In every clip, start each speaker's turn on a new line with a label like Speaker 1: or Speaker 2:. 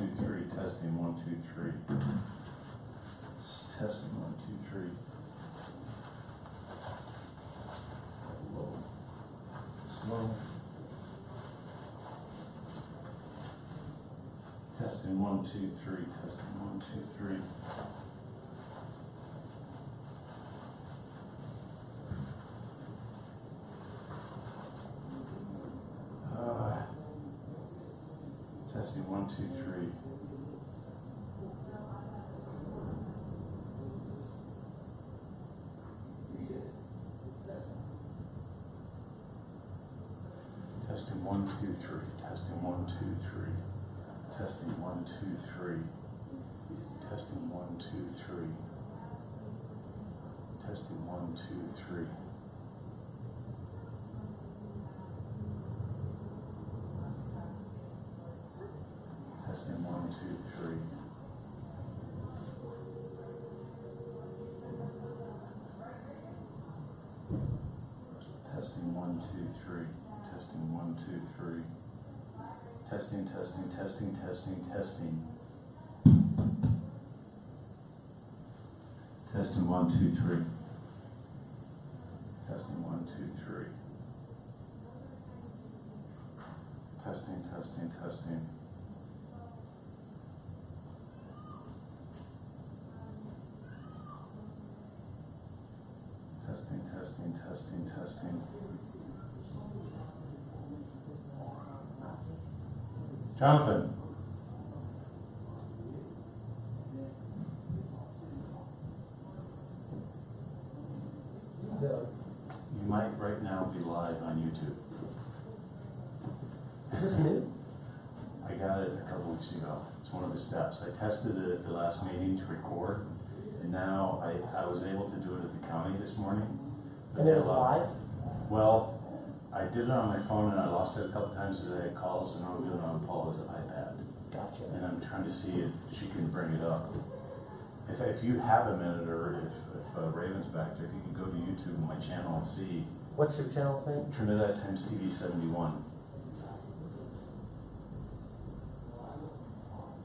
Speaker 1: 2, 3. Testing 1, 2, 3. Testing 1, 2, 3. Low. Slow. Testing 1, 2, 3. Testing 1, 2, 3. Testing 1, 2, 3. Testing 1, 2, 3. Testing 1, 2, 3. Testing 1, 2, 3. Testing 1, 2, 3. Testing 1, 2, 3. Testing 1, 2, 3. Testing 1, 2, 3. Testing 1, 2, 3. Testing, testing, testing, testing, testing. Testing 1, 2, 3. Testing 1, 2, 3. Testing, testing, testing. Testing, testing, testing, testing. Jonathan. You might right now be live on YouTube.
Speaker 2: Is this new?
Speaker 1: I got it a couple weeks ago. It's one of the steps. I tested it at the last meeting to record, and now I was able to do it at the county this morning.
Speaker 2: And it was live?
Speaker 1: Well, I did it on my phone and I lost it a couple times because I had calls, and I'm doing it on Paula's iPad.
Speaker 2: Gotcha.
Speaker 1: And I'm trying to see if she can bring it up. If you have a minute, or if Raven's back there, if you can go to YouTube and my channel and see.
Speaker 2: What's your channel's name?
Speaker 1: Trinidad Times TV 71.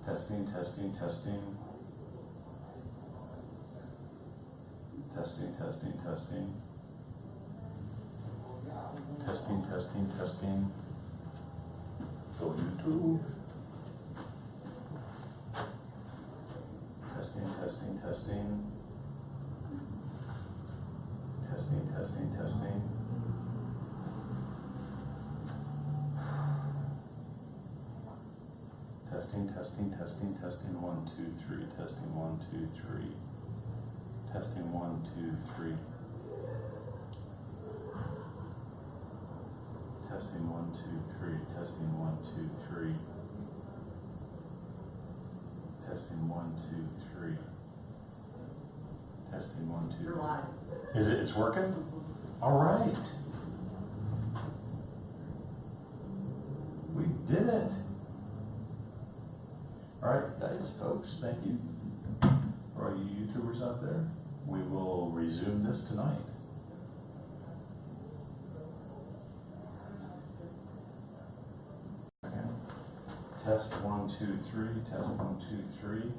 Speaker 1: Testing, testing, testing. Testing, testing, testing. Testing, testing, testing. Go YouTube. Testing, testing, testing. Testing, testing, testing. Testing, testing, testing, testing. 1, 2, 3. Testing 1, 2, 3. Testing 1, 2, 3. Testing 1, 2, 3. Testing 1, 2, 3. Testing 1, 2, 3. Testing 1, 2.
Speaker 3: You're live.
Speaker 1: Is it? It's working? All right. We did it. All right, guys, folks, thank you. For all you YouTubers out there, we will resume this tonight. Test 1, 2, 3. Test 1, 2, 3.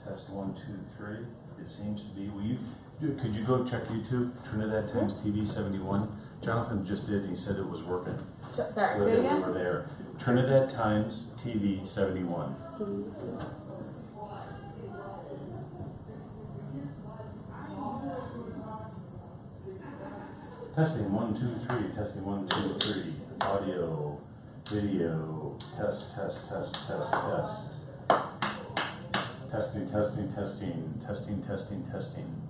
Speaker 1: Test 1, 2, 3. It seems to be. Could you go check YouTube? Trinidad Times TV 71. Jonathan just did. And he said it was working.
Speaker 3: Sorry, say it
Speaker 1: We
Speaker 3: again?
Speaker 1: were there. Trinidad Times TV 71. Testing 1, 2, 3. Testing 1, 2, 3. Audio, video. Test, test, test, test, test. Testing, testing, testing. Testing, testing, testing.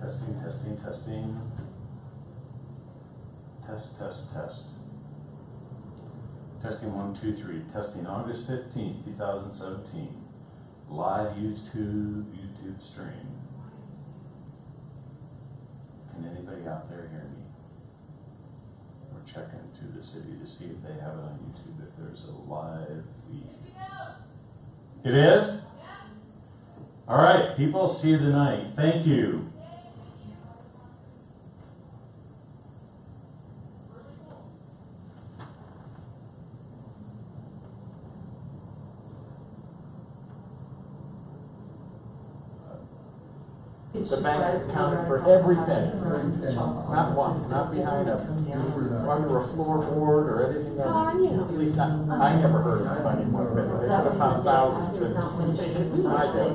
Speaker 1: Testing, testing, testing. Test, test, test. Testing 1, 2, 3. Testing August 15th, 2017. Live YouTube stream. Can anybody out there hear me? We're checking through the city to see if they have it on YouTube, if there's a live feed. It is? Yeah. All right, people, see you tonight. Thank you.
Speaker 3: The bank accounted for every penny. Not one, not behind a, under a floorboard or anything else. At least I never heard of finding one penny. They could have found thousands in my day.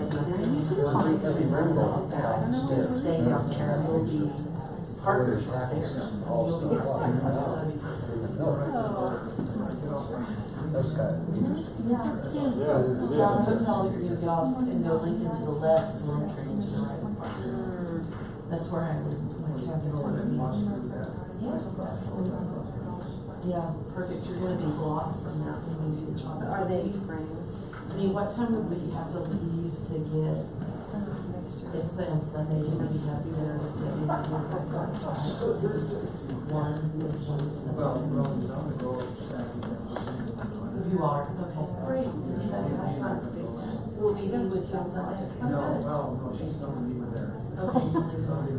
Speaker 2: Stay down there, we'll be partners out there. The hotel, you're gonna get off and go Lincoln to the left, and then train to the right. That's where I was, my campus. Yeah, perfect, you're gonna be blocked from that when we do the chocolate.
Speaker 4: Are they framed?
Speaker 2: I mean, what time would we have to leave to get, it's planned on Sunday, you know, you have to be there on Sunday, you have to be there at 1. You are, okay, great, so you guys have fun. We'll be with you on Sunday.
Speaker 5: No, she's gonna be there.
Speaker 2: Okay,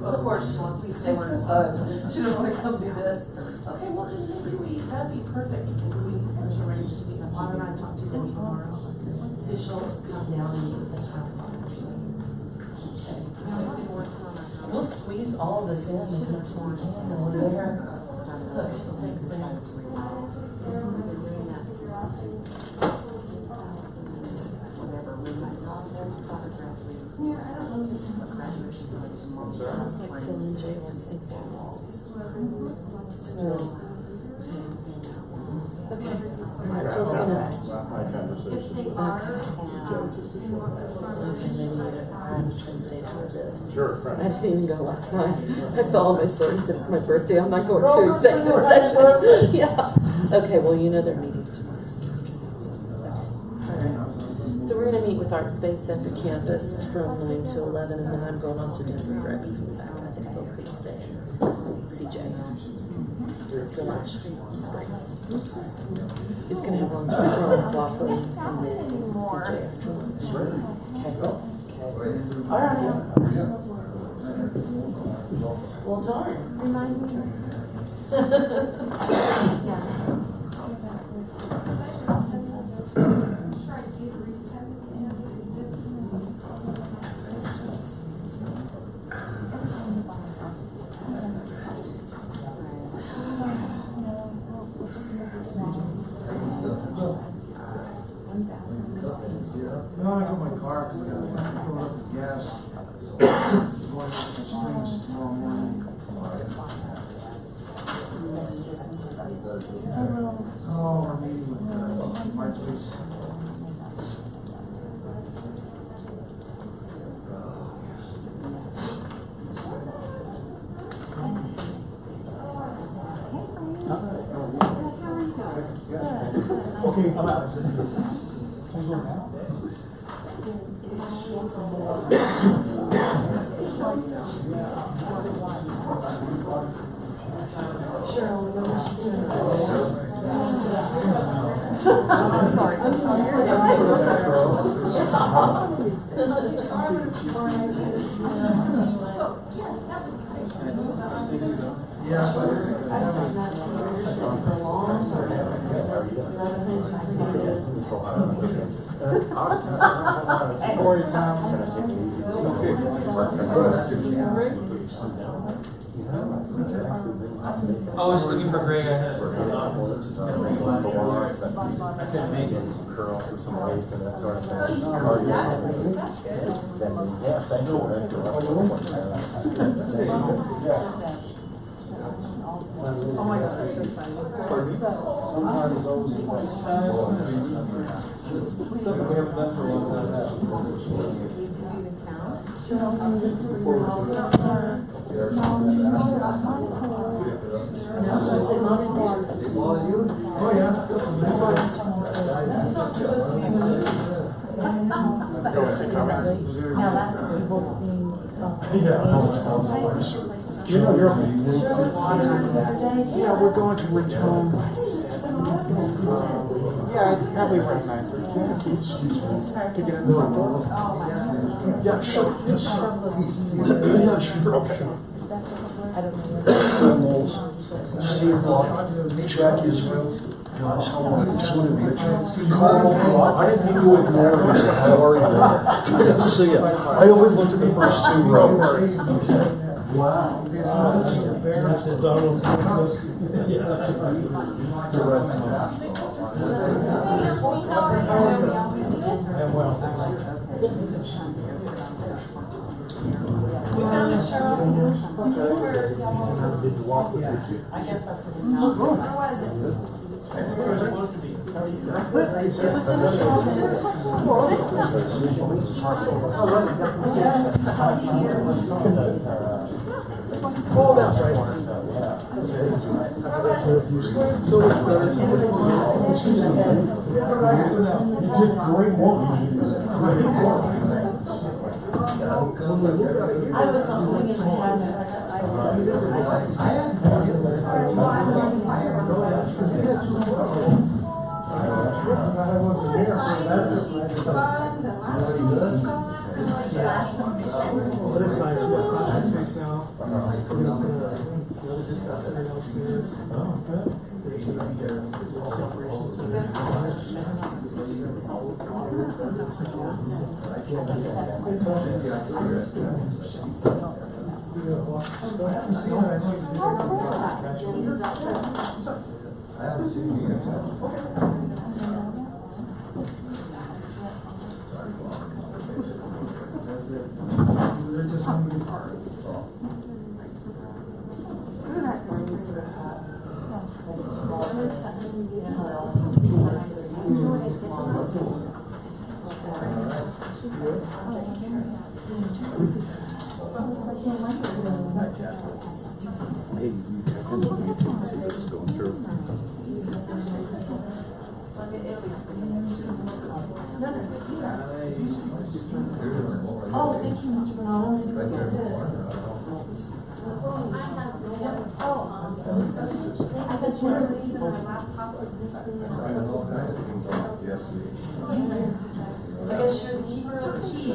Speaker 2: of course, she wants me to stay where it's fun, she doesn't wanna come do this. Okay, well, then maybe that'd be perfect, maybe we can arrange to meet, Juan and I talk to Debbie tomorrow. So she'll come down and meet with us around 5 or so. We'll squeeze all of this in as much as we can and we're there. Okay, thanks, man.
Speaker 4: Whatever, we might not have photographed.
Speaker 2: Yeah, I don't know if this is graduation. Sounds like Phil and Jay were things on walls. So, okay. Alright, Phil's gonna.
Speaker 3: My conversation.
Speaker 2: Okay, then I'm just gonna stay out of this.
Speaker 3: Sure,
Speaker 6: I
Speaker 3: right.
Speaker 6: didn't even go last night. I fell on my sword and said it's my birthday. I'm not going to executive session. Yeah. Okay, well, you know they're meeting tomorrow. Okay. All right. So we're going to meet with Art Space at the campus from 9 to 11, and then I'm going on to dinner. Greg's coming back. I think Phil's going to stay. CJ. For lunch. He's going to have lunch with Ron Waffle and then CJ after lunch. Okay. All right. Well, darn.
Speaker 4: Remind me.
Speaker 5: No, I got my car, I'm filling up the gas. Going up to the Springs tomorrow morning. Oh, we're meeting with White Space.
Speaker 7: Okay, I'm out. Can I go now?
Speaker 5: Story time.
Speaker 7: I was looking for Greg. I couldn't make it.
Speaker 3: Curls and some weights and that sort of thing. Yeah, thank you.
Speaker 2: Oh my God, that's so funny.
Speaker 5: Sometimes those.
Speaker 7: Something we haven't done for a long time now.
Speaker 5: Oh, yeah.
Speaker 3: Go and see comments.
Speaker 5: You know, you're. Yeah, we're going to reach home. Yeah, probably around 9:30. To get in the front door.
Speaker 7: Yeah, sure. Yes. Yeah, sure. Okay.
Speaker 6: I don't know.
Speaker 7: Steve Block, Jack Israel,
Speaker 5: guys, how are you? Just wanted to make sure. Carl, I didn't mean to ignore you. How are you? Good to see you. I only looked at the first two rows. Wow.
Speaker 7: That's the Donald. And well.
Speaker 2: We found it, Cheryl.
Speaker 3: Did you walk with you?
Speaker 2: I guess that's what it was. Where was it? It was in the
Speaker 7: Oh, that's right. So much better.
Speaker 5: You did great work.
Speaker 2: I was hoping in my cabinet.
Speaker 7: But it's nice, we got conference space now. We'll discuss it downstairs. Oh, good. There's gonna be a separation center.
Speaker 2: Oh, thank you, Mr. Bernardo. I guess you're the keeper of the keys.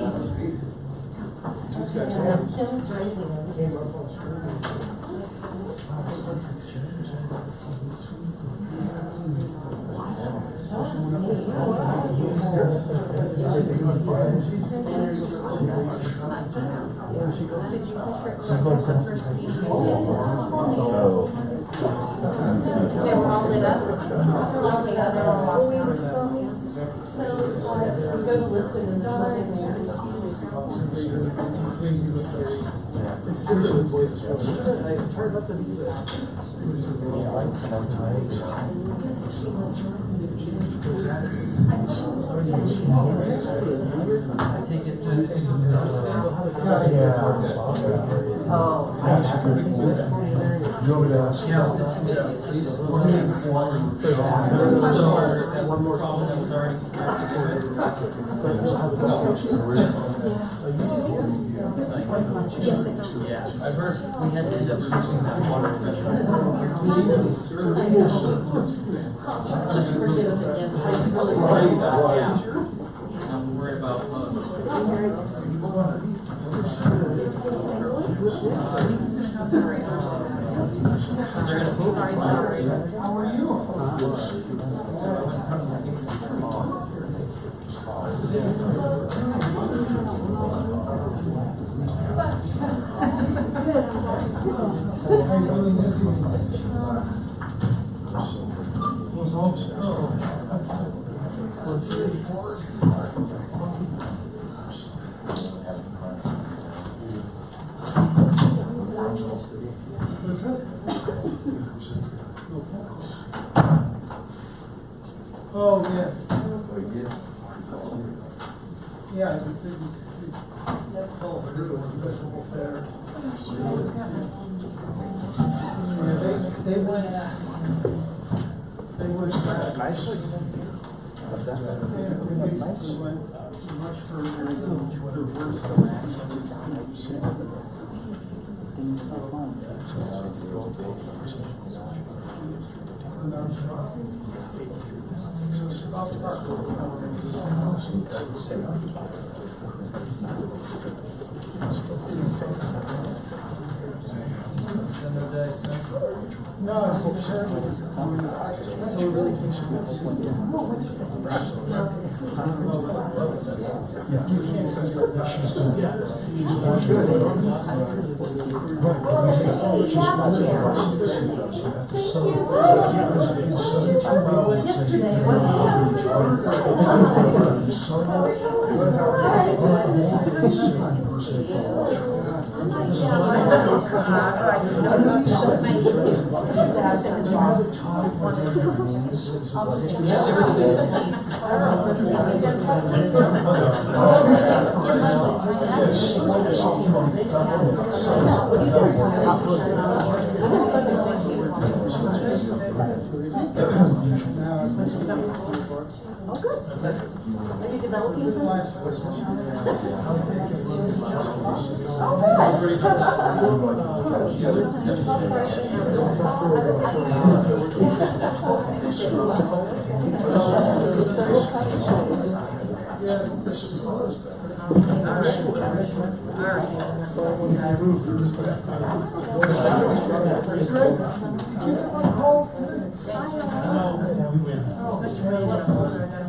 Speaker 2: Kim's raising them. They were all lit up. Well, we were so we go to listen and there's nothing there.
Speaker 7: It's different voices. I try not to do that. I take it to.
Speaker 2: Oh.
Speaker 5: You want me to ask?
Speaker 7: Yeah, this committee is so that one more problem that was already yeah, I've heard we had to end up reducing that water pressure. I'm worried about bugs. They're gonna move.
Speaker 5: How are you? How are you doing this evening? What's home? What's that? Oh, yeah. Yeah, I think vegetable fair. Yeah, they went nicely. They went much further than their worst
Speaker 7: Send them dice, huh? So we really think she would look like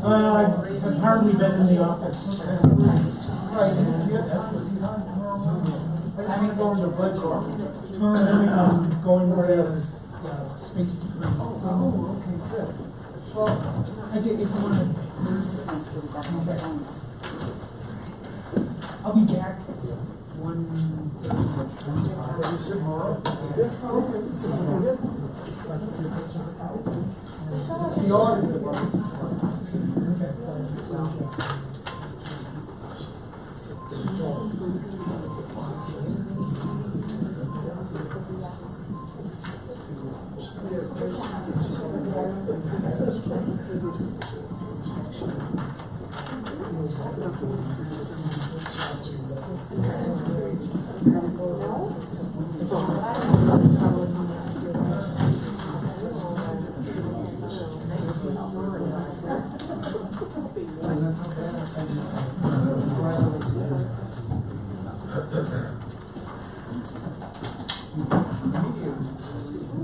Speaker 8: I've hardly been in the office. I'm going to blood corps. I'm going for a space degree. Oh, okay, good. Well, I get if you want to. I'll be back. 1:30.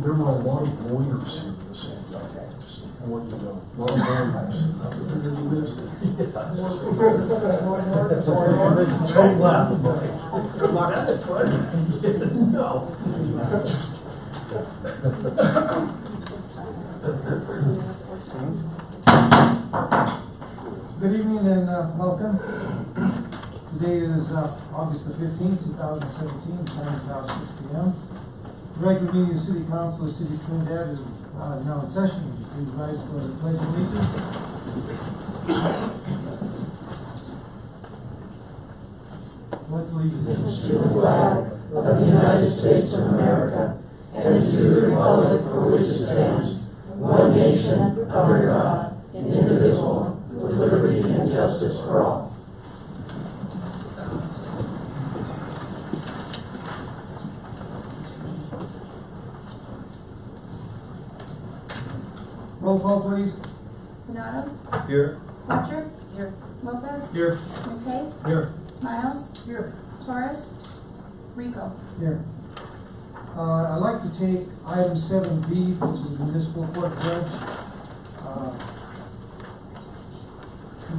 Speaker 5: There were a lot of lawyers here at the same time. And what you know, a lot of lawyers. Don't laugh, buddy. Good luck.
Speaker 8: Good evening and welcome. Today is August the 15th, 2017, time is now 6 p.m. The regular meeting of the City Council of the City of Trinidad is now in session. Please rise for the pledge of allegiance. Pledge allegiance
Speaker 9: to the flag of the United States of America and to the republic for which it stands, one nation, under God, indivisible, with liberty and justice for all.
Speaker 8: Roll call, please.
Speaker 10: Donato?
Speaker 5: Here.
Speaker 10: Fletcher? Here. Lopez?
Speaker 5: Here.
Speaker 10: Matei?
Speaker 5: Here.
Speaker 10: Miles? Here. Torres? Rico?
Speaker 8: Here. I'd like to take item 7B, which is the municipal court judge, to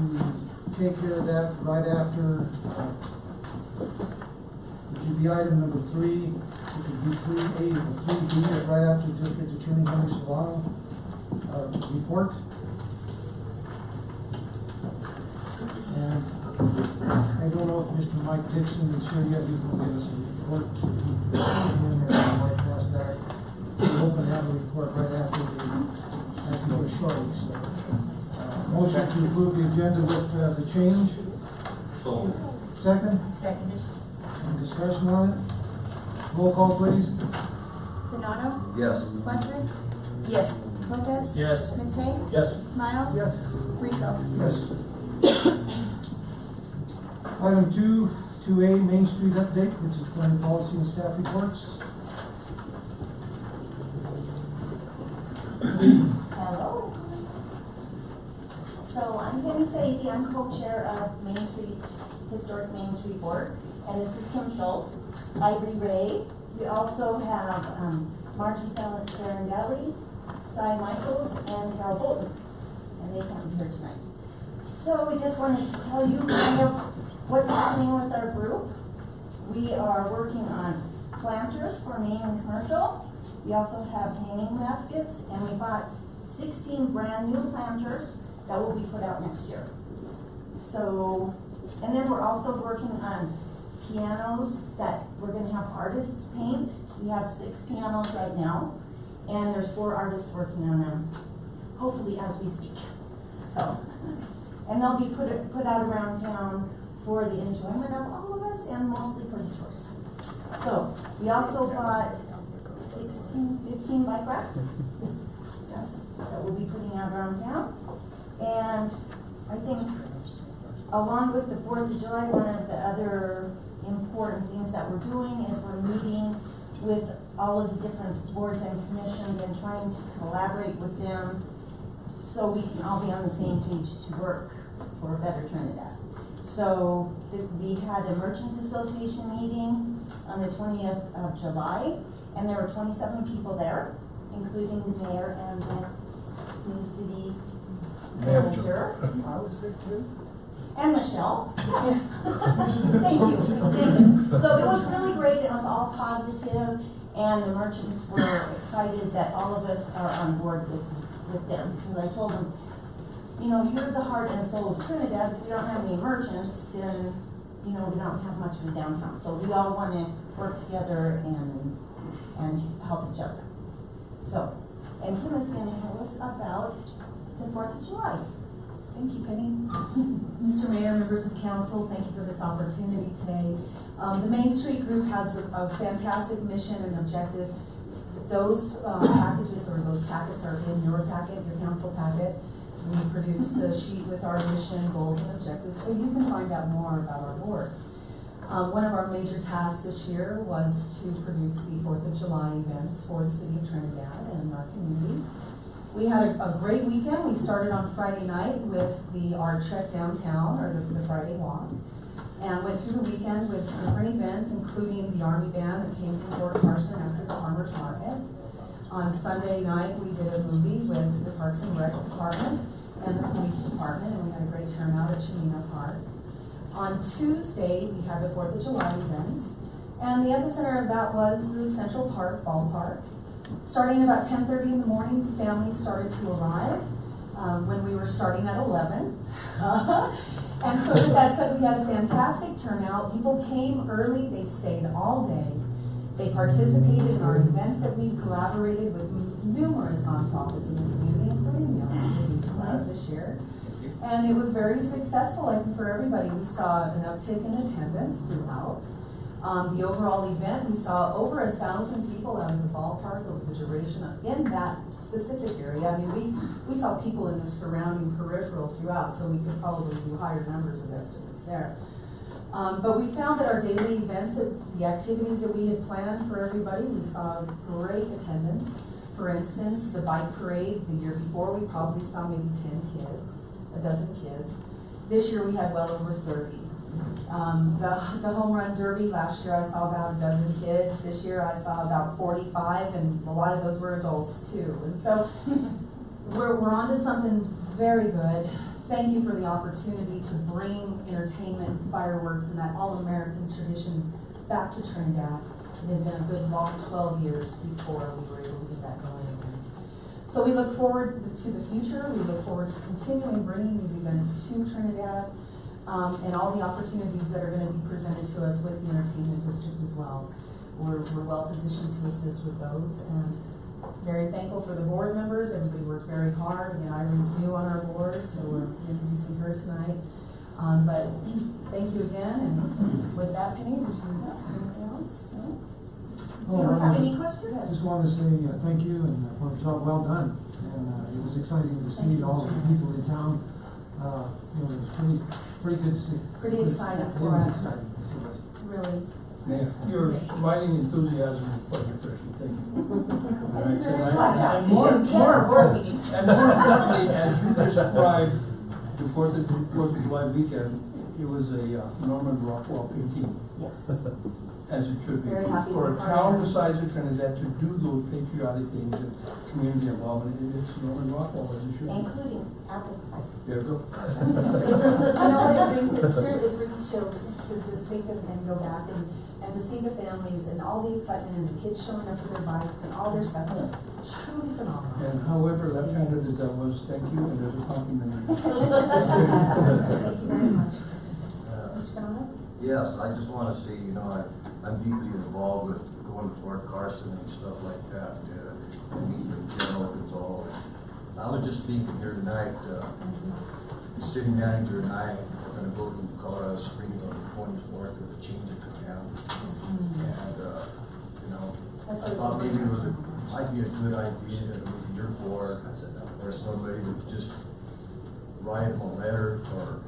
Speaker 8: take care of that right after, which would be item number 3, which would be 3A or 3B, right after District Attorney Henry Solano report. And I don't know if Mr. Mike Dixon is here yet. He will give us a report. I might pass that. We're hoping to have a report right after the short. So, motion to approve the agenda with the change.
Speaker 5: So.
Speaker 8: Second?
Speaker 10: Seconded.
Speaker 8: Any discussion on it? Roll call, please.
Speaker 10: Donato?
Speaker 5: Yes.
Speaker 10: Fletcher?
Speaker 2: Yes.
Speaker 10: Lopez?
Speaker 5: Yes.
Speaker 10: Matei?
Speaker 5: Yes.
Speaker 10: Miles?
Speaker 8: Yes.
Speaker 10: Rico?
Speaker 8: Yes. Item 2A, Main Street update, which is planning policy and staff reports.
Speaker 11: Hello. So I'm Kim Sadie, I'm co-chair of Main Street, Historic Main Street Board, and this is Kim Schultz, Ivory Ray. We also have Margie Farandelli, Cy Michaels, and Carol Bolton. And they can't be here tonight. So we just wanted to tell you kind of what's happening with our group. We are working on planters for main and commercial. We also have hanging baskets, and we bought 16 brand new planters that will be put out next year. So, and then we're also working on pianos that we're going to have artists paint. We have 6 pianos right now, and there's 4 artists working on them, hopefully as we speak. So, and they'll be put out around town for the enjoyment of all of us and mostly for the tourists. So, we also bought 15 bike racks. Yes, that we'll be putting out around town. And I think along with the 4th of July, one of the other important things that we're doing is we're meeting with all of the different boards and commissions and trying to collaborate with them so we can all be on the same page to work for a better Trinidad. So we had a Merchants Association meeting on the 20th of July, and there were 27 people there, including the mayor and the new city manager.
Speaker 5: I was there too.
Speaker 11: And Michelle. Yes. Thank you. Thank you. So it was really great. It was all positive, and the merchants were excited that all of us are on board with them. Because I told them, you know, you're the heart and soul of Trinidad. If we don't have any merchants, then, you know, we don't have much of a downtown. So we all want to work together and help each other. So, and Kim is going to tell us about the 4th of July. Thank you, Penny.
Speaker 12: Mr. Mayor, members of council, thank you for this opportunity today. The Main Street Group has a fantastic mission and objective. Those packages or those packets are in your packet, your council packet. We produced a sheet with our mission, goals, and objectives, so you can find out more about our board. One of our major tasks this year was to produce the 4th of July events for the city of Trinidad and our community. We had a great weekend. We started on Friday night with the Art Trek downtown, or the Friday walk, and went through the weekend with different events, including the Army Band that came from Fort Carson after the Farmers Market. On Sunday night, we did a movie with the Parks and Rec Department and the Police Department, and we had a great turnout at Chimina Park. On Tuesday, we had the 4th of July events, and the epicenter of that was the Central Park Ballpark. Starting about 10:30 in the morning, families started to arrive when we were starting at 11. And so with that said, we had a fantastic turnout. People came early, they stayed all day. They participated in our events that we collaborated with numerous nonprofits in the community, including the Opportunity Club this year. And it was very successful, I think, for everybody. We saw an uptick in attendance throughout. The overall event, we saw over 1,000 people out of the ballpark over the duration in that specific area. I mean, we saw people in the surrounding peripheral throughout, so we could probably do higher numbers of estimates there. But we found that our daily events, the activities that we had planned for everybody, we saw great attendance. For instance, the bike parade, the year before, we probably saw maybe 10 kids, a dozen kids. This year we had well over 30. The home run derby, last year I saw about a dozen kids. This year I saw about 45, and a lot of those were adults too. And so we're on to something very good. Thank you for the opportunity to bring entertainment, fireworks, and that all-American tradition back to Trinidad. It had been a good long 12 years before we were able to get that going again. So we look forward to the future. We look forward to continuing bringing these events to Trinidad. And all the opportunities that are going to be presented to us with the entertainment district as well. We're well positioned to assist with those, and very thankful for the board members. Everybody worked very hard. Again, Irene's new on our board, so we're introducing her tonight. But thank you again, and with that, Penny, did you have anything else? No?
Speaker 11: You don't have any questions?
Speaker 8: I just want to say thank you and for a job well done. And it was exciting to see all the people in town. It was pretty good to see.
Speaker 12: Pretty exciting
Speaker 8: It
Speaker 12: for
Speaker 8: was
Speaker 12: us.
Speaker 8: exciting. Yes, it was.
Speaker 12: Really.
Speaker 9: Yeah, your smiling enthusiasm is quite refreshing. Thank you.
Speaker 11: Thank you very
Speaker 9: And
Speaker 11: much.
Speaker 9: and
Speaker 11: You
Speaker 9: more
Speaker 11: should be at our board
Speaker 9: importantly,
Speaker 11: meetings.
Speaker 9: as you described the 4th of July weekend,
Speaker 8: it was a Norman Rockwell painting,
Speaker 12: Yes.
Speaker 8: as it should be.
Speaker 12: Very happy
Speaker 8: For a
Speaker 12: with
Speaker 8: town
Speaker 12: her.
Speaker 8: the size of Trinidad to do those patriotic things and community involvement, it's Norman Rockwell as it should be.
Speaker 11: Including apple pie.
Speaker 8: There you go.
Speaker 12: You know what, it brings chills to just think of and go back and to see the families and all the excitement and the kids showing up with their bikes and all their stuff. Truly phenomenal.
Speaker 8: And however left-handed as that was, thank you, and there's a compliment.
Speaker 12: Thank you very much. Mr. Bernard?
Speaker 5: Yes, I just wanna say, I'm deeply involved with going to Fort Carson and stuff like that, and meeting with General Gonzalo. I was just thinking here tonight, the city manager and I are gonna go to Colorado Springs on the 24th with a change of command. And,
Speaker 12: That's
Speaker 5: I thought maybe might be a good idea that maybe your board or somebody would just write them a letter or,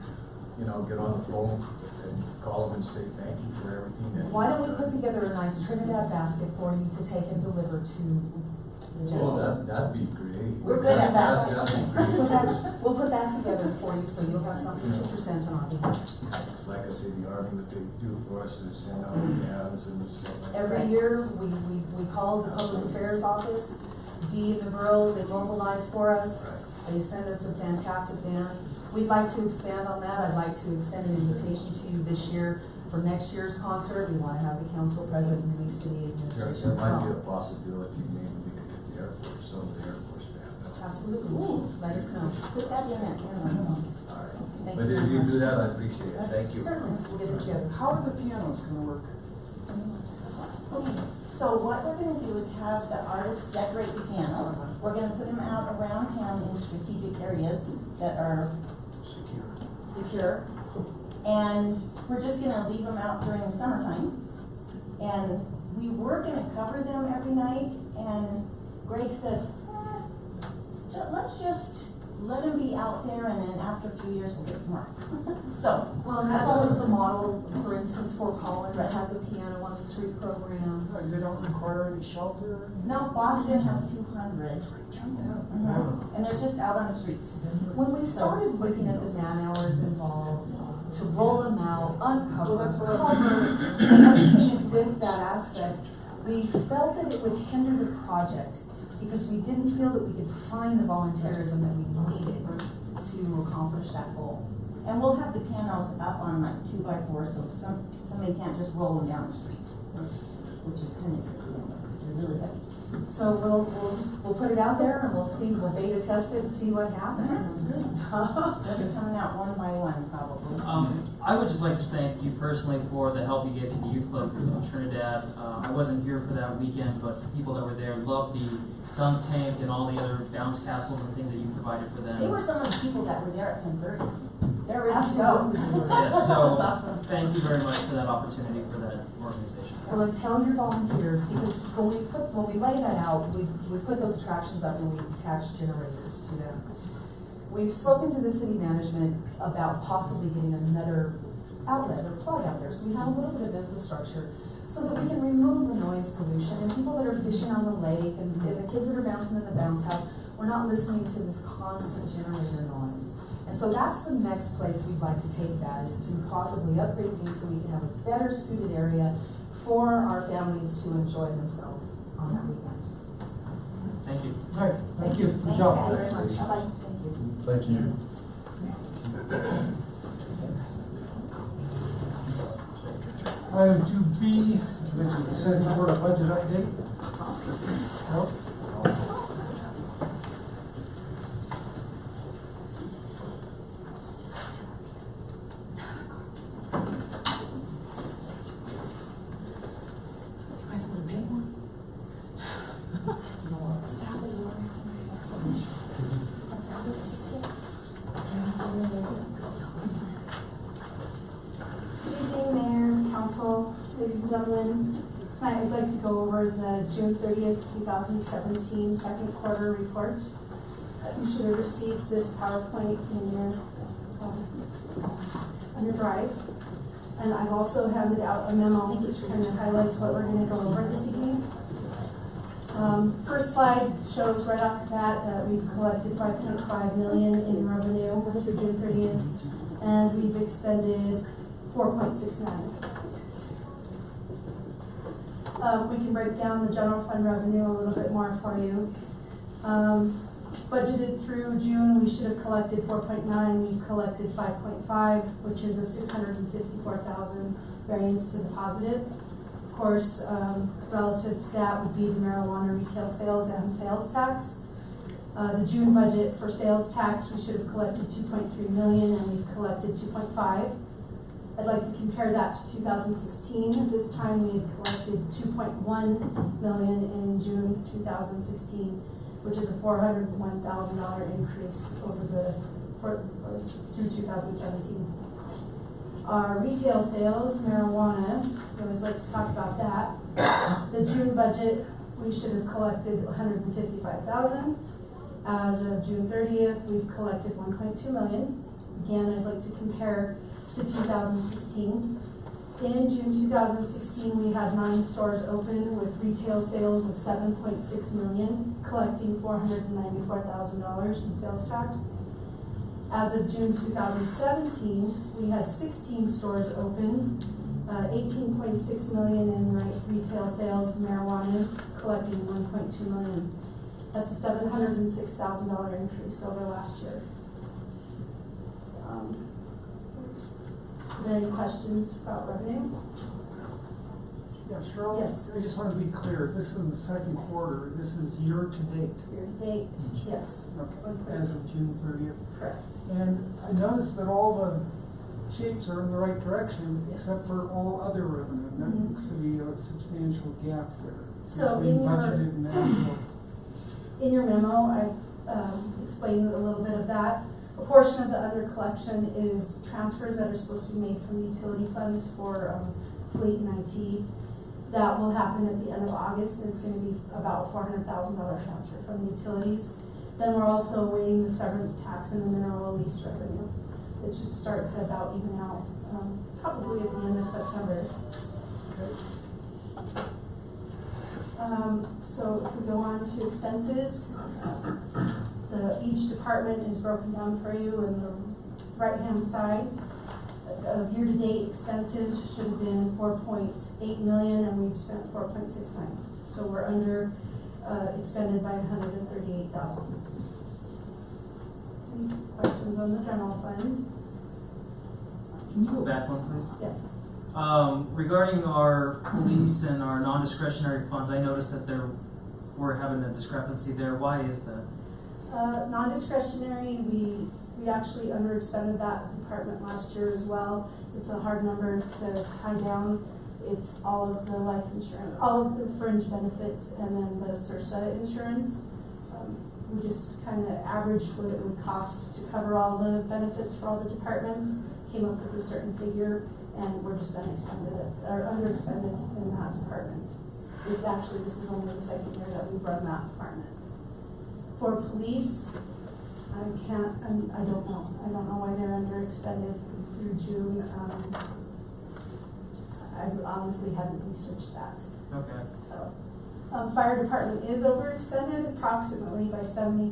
Speaker 5: get on the phone and call them and say thank you for everything.
Speaker 12: Why don't we put together a nice Trinidad basket for you to take and deliver to the
Speaker 5: Oh,
Speaker 12: general?
Speaker 5: that'd be great.
Speaker 11: We're good at baskets.
Speaker 5: That'd be great.
Speaker 12: We'll put that together for you, so you'll have something to present on our behalf.
Speaker 5: Like I say, the Army, what they do for us is send out cans and stuff like that.
Speaker 12: Every year, we call the Public Affairs Office, Dee and the girls, they mobilize for us. They send us a fantastic band. We'd like to expand on that. I'd like to extend an invitation to you this year for next year's concert. We want to have the council present and the city administration
Speaker 5: There
Speaker 12: as
Speaker 5: might be a
Speaker 12: well.
Speaker 5: possibility, maybe we could get the Air Force, some of the Air Force band.
Speaker 12: Absolutely. Let us know.
Speaker 11: Put that in it.
Speaker 5: All right.
Speaker 12: Thank
Speaker 5: But
Speaker 12: you
Speaker 5: if
Speaker 12: very
Speaker 5: you
Speaker 12: much.
Speaker 5: do that, I appreciate it. Thank you.
Speaker 12: Certainly, we'll get it together.
Speaker 7: How are the pianos gonna work?
Speaker 11: Okay, so what we're gonna do is have the artists decorate the pianos. We're gonna put them out around town in strategic areas that are secure. And we're just gonna leave them out during the summertime. And we were gonna cover them every night, and Greg said, let's just let them be out there, and then after a few years, we'll get some more. So,
Speaker 12: Well, and that's always the model. For instance, Fort Collins
Speaker 11: Right.
Speaker 12: has a piano on the street program.
Speaker 7: They don't require any shelter?
Speaker 11: no, Boston has 200. And they're just out on the streets.
Speaker 12: When we started looking at the man hours involved, to roll them out, uncover,
Speaker 7: Well, that's what
Speaker 12: cover, and everything with that aspect, we felt that it would hinder the project because we didn't feel that we could find the volunteerism that we needed to accomplish that goal.
Speaker 11: And we'll have the pianos up on like 2x4, so somebody can't just roll them down the street, which is kind of tricky, because they're really heavy.
Speaker 12: So we'll put it out there and we'll beta test it and see what happens.
Speaker 11: They'll be coming out one by one, probably.
Speaker 13: I would just like to thank you personally for the help you gave to the youth club of Trinidad. I wasn't here for that weekend, but the people that were there loved the dunk tank and all the other bounce castles and things that you provided for them.
Speaker 11: They were some of the people that were there at 10:30. They're ready to go.
Speaker 13: Yes, so
Speaker 11: That's awesome.
Speaker 13: thank you very much for that opportunity for that organization.
Speaker 12: Well, and tell your volunteers, because when we lay that out, we put those attractions up and we attach generators to them. We've spoken to the city management about possibly getting another outlet or plug out there, so we have a little bit of infrastructure so that we can remove the noise pollution and people that are fishing on the lake and the kids that are bouncing in the bounce house, we're not listening to this constant generator noise. And so that's the next place we'd like to take that, is to possibly upgrade these so we can have a better suited area for our families to enjoy themselves on that weekend.
Speaker 13: Thank you.
Speaker 8: All right, thank you, good
Speaker 11: Thanks,
Speaker 8: job.
Speaker 11: guys, very much. Bye-bye. Thank you.
Speaker 5: Thank you.
Speaker 8: Item 2B, which is the Senate Board of Budget update. Nope.
Speaker 10: Good evening, Mayor, Council, ladies and gentlemen. Tonight I'd like to go over the June 30th, 2017 second quarter report. You should have received this PowerPoint in your drives. And I've also handed out a memo which kind of highlights what we're going to go over this evening. First slide shows right off the bat that we've collected $5.5 million in revenue through June 30th. and we've expended 4.69. We can break down the general fund revenue a little bit more for you. Budgeted through June, we should have collected 4.9. We've collected 5.5, which is a 654,000 variance to the positive. Of course, relative to that would be the marijuana retail sales and sales tax. The June budget for sales tax, we should have collected 2.3 million, and we've collected 2.5. I'd like to compare that to 2016. This time we had collected 2.1 million in June 2016, which is a $401,000 increase through 2017. Our retail sales, marijuana, we always like to talk about that. The June budget, we should have collected 155,000. As of June 30th, we've collected 1.2 million. Again, I'd like to compare to 2016. In June 2016, we had 9 stores open with retail sales of 7.6 million, collecting $494,000 in sales tax. As of June 2017, we had 16 stores open, 18.6 million in retail sales, marijuana, collecting 1.2 million. That's a $706,000 increase over last year. Are there any questions about revenue?
Speaker 8: Yeah, Cheryl?
Speaker 10: Yes.
Speaker 8: I just want to be clear, this is the second quarter, this is year to date.
Speaker 10: Year to date, yes.
Speaker 8: Okay, as of June 30th.
Speaker 10: Correct.
Speaker 8: And I noticed that all the shapes are in the right direction, except for all other revenue. There looks to be a substantial gap there.
Speaker 10: So
Speaker 8: between
Speaker 10: in your-
Speaker 8: budgeted and actual.
Speaker 10: In your memo, I explained a little bit of that. A portion of the under collection is transfers that are supposed to be made from utility funds for fleet and IT. That will happen at the end of August, and it's going to be about a $400,000 transfer from the utilities. Then we're also waiting the severance tax and the mineral lease revenue. It should start to about even out probably at the end of September. So if we go on to expenses, each department is broken down for you in the right-hand side. Year-to-date expenses should have been 4.8 million, and we've spent 4.69. So we're under expended by 138,000. Any questions on the general fund?
Speaker 13: Can you go back one, please?
Speaker 10: Yes.
Speaker 13: Regarding our police and our non-discretionary funds, I noticed that we're having a discrepancy there. Why is that?
Speaker 10: Non-discretionary, we actually underexpended that department last year as well. It's a hard number to tie down. It's all of the life insurance, all of the fringe benefits, and then the CIRSA insurance. We just kind of averaged what it would cost to cover all the benefits for all the departments, came up with a certain figure, and we're just underexpended in that department. This is only the second year that we've run that department. For police, I don't know. I don't know why they're underexpended through June. I honestly haven't researched that.
Speaker 13: Okay.
Speaker 10: So, fire department is overexpended approximately by $70,000.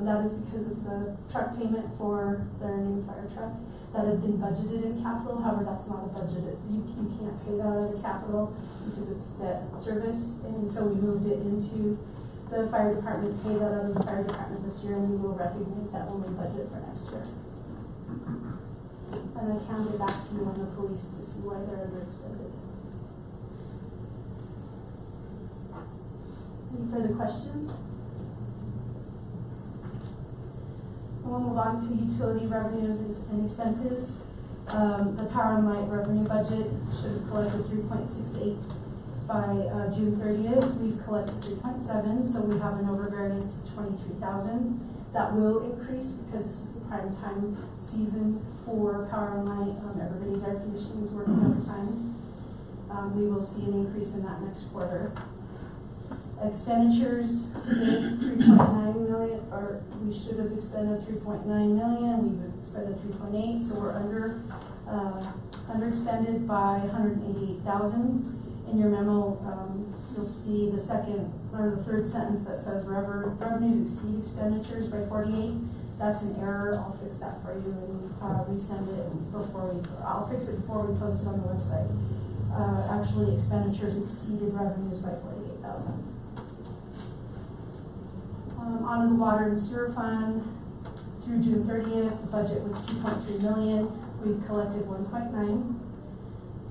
Speaker 10: That is because of the truck payment for their new fire truck that had been budgeted in capital. However, that's not a budget. You can't pay that out of the capital because it's debt service, and so we moved it into the fire department, pay that out of the fire department this year, and we will recognize that when we budget for next year. And I can get back to you on the police to see why they're underexpended. Any further questions? We'll move on to utility revenues and expenses. The power and light revenue budget should have collected 3.68 by June 30th. We've collected 3.7, so we have an overvariance of 23,000. That will increase because this is the prime time season for power and light. Everybody's air conditioning is working overtime. We will see an increase in that next quarter. Expenditures to date, 3.9 million, or we should have expended 3.9 million. We've expended 3.8, so we're underexpended by 188,000. In your memo, you'll see the second or the third sentence that says revenues exceed expenditures by 48. That's an error. I'll fix that for you and resend it before I'll fix it before we post it on the website. Actually, expenditures exceeded revenues by $48,000. On to the water and sewer fund. Through June 30th, the budget was $2.3 million. We've collected 1.9.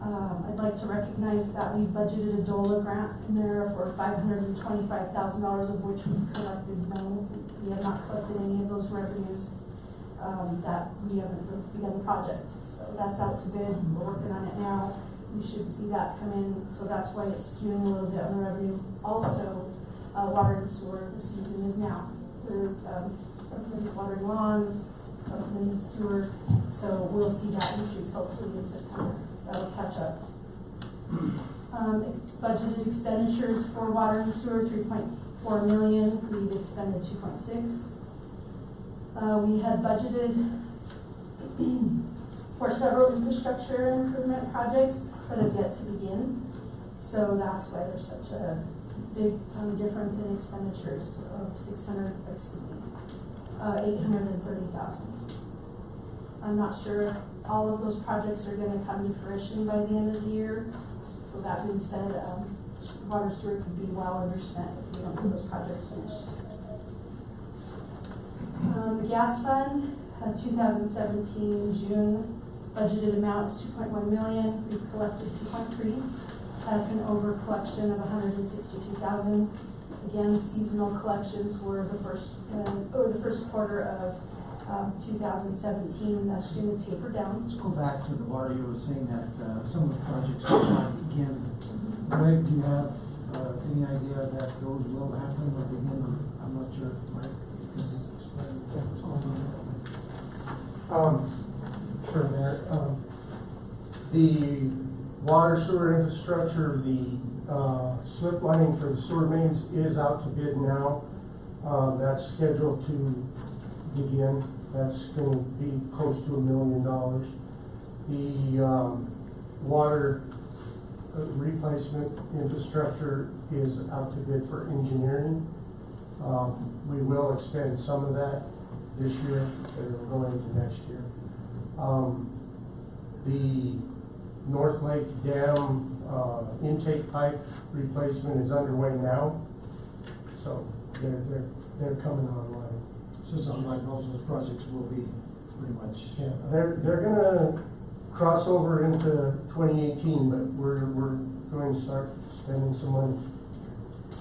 Speaker 10: I'd like to recognize that we budgeted a DOLA grant in there for $525,000, of which we've collected none. We have not collected any of those revenues that we haven't begun the project. So that's out to bid. We're working on it now. We should see that come in. So that's why it's skewing a little bit on the revenue. Also, water and sewer, the season is now. Everybody's watering lawns, everybody needs sewer. So we'll see that increase hopefully in September. That'll catch up. Budgeted expenditures for water and sewer, $3.4 million. We've expended 2.6. We had budgeted for several infrastructure improvement projects that have yet to begin. So that's why there's such a big difference in expenditures of $830,000. I'm not sure if all of those projects are going to come to fruition by the end of the year. So that being said, water sewer could be well underspent if we don't get those projects finished. The gas fund, 2017 June budgeted amount is $2.1 million. We've collected 2.3. That's an over collection of $162,000. Again, seasonal collections were the first quarter of 2017. That's going to taper down.
Speaker 8: Let's go back to the water. You were saying that some of the projects will not begin. Greg, do you have any idea that those will happen or begin? I'm not sure. Mike, can you explain what's going on?
Speaker 14: Sure, Mayor. The water sewer infrastructure, the slip lining for the sewer mains is out to bid now. That's scheduled to begin. That's going to be close to $1 million. The water replacement infrastructure is out to bid for engineering. We will expend some of that this year, and it'll go into next year. The North Lake Dam intake pipe replacement is underway now, so they're coming online.
Speaker 8: So something like most of those projects will be pretty much.
Speaker 14: Yeah, they're gonna cross over into 2018, but we're going to start spending some money.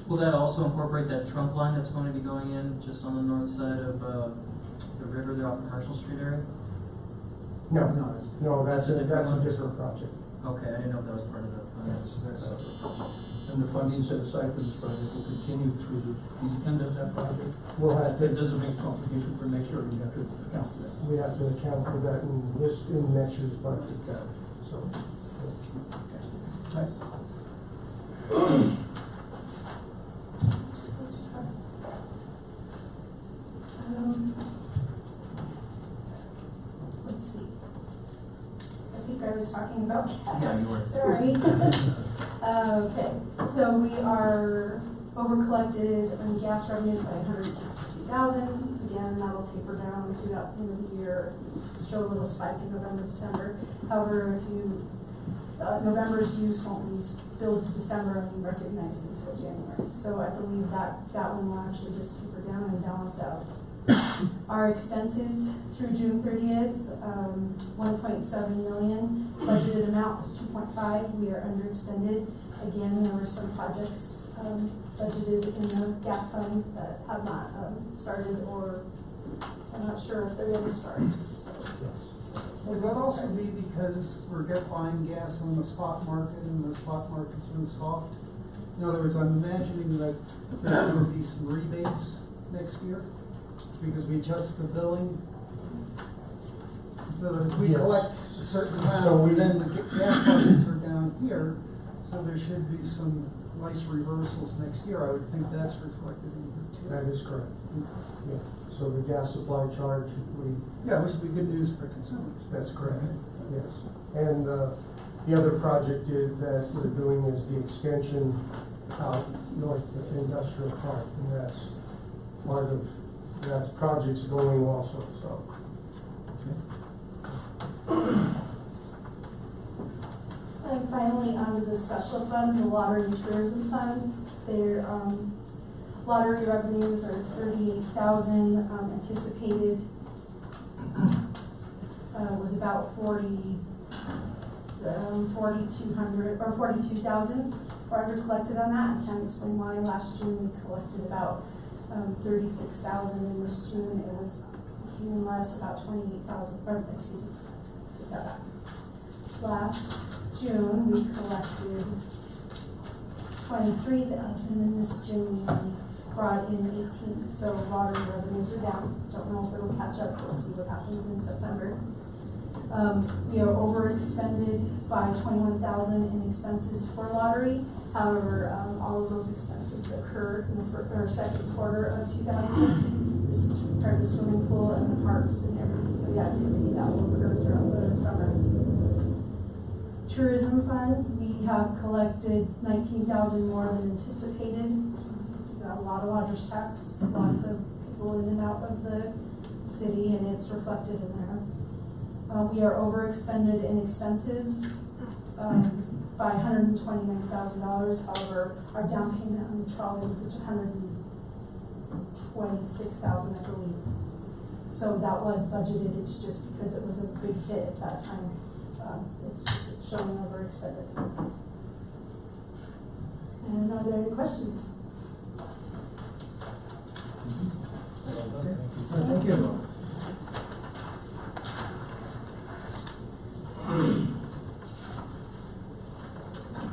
Speaker 13: Will that also incorporate that trunk line that's going to be going in just on the north side of the river there off Commercial Street area?
Speaker 14: No, that's a different project.
Speaker 13: Okay, I didn't know if that was part of the plan.
Speaker 8: That's
Speaker 5: And the funding set aside for this project will continue through the end of that project.
Speaker 14: We'll have
Speaker 5: It
Speaker 14: to,
Speaker 5: doesn't make complication for next year, we have to account for that.
Speaker 14: we have to account for that in next year's budget. So.
Speaker 8: Right.
Speaker 10: Let's see. I think I was talking about gas.
Speaker 5: Yeah, you were.
Speaker 10: Sorry. Okay, so we are over collected on gas revenues by $162,000. Again, that'll taper down throughout the end of the year. Show a little spike in November, December. However, if you November's use won't be billed to December and be recognized until January. So I believe that one will actually just taper down and balance out. Our expenses through June 30th, $1.7 million. Budgeted amount was 2.5. We are underexpended. Again, there were some projects budgeted in the gas fund that have not started, or I'm not sure if they're going to start. So,
Speaker 8: Would that also be because we're buying gas on the spot market and the spot market's been soft? In other words, I'm imagining that there will be some rebates next year because we adjust the billing. So that if we collect a certain amount, then the gas markets are down here, so there should be some nice reversals next year. I would think that's reflected in here too.
Speaker 14: That is correct. Yeah. So the gas supply charge,
Speaker 8: which would be good news for consumers.
Speaker 14: that's correct. Yes. And the other project that we're doing is the extension out north of the industrial park, and that's part of that's projects going also, so.
Speaker 10: And finally, under the special funds, the lottery and tourism fund, their lottery revenues are 38,000, anticipated was about 4,200 or 42,000. We're under collected on that. I can't explain why. Last June we collected about 36,000, and this June it was even less, about 28,000. Or excuse me, take that back. Last June we collected 23,000, and this June we brought in 18. So lottery revenues are down. Don't know if it'll catch up. We'll see what happens in September. We are overexpended by 21,000 in expenses for lottery. However, all of those expenses occur in the second quarter of 2015. This is to prepare the swimming pool and the parks and everything for the activity that will occur throughout the summer. Tourism fund, we have collected 19,000 more than anticipated. We got a lot of lodgers tax, lots of people in and out of the city, and it's reflected in there. We are overexpended in expenses by $129,000. However, our down payment on the trolley was $126,000, I believe. So that was budgeted. It's just because it was a big hit at that time. It's just showing overexpended. And are there any questions?
Speaker 8: Thank you.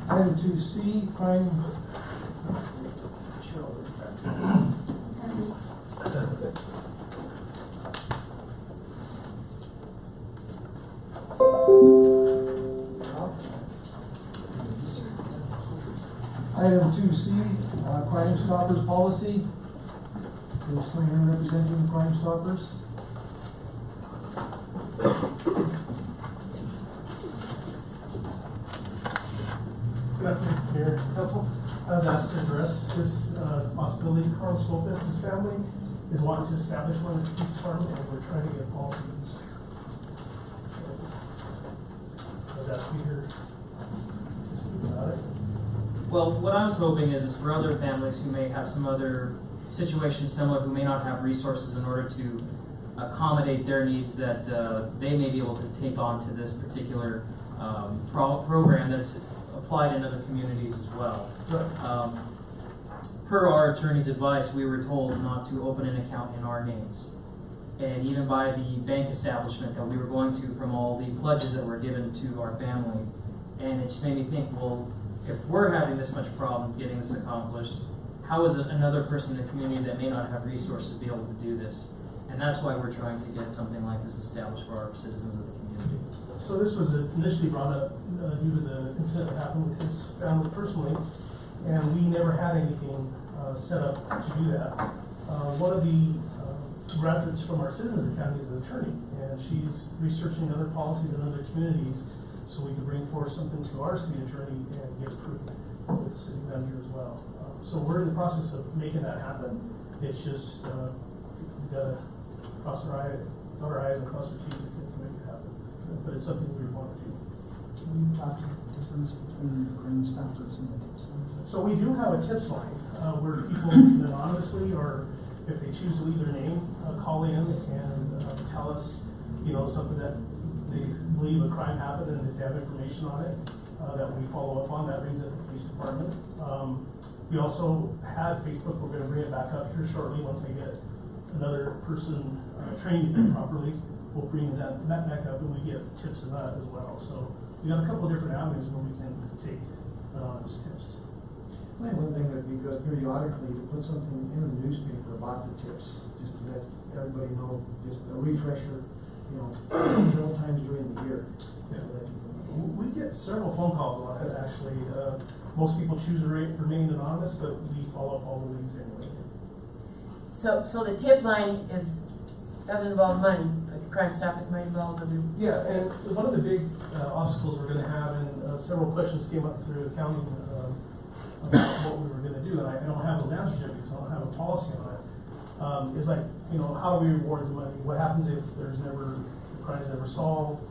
Speaker 8: Item 2C, crime. Item 2C, Crime Stoppers policy. Is there someone representing the Crime Stoppers?
Speaker 15: Good afternoon, Mayor and Council. I was asked to address this possibility. Carlos Lopez, his family, is wanting to establish one in the police department, and we're trying to get policy. I was asked to be here to speak about it.
Speaker 13: Well, what I was hoping is for other families who may have some other situations similar, who may not have resources in order to accommodate their needs, that they may be able to take on to this particular program that's applied in other communities as well.
Speaker 15: Right.
Speaker 13: Per our attorney's advice, we were told not to open an account in our names. And even by the bank establishment that we were going to, from all the pledges that were given to our family. And it just made me think, well, if we're having this much problem getting this accomplished, how is another person in the community that may not have resources be able to do this? And that's why we're trying to get something like this established for our citizens of the community.
Speaker 15: So this was initially brought up due to the incident that happened with his family personally, and we never had anything set up to do that. One of the graduates from our Citizens Academy is an attorney, and she's researching other policies in other communities so we can bring forth something to our city attorney and get approved with the city manager as well. So we're in the process of making that happen. It's just we gotta cross our eyes and cross our T's to make it happen. But it's something we want to do.
Speaker 8: Can you talk about the difference between the Crime Stoppers and the tips line?
Speaker 15: So we do have a tips line where people can anonymously, or if they choose to leave their name, call in and tell us, something that they believe a crime happened, and if they have information on it, that we follow up on. That brings it to the police department. We also had Facebook. We're going to bring it back up here shortly once I get another person trained in it properly. We'll bring that back up, and we get tips of that as well. So we got a couple of different avenues where we can take anonymous tips.
Speaker 8: I think one thing that'd be good periodically to put something in the newspaper about the tips, just to let everybody know, just a refresher, several times during the year.
Speaker 15: Yeah. We get several phone calls on it, actually. Most people choose to remain anonymous, but we follow up all the leads anyway.
Speaker 16: So the tip line doesn't involve money, but the Crime Stoppers might involve money.
Speaker 15: Yeah, and one of the big obstacles we're going to have, and several questions came up through the county about what we were going to do, and I don't have those answers yet because I don't have a policy on it. It's like, how do we reward the money? What happens if the crime's never solved?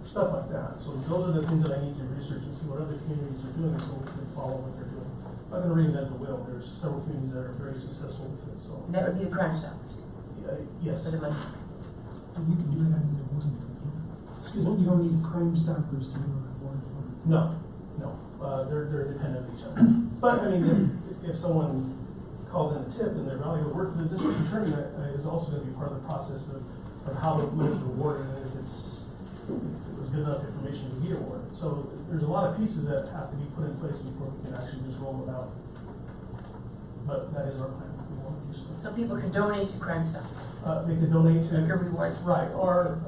Speaker 15: Stuff like that. So those are the things that I need to research and see what other communities are doing so we can follow what they're doing. I'm going to reinvent the wheel. There's several communities that are very successful with it. So
Speaker 16: And that would be the Crime Stoppers.
Speaker 15: yes.
Speaker 16: For the money.
Speaker 8: So you can do that in the board. Excuse me, you don't need Crime Stoppers to do a board.
Speaker 15: No. They're independent of each other. But I mean, if someone calls in a tip and they're valuable work, the district attorney is also going to be part of the process of how the money is rewarded and if it was good enough information to be awarded. So there's a lot of pieces that have to be put in place before we can actually just roll them out. But that is our plan. We want to do so.
Speaker 16: So people can donate to Crime Stoppers.
Speaker 15: They could donate to
Speaker 16: Like a reward.
Speaker 15: Right, or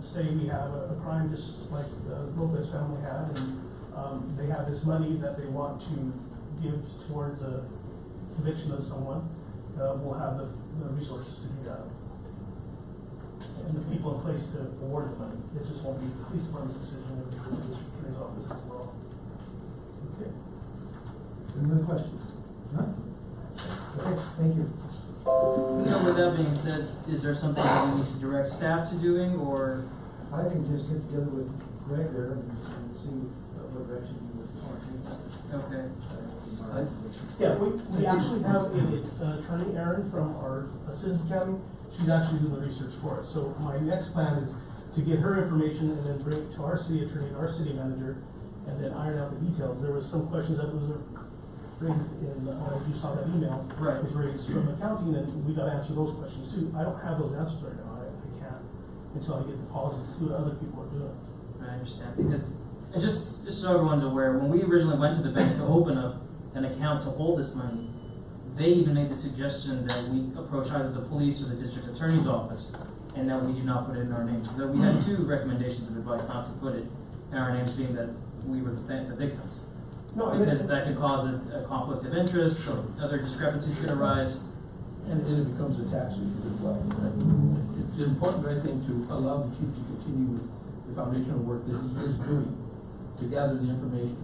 Speaker 15: say we have a crime just like the Lopez family had, and they have this money that they want to give towards a conviction of someone. We'll have the resources to do that. And the people in place to award the money. It just won't be the police department's decision, it'll be the district attorney's office as well. Okay.
Speaker 8: Any other questions? None? Okay, thank you.
Speaker 13: So with that being said, is there something that we need to direct staff to doing, or?
Speaker 8: I think just get together with Greg there and see what direction you would want to take.
Speaker 13: Okay.
Speaker 15: Yeah, we actually have an attorney, Erin, from our Citizens Academy. She's actually doing the research for us. So my next plan is to get her information and then bring it to our city attorney and our city manager and then iron out the details. There was some questions that was raised in, you saw that email.
Speaker 13: Right.
Speaker 15: Was raised from accounting and we got to answer those questions too. I don't have those answers right now. I can't until I get the policies to see what other people are doing.
Speaker 13: I understand, because, and just so everyone's aware, when we originally went to the bank to open up an account to hold this money, they even made the suggestion that we approach either the police or the district attorney's office, and that we do not put it in our names. So that we had two recommendations of advice not to put it in our names, being that we were the victims.
Speaker 15: No,
Speaker 13: because that could cause a conflict of interest, so other discrepancies could arise.
Speaker 17: And it becomes a tax issue as well. It's important, I think, to allow the chief to continue with the foundational work that he is doing to gather the information.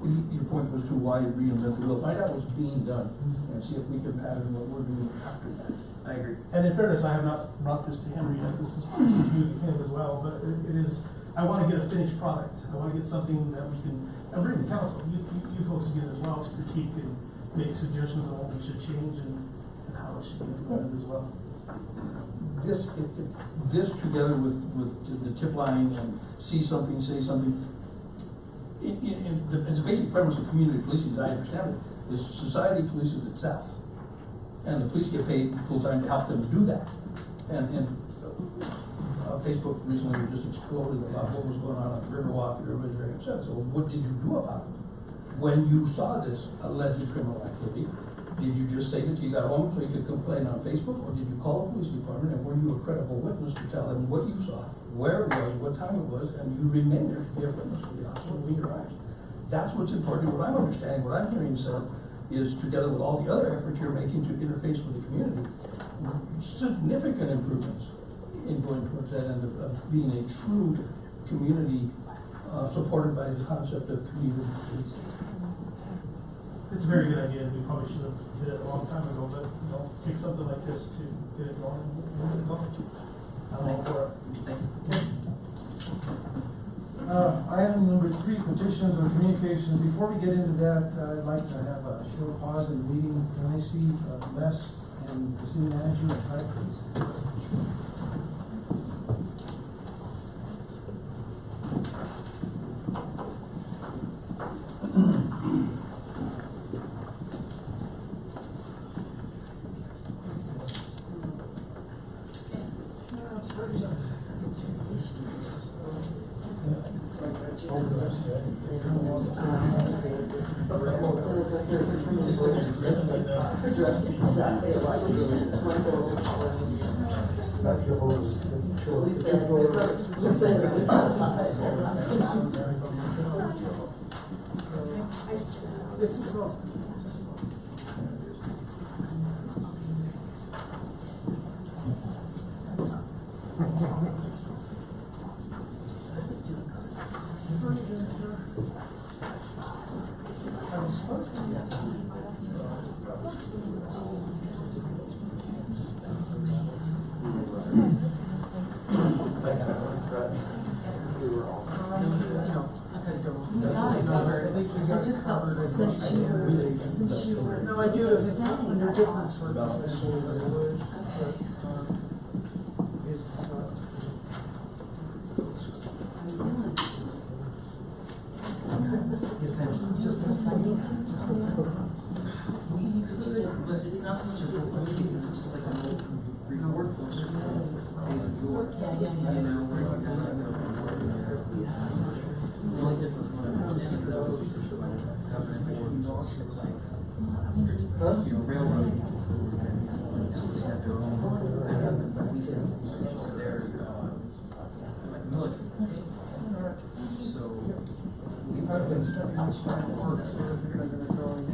Speaker 17: Your point was to why reinvent the wheel. Find out what's being done and see if we can pattern what we're doing after that.
Speaker 13: I agree.
Speaker 15: And in fairness, I have not brought this to Henry yet. This is new to him as well, but it is, I want to get a finished product. I want to get something that we can, and bring the council, you folks again as well, to critique and make suggestions on what we should change and how it should be implemented as well.
Speaker 17: This together with the tip line and see something, say something, as a basic premise of community policing, as I understand it, is society polices itself. And the police get paid full-time to help them do that. And Facebook recently just exploded about what was going on Riverwalk, and everybody's very upset. So what did you do about it? When you saw this alleged criminal activity, did you just say that you got home so you could complain on Facebook, or did you call the police department, and were you a credible witness to tell them what you saw, where it was, what time it was, and you remained there to be a witness for the officer to meet your eyes? That's what's important. What I'm understanding, what I'm hearing said, is together with all the other efforts you're making to interface with the community, significant improvements in going towards that end of being a true community supported by the concept of community policing.
Speaker 15: It's a very good idea. We probably should have did it a long time ago, but take something like this to get it going. I'm all for it.
Speaker 13: Thank you.
Speaker 8: Item number 3, petitions or communications. Before we get into that, I'd like to have a short pause in the meeting. Can I see Les and the city manager at 5, please? I just felt since you were. No, I do, under different circumstances,
Speaker 13: Just a funny. But it's not so much a book meeting, it's just like a little report. You know, where you guys have the only difference when I understand though is railroad. They have their own, they have the policing, their, like military. So, we've been studying this kind of work, so we're going to go and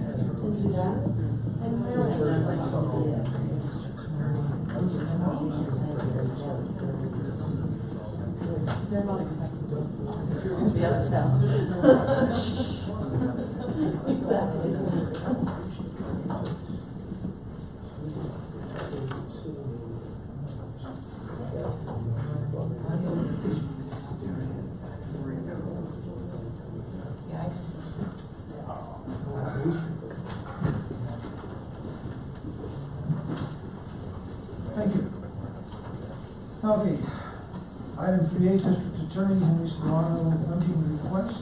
Speaker 6: They're not expecting to be out of town. Exactly.
Speaker 8: Thank you. Okay. Item 3A, District Attorney Henry Serrano funding request.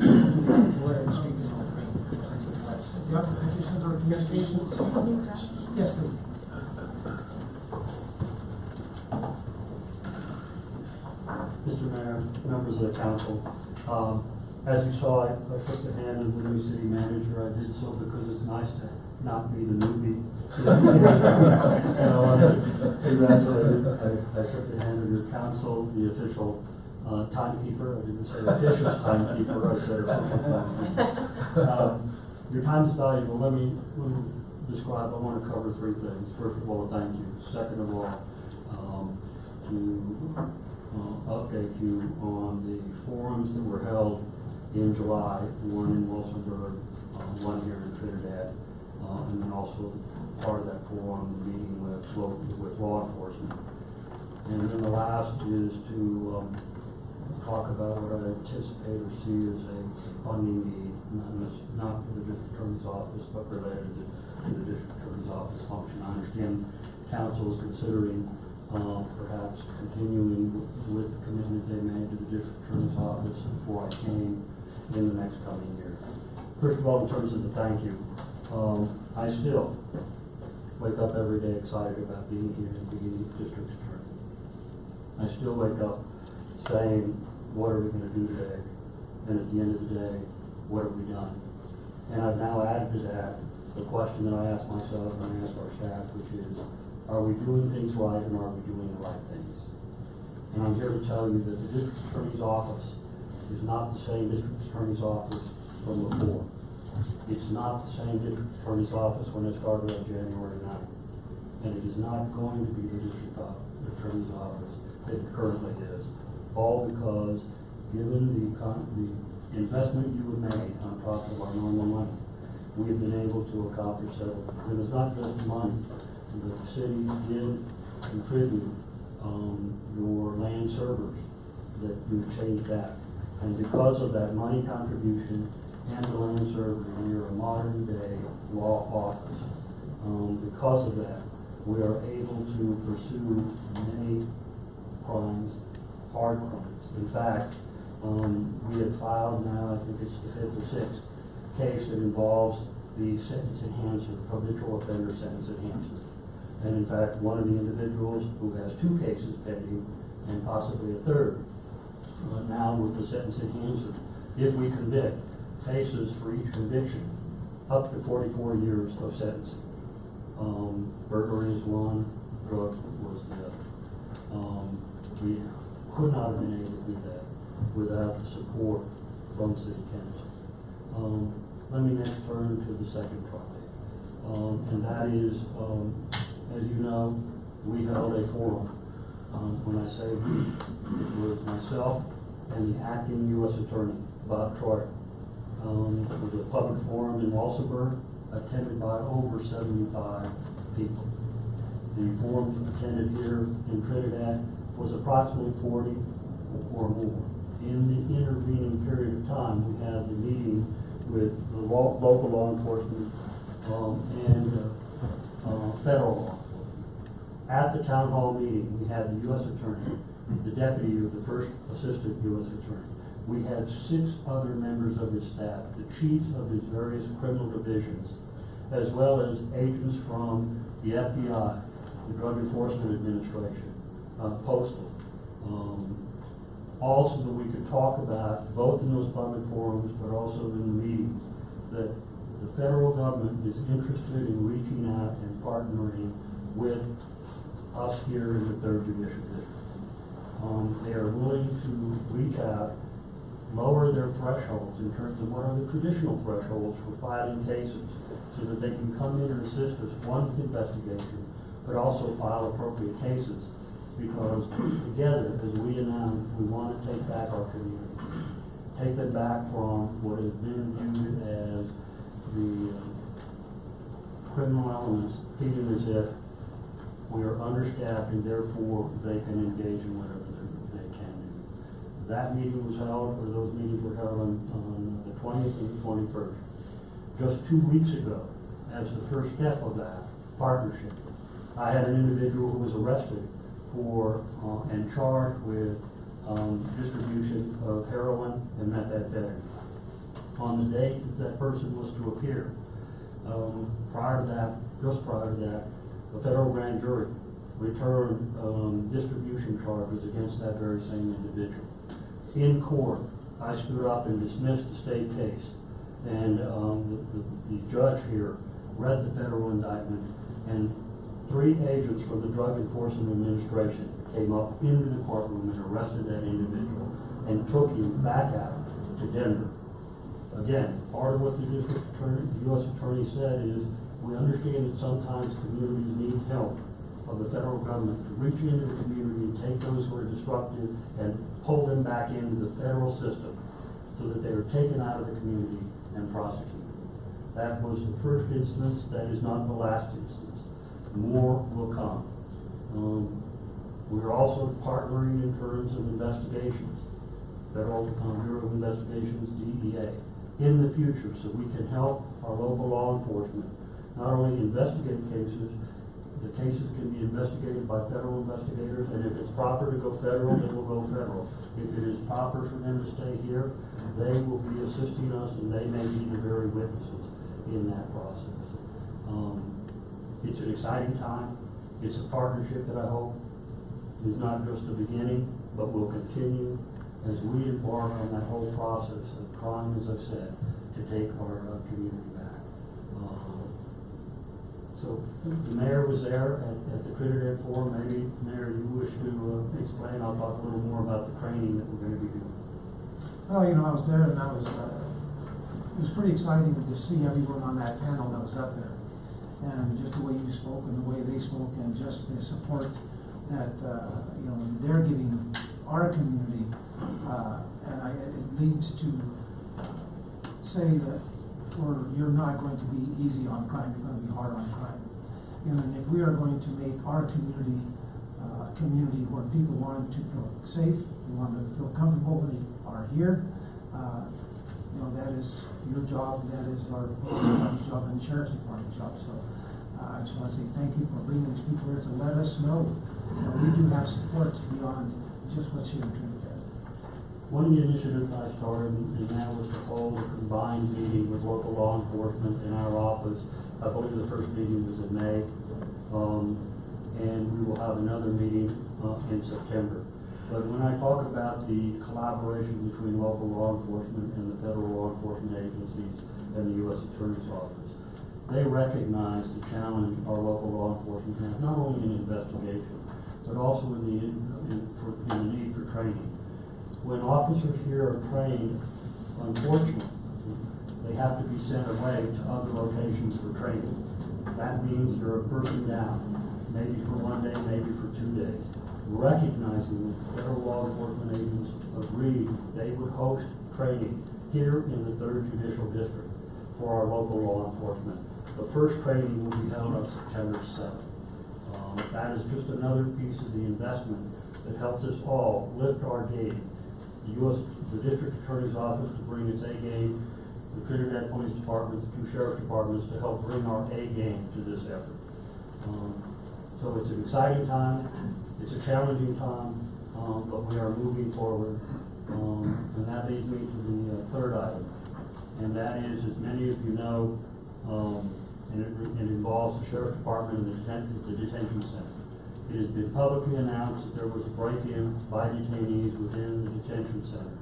Speaker 8: Go ahead and speak to all three. Yep, petitions or communications? Yes, please.
Speaker 18: Mr. Mayor, members of the council, as you saw, I shook the hand of the new city manager. I did so because it's nice to not be the newbie. And I want to congratulate you. I shook the hand of your council, the official timekeeper. I didn't say official timekeeper, I said official timekeeper. Your time is valuable. Let me describe. I want to cover three things. First of all, thank you. Second of all, to update you on the forums that were held in July, one in Wilsonburg, one here in Trinidad, and then also part of that forum, meeting with law enforcement. And then the last is to talk about what I anticipate or see as a funding need, not for the district attorney's office, but related to the district attorney's office function. I understand council is considering perhaps continuing with the commitment they made to the district attorney's office before I came in the next coming year. First of all, in terms of the thank you, I still wake up every day excited about being here and being district attorney. I still wake up saying, what are we going to do today? And at the end of the day, what have we done? And I've now added to that the question that I ask myself and I ask our staff, which is, are we doing things right and are we doing the right things? And I'm here to tell you that the district attorney's office is not the same district attorney's office from before. It's not the same district attorney's office when it started on January 9th. And it is not going to be the district attorney's office that it currently is. All because, given the investment you have made on top of our normal money, we have been able to accomplish several. It was not just money. The city did contribute your land servers that you changed that. And because of that money contribution and the land server, we are a modern day law office. Because of that, we are able to pursue many crimes, hard crimes. In fact, we have filed now, I think it's the 5th or 6th case that involves the sentence enhancer, habitual offender sentence enhancer. And in fact, one of the individuals who has 2 cases pending and possibly a third, now with the sentence enhancer, if we convict, faces for each conviction up to 44 years of sentencing. Burglary is one, drug was the other. We could not have been able to do that without the support from City Council. Let me next turn to the second topic, and that is, as you know, we held a forum. When I say we, it was myself and the acting U.S. Attorney, Bob Troyer. It was a public forum in Walsenburg, attended by over 75 people. The forums attended here in Trinidad was approximately 40 or more. In the intervening period of time, we had the meeting with the local law enforcement and federal law enforcement. At the town hall meeting, we had the U.S. Attorney, the deputy of the first assistant U.S. Attorney. We had 6 other members of his staff, the chiefs of his various criminal divisions, as well as agents from the FBI, the Drug Enforcement Administration, Postal. Also that we could talk about, both in those public forums, but also in the meetings, that the federal government is interested in reaching out and partnering with us here in the 3rd Judicial District. They are willing to reach out, lower their thresholds in terms of what are the traditional thresholds for filing cases, so that they can come in and assist us, one, with investigation, but also file appropriate cases. Because together, as we announced, we want to take back our community, take them back from what has been viewed as the criminal elements feeling as if we are understaffed and therefore they can engage in whatever they can do. That meeting was held, or those meetings were held on the 20th and the 21st. Just 2 weeks ago, as the first step of that partnership, I had an individual who was arrested for and charged with distribution of heroin and methamphetamine. On the date that person was to appear, prior to that, just prior to that, a federal grand jury returned distribution charges against that very same individual. In court, I stood up and dismissed the state case, and the judge here read the federal indictment, and 3 agents from the Drug Enforcement Administration came up into the courtroom and arrested that individual and took him back out to Denver. Again, part of what the U.S. Attorney said is, we understand that sometimes communities need help of the federal government to reach into the community and take those who are disruptive and pull them back into the federal system so that they are taken out of the community and prosecuted. That was the first instance. That is not the last instance. More will come. We're also partnering in terms of investigations, Federal Bureau of Investigations, DEA, in the future, so we can help our local law enforcement not only investigate cases, the cases can be investigated by federal investigators, and if it's proper to go federal, they will go federal. If it is proper for them to stay here, they will be assisting us, and they may be the very witnesses in that process. It's an exciting time. It's a partnership that I hope is not just the beginning, but will continue as we embark on that whole process of trying, as I've said, to take our community back. So the mayor was there at the Trinidad Forum. Maybe, Mayor, you wish to explain. I'll talk a little more about the training that we're going to be doing.
Speaker 8: Well, I was there, and it was pretty exciting to see everyone on that panel that was up there. And just the way you spoke and the way they spoke, and just the support that they're giving our community, it leads to say that you're not going to be easy on crime, you're going to be hard on crime. And if we are going to make our community a community where people want to feel safe, they want to feel comfortable when they are here, that is your job, that is our job, and the Sheriff's Department's job. So I just want to say thank you for bringing these people here to let us know that we do have support beyond just what's here in Trinidad.
Speaker 18: One of the initiatives I started, and that was to hold a combined meeting with local law enforcement in our office. I believe the first meeting was in May, and we will have another meeting in September. But when I talk about the collaboration between local law enforcement and the federal law enforcement agencies and the U.S. Attorney's Office, they recognize the challenge our local law enforcement has, not only in investigation, but also in the need for training. When officers here are trained, unfortunately, they have to be sent away to other locations for training. That means you're a person down, maybe for 1 day, maybe for 2 days. Recognizing that federal law enforcement agents agreed they would host training here in the 3rd Judicial District for our local law enforcement The first training will be held on September 7th. That is just another piece of the investment that helps us all lift our game. The District Attorney's Office to bring its A game, the Trinidad Police Department, the two Sheriff Departments to help bring our A game to this effort. So it's an exciting time, it's a challenging time, but we are moving forward. And that leads me to the third item, and that is, as many of you know, and it involves the Sheriff Department and the detention center. It has been publicly announced that there was a break-in by detainees within the detention center,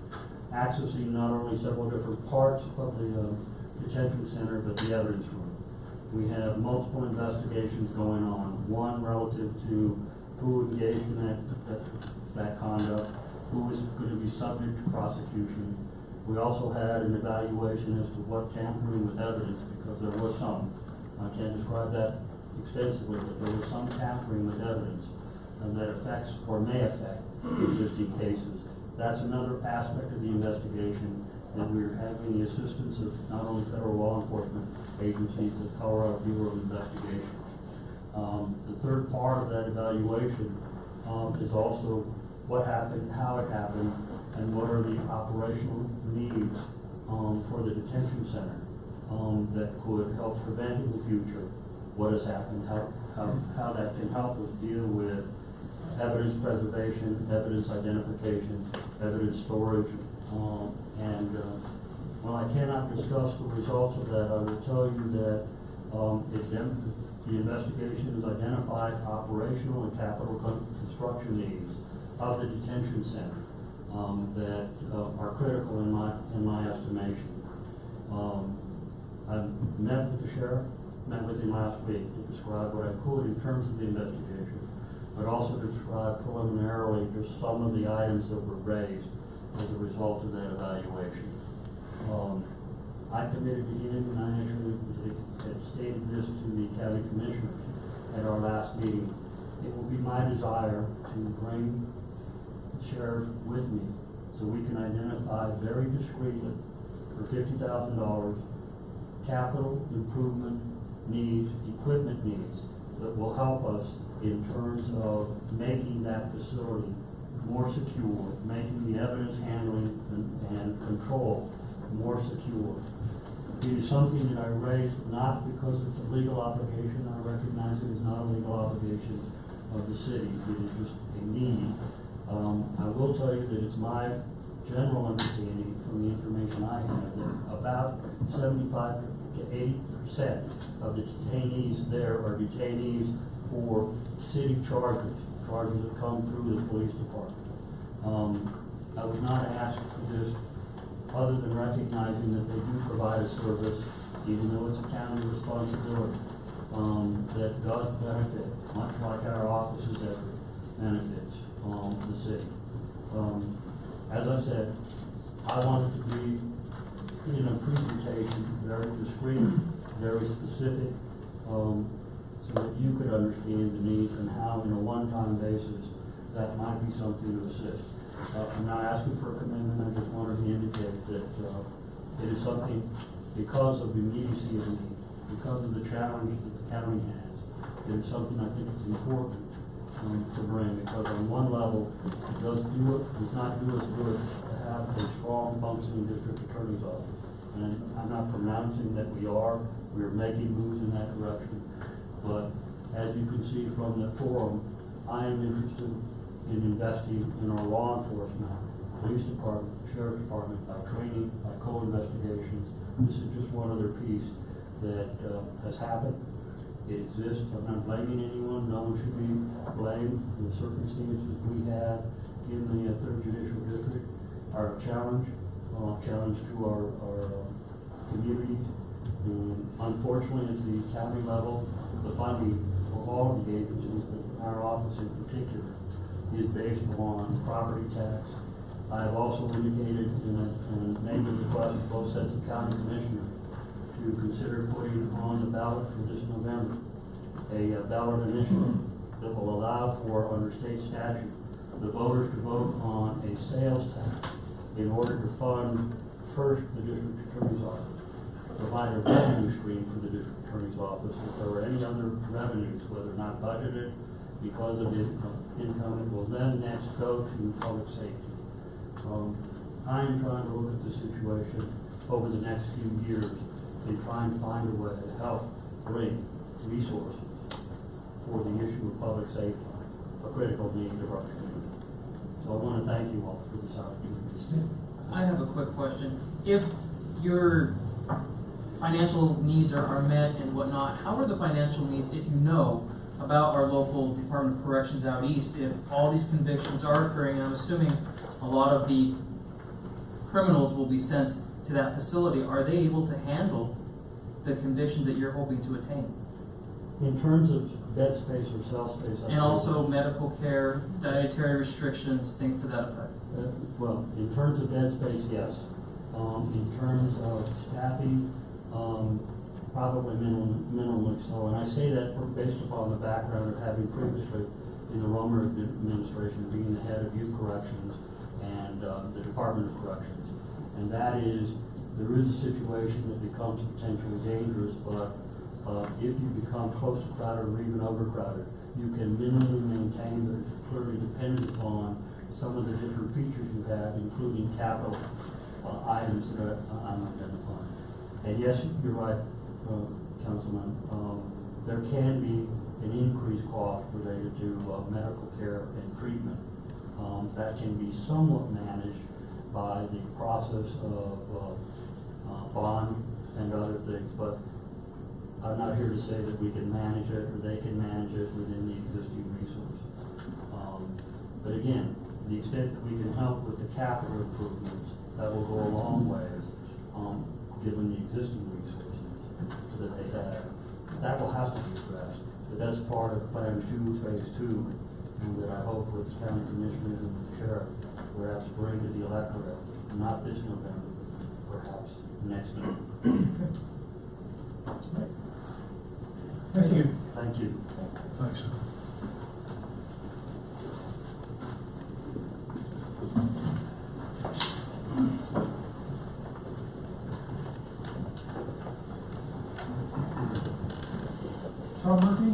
Speaker 18: accessing not only several different parts of the detention center, but the evidence room. We have multiple investigations going on, one relative to who engaged in that conduct, who is going to be subject to prosecution. We also had an evaluation as to what tampering with evidence, because there was some. I can't describe that extensively, but there was some tampering with evidence that affects or may affect existing cases. That's another aspect of the investigation, and we're having the assistance of not only federal law enforcement agencies, but Colorado Bureau of Investigation. The third part of that evaluation is also what happened, how it happened, and what are the operational needs for the detention center that could help prevent in the future what has happened, how that can help us deal with evidence preservation, evidence identification, evidence storage, and while I cannot discuss the results of that, I will tell you that the investigation has identified operational and capital construction needs of the detention center that are critical in my estimation. I met with the sheriff, met with him last week to describe what I could in terms of the investigation, but also to describe preliminarily just some of the items that were raised as a result of that evaluation. I committed to him, and I actually had stated this to the county commissioners at our last meeting. It will be my desire to bring the sheriff with me so we can identify very discreetly for $50,000 capital improvement needs, equipment needs that will help us in terms of making that facility more secure, making the evidence handling and control more secure. It is something that I raised not because it's a legal obligation. I recognize it is not a legal obligation of the city. It is just a need. I will tell you that it's my general understanding from the information I have that about 75 to 80% of the detainees there are detainees for city charges that come through the police department. I was not asked for this other than recognizing that they do provide a service, even though it's a county responsibility, that does benefit, much like our offices effort benefits the city. As I said, I wanted to be in a presentation very discreet, very specific, so that you could understand the needs and how, in a one-time basis, that might be something to assist. I'm not asking for a commitment. I just wanted to indicate that it is something, because of the immediacy of the need, because of the challenge that the county has, it is something I think is important to bring, because on one level, it does not do us good to have a strong functioning district attorney's office. And I'm not pronouncing that we are making moves in that direction. But as you can see from the forum, I am interested in investing in our law enforcement, police department, sheriff department, by training, by co-investigations. This is just one other piece that has happened. It exists. I'm not blaming anyone. No one should be blamed for the circumstances we have in the 3rd Judicial District. Our challenge to our communities. Unfortunately, at the county level, the funding for all of the agencies, but our office in particular, is based on property tax. I have also indicated and made a request to both sets of county commissioners to consider putting on the ballot for this November a ballot initiative that will allow for, under state statute, the voters to vote on a sales tax in order to fund first the district attorney's office, provide a revenue stream for the district attorney's office if there were any other revenues, whether not budgeted because of income, it will then next go to public safety. I'm trying to look at the situation over the next few years and try and find a way to help bring resources for the issue of public safety, a critical need of our community. So I want to thank you all for this opportunity.
Speaker 13: I have a quick question. If your financial needs are met and whatnot, how are the financial needs, if you know about our local Department of Corrections out east, if all these convictions are occurring, and I'm assuming a lot of the criminals will be sent to that facility, are they able to handle the conditions that you're hoping to attain?
Speaker 18: In terms of bed space or cell space,
Speaker 13: And also medical care, dietary restrictions, things to that effect.
Speaker 18: Well, in terms of bed space, yes. In terms of staffing, probably minimally so. And I say that based upon the background of having previously in the Romer administration being the head of youth corrections and the Department of Corrections. And that is, there is a situation that becomes potentially dangerous, but if you become close to crowded or even overcrowded, you can minimally maintain, but it's clearly dependent upon some of the different features you have, including capital items that I'm identifying. And yes, you're right, Councilman. There can be an increased cost related to medical care and treatment. That can be somewhat managed by the process of bond and other things, but I'm not here to say that we can manage it or they can manage it within the existing resources. But again, the extent that we can help with the capital improvements, that will go a long way, given the existing resources that they have. That will have to be addressed, but that's part of Plan 2, Phase 2, and that I hope with the county commissioners and the sheriff perhaps bring to the electorate, not this November, but perhaps next November.
Speaker 8: Thank you.
Speaker 18: Thank you.
Speaker 8: Thanks. Tom Murphy?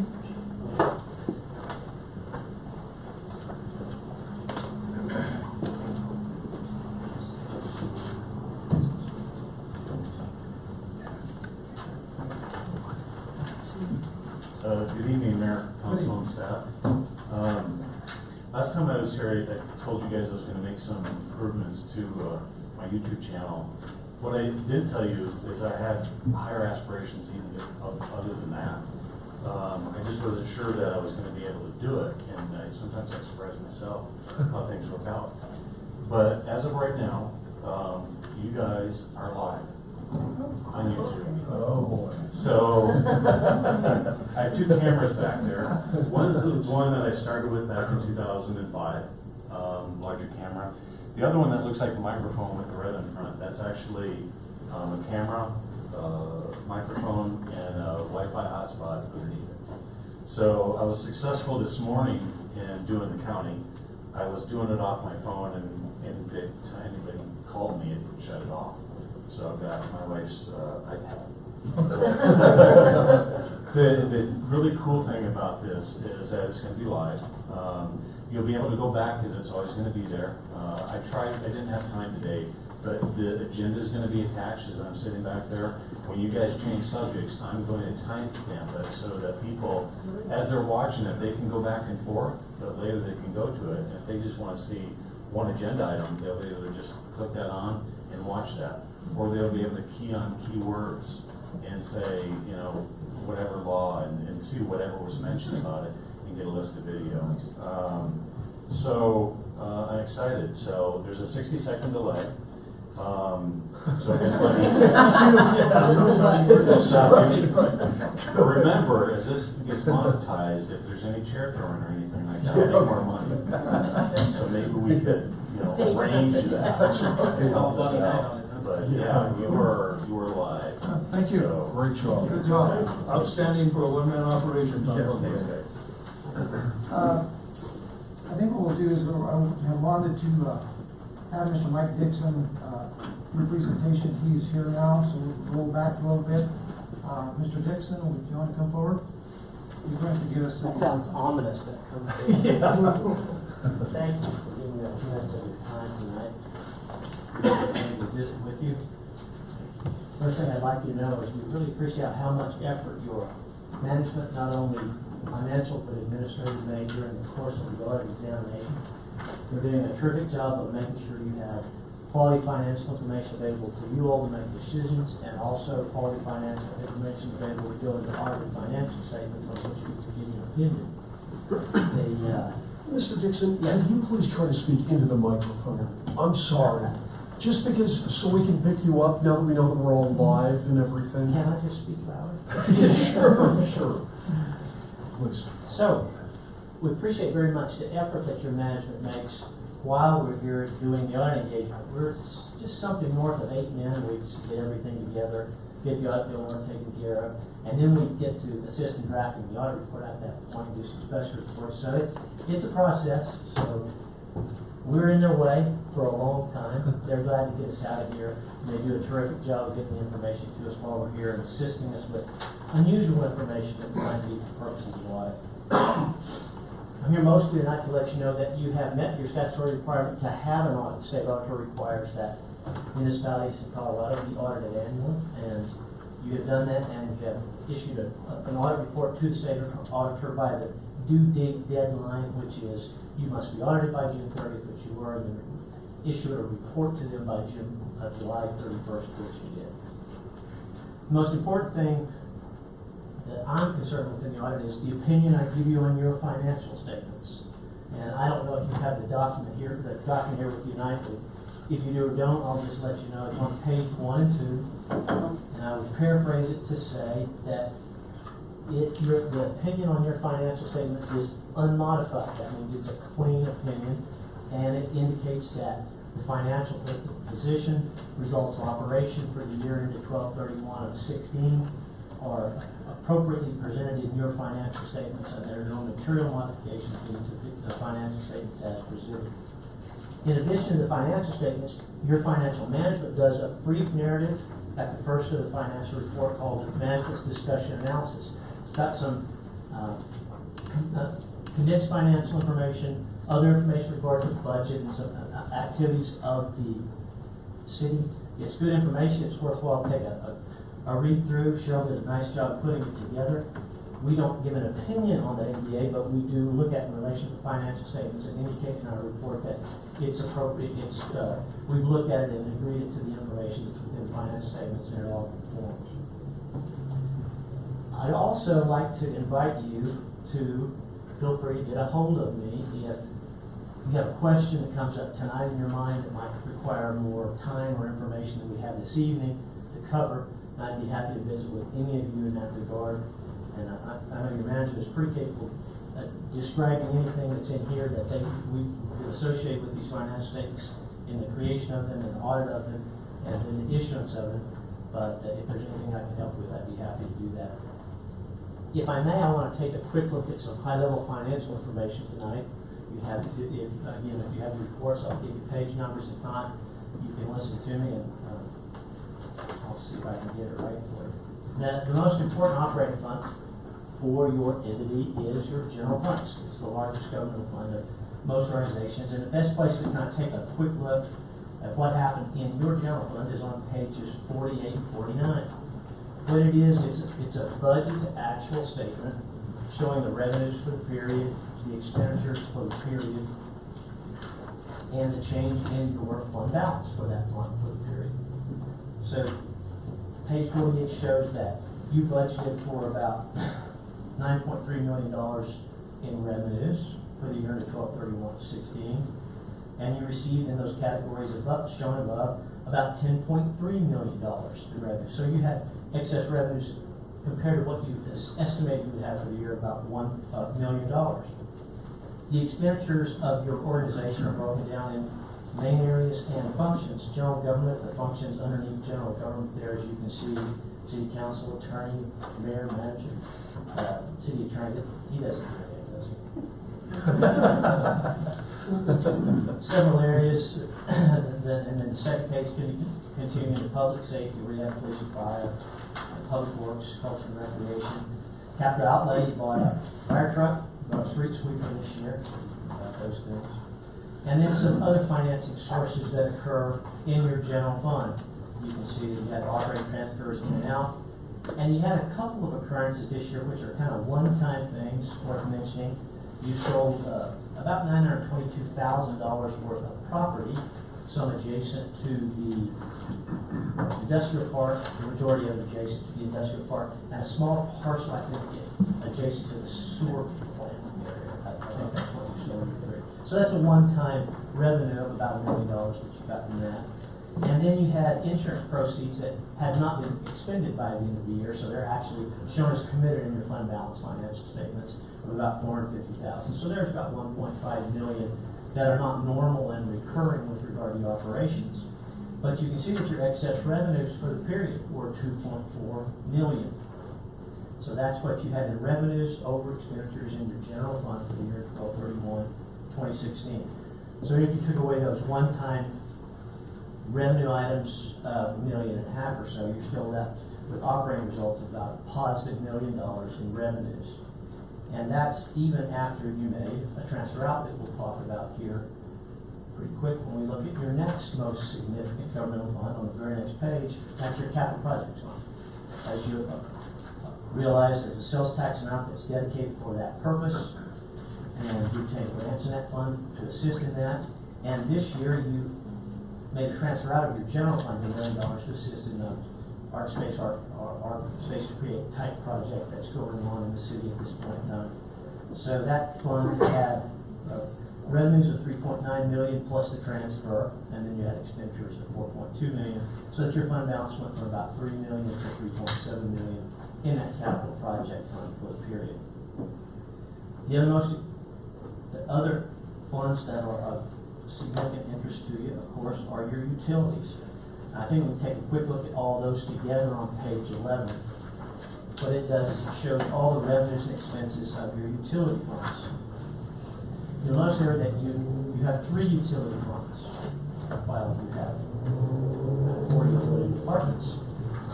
Speaker 1: Good evening, Mayor, Council, and staff. Last time I was here, I told you guys I was going to make some improvements to my YouTube channel. What I did tell you is I had higher aspirations even other than that. I just wasn't sure that I was going to be able to do it, and sometimes I surprise myself how things work out. But as of right now, you guys are live on YouTube.
Speaker 5: Oh boy.
Speaker 1: So I have two cameras back there. One is the one that I started with back in 2005, larger camera. The other one that looks like a microphone with the red in front, that's actually a camera, microphone, and a Wi-Fi hotspot underneath it. So I was successful this morning in doing the counting. I was doing it off my phone, and if anybody called me, it would shut it off. So I've got my wife's iPad. The really cool thing about this is that it's going to be live. You'll be able to go back because it's always going to be there. I didn't have time today, but the agenda is going to be attached as I'm sitting back there. When you guys change subjects, I'm going to timestamp it so that people, as they're watching it, they can go back and forth, but later they can go to it. And if they just want to see one agenda item, they'll be able to just click that on and watch that. Or they'll be able to key on keywords and say, you know, whatever law and see whatever was mentioned about it and get a list of videos. I'm excited. So there's a 60-second delay. So everybody, but remember, as this gets monetized, if there's any chair throwing or anything like that, I'll make more money. So maybe we could, arrange that. But yeah, you were live.
Speaker 8: Thank you.
Speaker 1: So,
Speaker 5: Great job.
Speaker 8: Good job.
Speaker 5: Outstanding for a one-man operation, Tom.
Speaker 1: thanks, guys.
Speaker 8: I think what we'll do is I wanted to have Mr. Mike Dixon your presentation. He's here now, so we'll roll back a little bit. Mr. Dixon, would you want to come forward? You're going to give us
Speaker 7: That
Speaker 8: a...
Speaker 7: sounds ominous, that comes through.
Speaker 19: Thank you for giving me a few minutes of your time tonight. To visit with you. First thing I'd like you to know is we really appreciate how much effort your management, not only financial but administrative, made during the course of the audit examination. We're doing a terrific job of making sure you have quality financial information available to you all to make decisions, and also quality financial information available to go into audited financial statements on which you can give your opinion.
Speaker 20: Mr. Dixon, can you please try to speak into the microphone? I'm sorry. Just because, so we can pick you up now that we know that we're all live and everything.
Speaker 19: Can I just speak louder?
Speaker 20: Yeah, sure. Please.
Speaker 19: So, we appreciate very much the effort that your management makes while we're here doing the audit engagement. We're just something north of 8 men weeks to get everything together, get the audit bill work taken care of, and then we get to assist in drafting the audit report at that point, do some special reports. So it's a process. So we're in their way for a long time. They're glad to get us out of here. And they do a terrific job of getting the information to us while we're here and assisting us with unusual information that might be for purposes of audit. I'm here mostly tonight to let you know that you have met your statutory requirement to have an audit. The state auditor requires that municipalities in Colorado be audited annually, and you have done that, and you have issued an audit report to the state auditor by the due date deadline, which is you must be audited by June 30th, which you were, and then issue a report to them by July 31st, which you did. The most important thing that I'm concerned with in the audit is the opinion I give you on your financial statements. And I don't know if you have the document here with you tonight, but if you do or don't, I'll just let you know. It's on page 1 and 2. And I would paraphrase it to say that the opinion on your financial statements is unmodified. That means it's a clean opinion, and it indicates that the financial position, results of operation for the year ended 12/31/16 are appropriately presented in your financial statements, and there are no material modifications to the financial statements as presented. In addition to the financial statements, your financial management does a brief narrative at the first of the financial report called Management's Discussion Analysis. It's got some condensed financial information, other information regarding the budget, and some activities of the city. It's good information. It's worthwhile to take a read through. Cheryl did a nice job putting it together. We don't give an opinion on the ADA, but we do look at in relation to financial statements and indicate in our report that it's appropriate. We've looked at it and agreed it to the information that's within the financial statements and they're all forms. I'd also like to invite you to feel free to get a hold of me if you have a question that comes up tonight in your mind that might require more time or information than we have this evening to cover. I'd be happy to visit with any of you in that regard. And I know your manager is pretty capable at describing anything that's in here that we associate with these financial statements in the creation of them and the audit of them and then the issuance of them. But if there's anything I can help with, I'd be happy to do that. If I may, I want to take a quick look at some high-level financial information tonight. If you have reports, I'll give you page numbers. If not, you can listen to me and I'll see if I can get it right for you. Now, the most important operating fund for your entity is your general funds. It's the largest government fund of most organizations, and the best place to kind of take a quick look at what happened in your general fund is on pages 48 and 49. What it is, it's a budget to actual statement showing the revenues for the period, the expenditures for the period, and the change in your fund balance for that month for the period. So page 48 shows that you budgeted for about $9.3 million in revenues for the year to 12/31/16, and you received in those categories shown above about $10.3 million in revenue. So you had excess revenues compared to what you estimated you would have for the year, about $1 million. The expenditures of your organization are broken down in main areas and functions. General government, the functions underneath general government there, as you can see, city council, attorney, mayor, manager, city attorney. He doesn't do anything, does he? several areas, and then the second page continuing to public safety, where you have police and fire, public works, culture and recreation. Capital outlay, you bought a fire truck, bought a street sweeper this year, those things. And then some other financing sources that occur in your general fund. You can see that you had operating transfers in and out. And you had a couple of occurrences this year which are kind of one-time things worth mentioning. You sold about $922,000 worth of property, some adjacent to the industrial park, the majority of it adjacent to the industrial park, and a small parcel, I think, adjacent to the sewer plant area. I think that's what you sold. So that's a one-time revenue of about $1 million that you got from that. And then you had insurance proceeds that had not been expended by the end of the year, so they're actually shown as committed in your fund balance financial statements of about $450,000. So there's about $1.5 million that are not normal and recurring with regard to your operations. But you can see that your excess revenues for the period were $2.4 million. So that's what you had in revenues over expenditures in your general fund for the year 12/31/2016. So if you took away those one-time revenue items of $1.5 million or so, you're still left with operating results of about a positive $1 million in revenues. And that's even after you made a transfer out that we'll talk about here pretty quick when we look at your next most significant governmental fund on the very next page. That's your capital projects fund. As you realize, there's a sales tax amount that's dedicated for that purpose, and you take grants in that fund to assist in that. And this year you made a transfer out of your general fund of $1 million to assist in the art space to create type project that's going on in the city at this point in time. So that fund had revenues of $3.9 million plus the transfer, and then you had expenditures of $4.2 million. So that your fund balance went from about $3 million to $3.7 million in that capital project fund for the period. The other funds that are of significant interest to you, of course, are your utilities. I think we'll take a quick look at all those together on page 11. What it does is it shows all the revenues and expenses of your utility funds. You'll notice here that you have 3 utility funds, while you have 4 utility departments.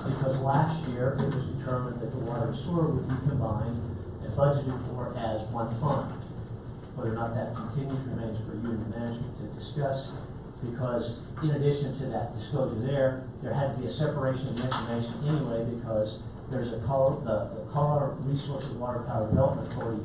Speaker 19: Because last year it was determined that the water and sewer would be combined and budgeted for as one fund. Whether or not that continues remains for you and the management to discuss, because in addition to that disclosure there had to be a separation of information anyway, because there's the Colorado Resources Water Power Development Authority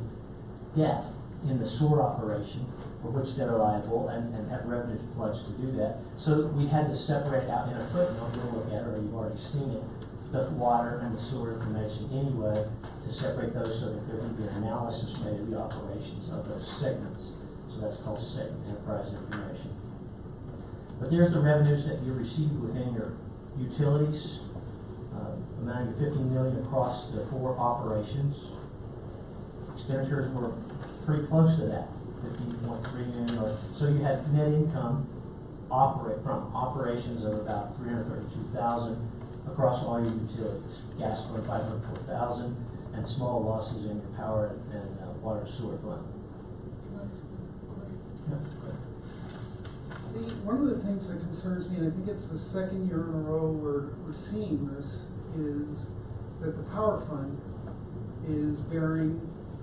Speaker 19: debt in the sewer operation for which they're liable and have revenues pledged to do that. So we had to separate out in a footnote, you'll look at it or you've already seen it, the water and the sewer information anyway, to separate those so that there can be an analysis made of the operations of those segments. So that's called segment enterprise information. But there's the revenues that you received within your utilities, amounting to $15 million across the 4 operations. Expenditures were pretty close to that, $15.3 million. So you had net income from operations of about $332,000 across all your utilities. Gas fund $504,000, and small losses in your power and water sewer fund.
Speaker 8: One of the things that concerns me, and I think it's the second year in a row we're seeing this, is that the power fund is bearing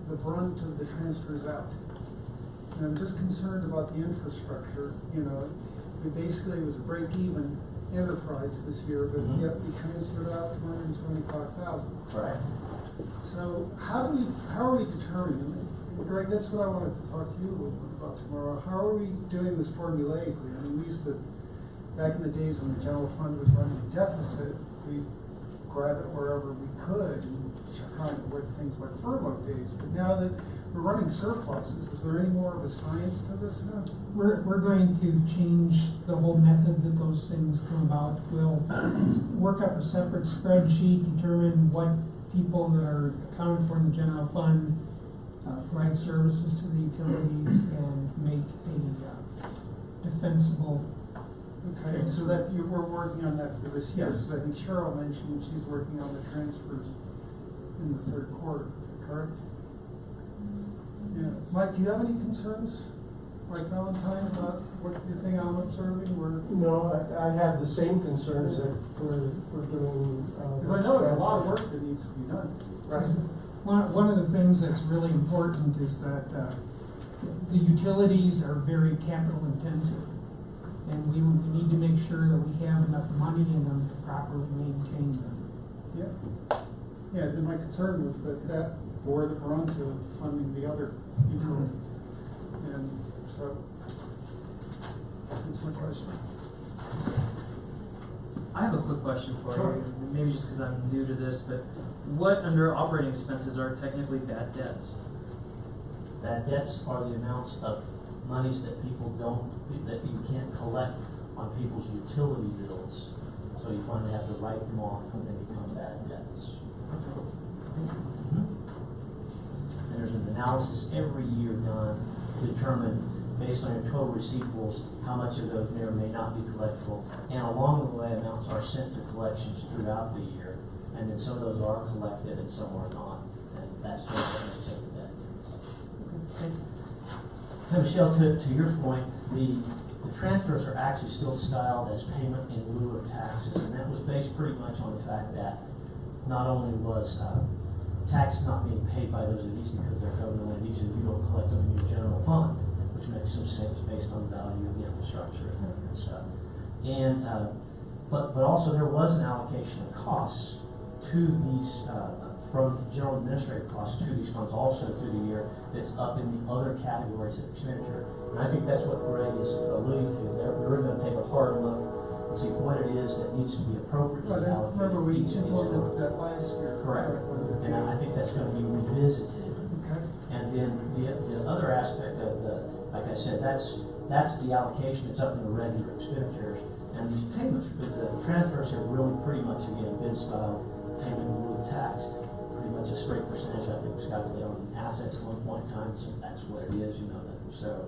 Speaker 8: the brunt of the transfers out. And I'm just concerned about the infrastructure. You know, it basically was a break-even enterprise this year, but yet we transferred out $275,000.
Speaker 19: Right.
Speaker 8: So how are we determining? Greg, that's what I wanted to talk to you a little bit about tomorrow. How are we doing this formulaically? I mean, we used to, back in the days when the general fund was running a deficit, we grab it wherever we could and trying to avoid things like furlough days. But now that we're running surpluses, is there any more of a science to this now?
Speaker 15: We're going to change the whole method that those things come about. We'll work up a separate spreadsheet, determine what people that are accounted for in the general fund provide services to the utilities, and make a defensible.
Speaker 8: Okay, so that we're working on that for this year. Yes. I think Cheryl mentioned she's working on the transfers in the 3rd quarter, correct? Yeah. Mike, do you have any concerns? like Valentine, about what the thing I'm observing, where?
Speaker 14: No, I have the same concerns that we're doing.
Speaker 8: Because I know there's a lot of work that needs to be done.
Speaker 14: Right.
Speaker 19: One of the things that's really important is that the utilities are very capital intensive. And we need to make sure that we have enough money in them to properly maintain them.
Speaker 8: Yeah. Yeah, then my concern was that bore the brunt of funding the other utilities. And so, that's my question.
Speaker 13: I have a quick question for
Speaker 8: Sure.
Speaker 13: you, maybe just because I'm new to this, but what under operating expenses are technically bad debts?
Speaker 19: Bad debts are the amounts of monies that that you can't collect on people's utility bills. So you finally have to write them off when they become bad debts. And there's an analysis every year done to determine, based on your total receivables, how much of those may or may not be collectible. And along the way, amounts are sent to collections throughout the year. And then some of those are collected and some are not. And that's just what makes up the bad debts. Now, Michelle, to your point, the transfers are actually still styled as payment in lieu of taxes, and that was based pretty much on the fact that not only was tax not being paid by those entities because they're government entities and you don't collect them in your general fund, which makes some sense based on the value of the infrastructure and stuff. And but also there was an allocation of costs to these from general administrative costs to these funds also through the year that's up in the other categories of expenditure. And I think that's what Greg is alluding to. We're going to take a hard look and see what it is that needs to be appropriately allocated.
Speaker 8: Remember, we
Speaker 19: each of these
Speaker 8: implemented
Speaker 19: funds.
Speaker 8: that last year.
Speaker 19: Correct. And I think that's going to be revisited.
Speaker 8: Okay.
Speaker 19: And then the other aspect of like I said, that's the allocation that's up in the regular expenditures. And these payments, the transfers have really pretty much, again, been styled payment in lieu of tax. Pretty much a straight percentage, I think, was calculated on assets at one point in time, so that's what it is, you know that. So,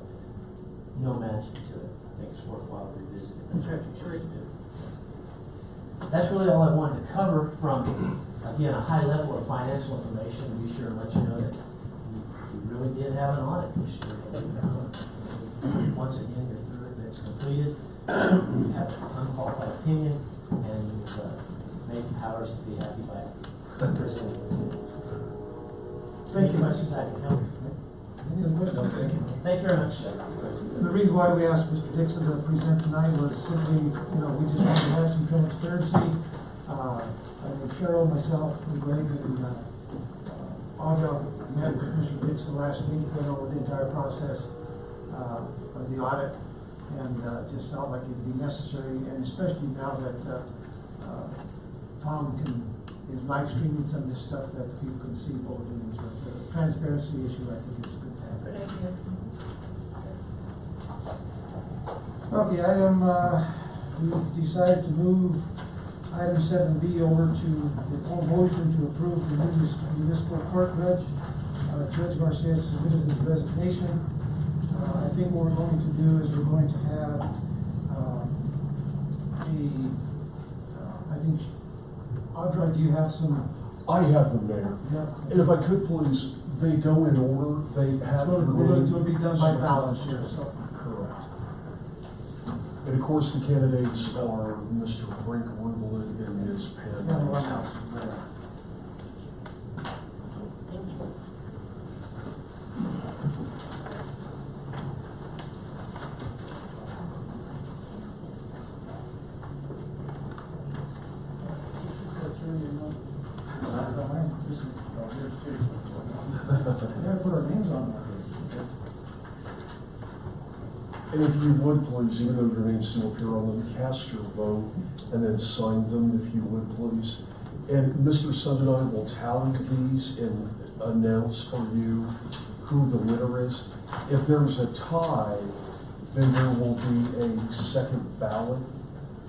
Speaker 19: no magic to it. I think it's worthwhile revisiting. That's what you should do. That's really all I wanted to cover from, again, a high level of financial information, and be sure and let you know that we really did have an audit this year. Once again, you're through it, it's completed. You have an unqualified opinion, and you've made powers to be happy by it. Thank you. Questions I can help?
Speaker 8: Any other questions?
Speaker 19: Thank you. Thank you very much.
Speaker 8: The reason why we asked Mr. Dixon to present tonight was simply, we just wanted to have some transparency. I think Cheryl, myself, and Greg, and Audra met with Mr. Dixon last week, went over the entire process of the audit, and just felt like it'd be necessary, and especially now that Tom is live streaming some of this stuff that people can see what we're doing. So the transparency issue, I think, is good to have.
Speaker 16: Good idea.
Speaker 8: Okay, we've decided to move item 7B over to the motion to approve the municipal court judge. Judge Garcia submitted his resignation. I think what we're going to do is we're going to have I think, Audra, do you have some?
Speaker 20: I have them, Mayor.
Speaker 8: Yeah.
Speaker 20: And if I could please, they go in order. They have
Speaker 8: So it'll be done by ballot here, so.
Speaker 20: Correct. And of course, the candidates are Mr. Frank Rubelin and Ms. Pam.
Speaker 8: Yeah, the White House. Put our names on that.
Speaker 20: And if you would please, even though your names still appear on them, cast your vote and then sign them if you would please. And Mr. Sund and I will tally these and announce for you who the winner is. If there's a tie, then there will be a second ballot,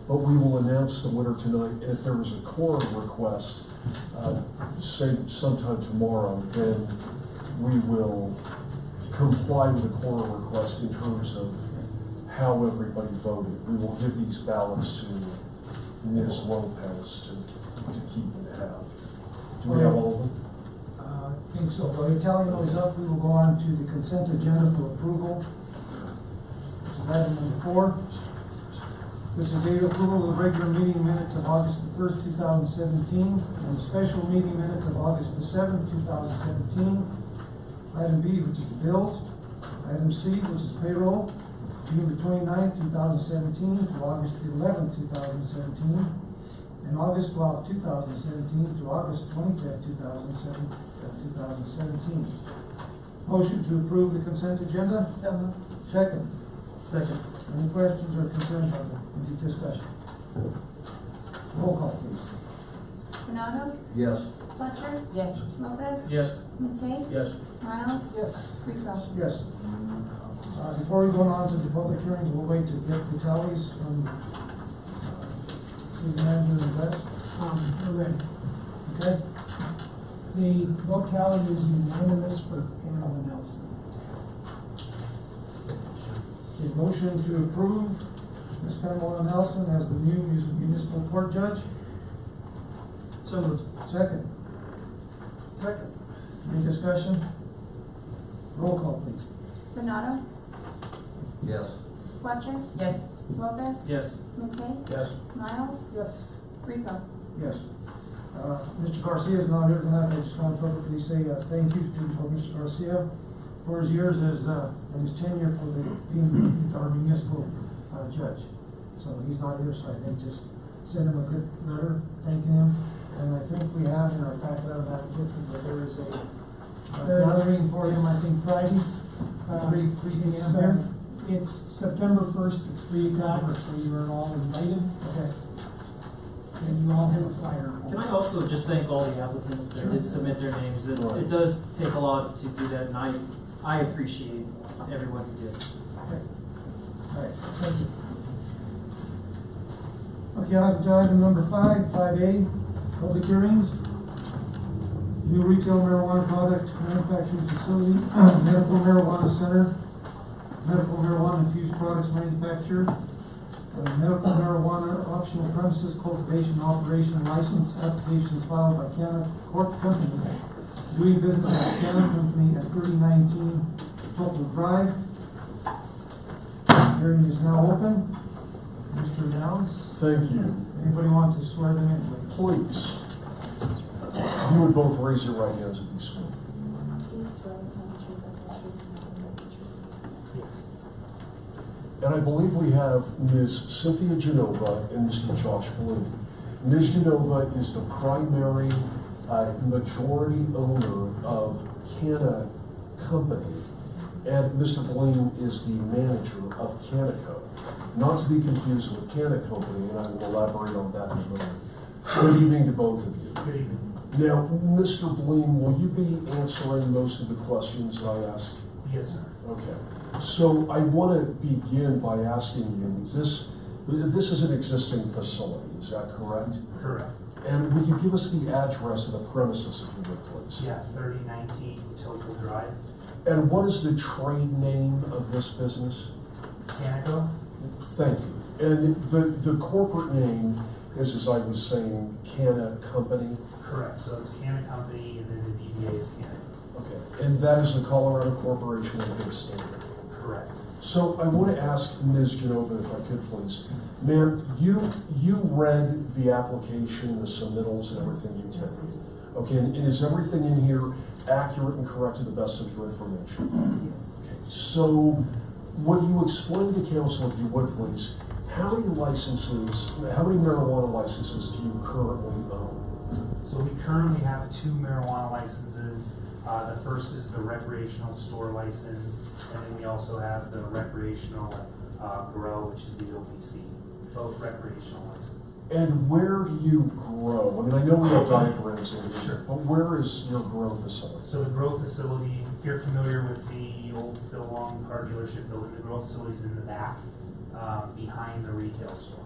Speaker 20: but we will announce the winner tonight. And if there was a quorum request, say sometime tomorrow, then we will comply with the quorum request in terms of how everybody voted. We will give these ballots to Ms. Lopez to keep and have. Do we have all of them?
Speaker 8: I think so. While you're tallying those up, we will go on to the consent agenda for approval. is item number 4. This is a approval of the regular meeting minutes of August the 1st, 2017, and the special meeting minutes of August the 7th, 2017. Item B, which is the bills. Item C, which is payroll, June the 29th, 2017 to August the 11th, 2017, and August 12th, 2017 to August 25th, 2017. Motion to approve the consent agenda?
Speaker 16: So moved.
Speaker 8: Second.
Speaker 7: Second.
Speaker 8: Any questions or concerns on the discussion? Roll call, please.
Speaker 11: Bernardo,
Speaker 5: Yes.
Speaker 11: Fletcher,
Speaker 16: Yes.
Speaker 11: Lopez,
Speaker 13: Yes.
Speaker 11: Matei,
Speaker 5: Yes.
Speaker 11: Miles,
Speaker 8: Yes.
Speaker 11: Rico.
Speaker 8: Yes. Before we go on to the public hearings, we'll wait to get the tallies from city manager and West.
Speaker 15: We're ready.
Speaker 8: Okay?
Speaker 15: The vote tally is unanimous for Pamela Nelson.
Speaker 8: A motion to approve Ms. Pamela Nelson as the new municipal court judge.
Speaker 7: So moved.
Speaker 8: Second. Second. Any discussion? Roll call, please.
Speaker 11: Bernardo,
Speaker 5: Yes.
Speaker 11: Fletcher,
Speaker 16: Yes.
Speaker 11: Lopez,
Speaker 13: Yes.
Speaker 11: Matei,
Speaker 5: Yes.
Speaker 11: Miles,
Speaker 8: Yes.
Speaker 11: Rico.
Speaker 8: Yes. Mr. Garcia is not here tonight. I just want to publicly say thank you to Mr. Garcia for his years as and his tenure for being our municipal judge. So he's not here, so I think just send him a good letter thanking him. And I think we have in our packet out of that that there is a gathering for him, I think Friday, 3 p.m. here.
Speaker 15: It's September 1st at 3 o'clock, so you are all invited.
Speaker 8: Okay.
Speaker 15: And you all have a flyer.
Speaker 13: Can I also just thank all the applicants that did submit their names? It does take a lot to do that, and I appreciate everyone who did.
Speaker 8: Okay. All right, thank you. Okay, on to item number 5A, public hearings. New retail marijuana product manufacturing facility, medical marijuana center, medical marijuana infused products manufacturer, medical marijuana optional premises cultivation operation license applications filed by Canna Corp Company, doing business as Canna Company at 3019 Topple Drive. Hearing is now open. Mr. Downs?
Speaker 20: Thank you.
Speaker 8: Anybody want to swear them in, please?
Speaker 20: Please. If you would both raise your right hands and be sworn. And I believe we have Ms. Cynthia Genova and Mr. Josh Bloom. Ms. Genova is the primary majority owner of Canna Company, and Mr. Bloom is the manager of Canaco. Not to be confused with Canna Company, and I will elaborate on that in a moment. Good evening to both of you.
Speaker 15: Good evening.
Speaker 20: Now, Mr. Bloom, will you be answering most of the questions that I ask?
Speaker 15: Yes, sir.
Speaker 20: Okay. So I want to begin by asking you, this is an existing facility, is that correct?
Speaker 21: Correct.
Speaker 20: And would you give us the address of the premises, if you would, please?
Speaker 21: Yeah, 3019 Topple Drive.
Speaker 20: And what is the trade name of this business?
Speaker 21: Canaco.
Speaker 20: Thank you. And the corporate name is, as I was saying, Canna Company?
Speaker 21: Correct. So it's Canna Company, and then the DBA is Canaco.
Speaker 20: Okay. And that is the Colorado Corporation in good standing?
Speaker 21: Correct.
Speaker 20: So I want to ask Ms. Genova, if I could please. Ma'am, you read the application, the submittals, and everything you tendered. Okay, and is everything in here accurate and correct to the best of your information?
Speaker 16: Yes.
Speaker 20: Okay, so would you explain to council, if you would please, how many marijuana licenses do you currently own?
Speaker 21: So we currently have 2 marijuana licenses. The first is the recreational store license, and then we also have the recreational grow, which is the OPC, both recreational licenses.
Speaker 20: And where do you grow? I mean, I know we have diagrams in here,
Speaker 21: Sure.
Speaker 20: but where is your grow facility?
Speaker 21: So the grow facility, if you're familiar with the old Phil Long car dealership building, the grow facility is in the back, behind the retail store.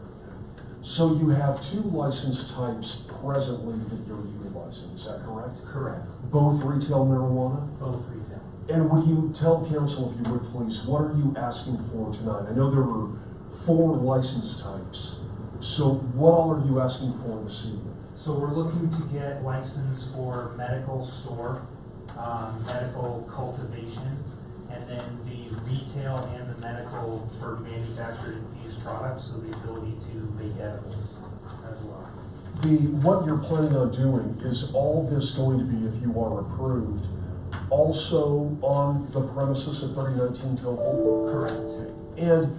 Speaker 20: So you have 2 license types presently that you're utilizing, is that correct?
Speaker 21: Correct.
Speaker 20: Both retail marijuana?
Speaker 21: Both retail.
Speaker 20: And would you tell council, if you would please, what are you asking for tonight? I know there were 4 license types, so what all are you asking for this evening?
Speaker 21: So we're looking to get license for medical store, medical cultivation, and then the retail and the medical for manufactured infused products, so the ability to make edibles as well.
Speaker 20: What you're planning on doing, is all this going to be, if you are approved, also on the premises at 3019 Temple?
Speaker 21: Correct.
Speaker 20: And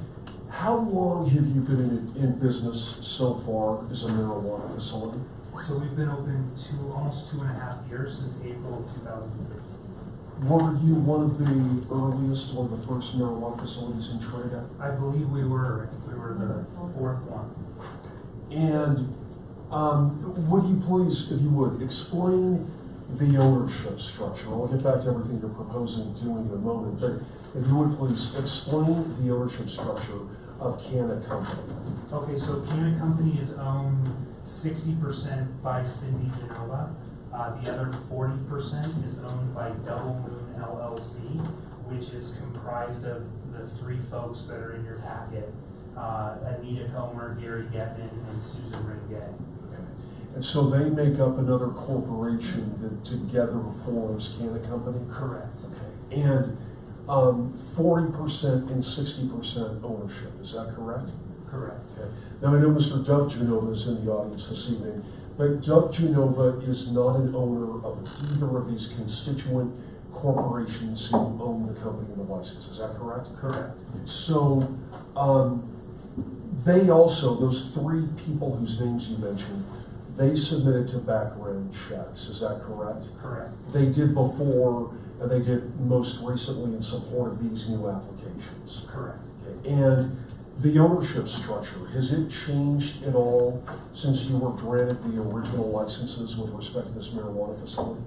Speaker 20: how long have you been in business so far as a marijuana facility?
Speaker 21: So we've been open almost 2.5 years, since April of 2015.
Speaker 20: Were you one of the earliest, one of the first marijuana facilities in Trinidad?
Speaker 21: I believe we were. I think we were the fourth one.
Speaker 20: And would you please, if you would, explain the ownership structure? I'll get back to everything you're proposing doing in a moment, but if you would please explain the ownership structure of Canna Company.
Speaker 21: Okay, so Canna Company is owned 60% by Cindy Genova. The other 40% is owned by Double Moon LLC, which is comprised of the three folks that are in your packet, Anita Comer, Gary Getman, and Susan Ringay.
Speaker 20: And so they make up another corporation that together forms Canna Company?
Speaker 21: Correct.
Speaker 20: Okay. And 40% and 60% ownership, is that correct?
Speaker 21: Correct.
Speaker 20: Okay. Now I know Mr. Doug Genova is in the audience this evening, but Doug Genova is not an owner of either of these constituent corporations who own the company and the license, is that correct?
Speaker 21: Correct.
Speaker 20: So they also, those three people whose names you mentioned, they submitted to background checks, is that correct?
Speaker 21: Correct.
Speaker 20: They did before, and they did most recently in support of these new applications.
Speaker 21: Correct.
Speaker 20: Okay. And the ownership structure, has it changed at all since you were granted the original licenses with respect to this marijuana facility?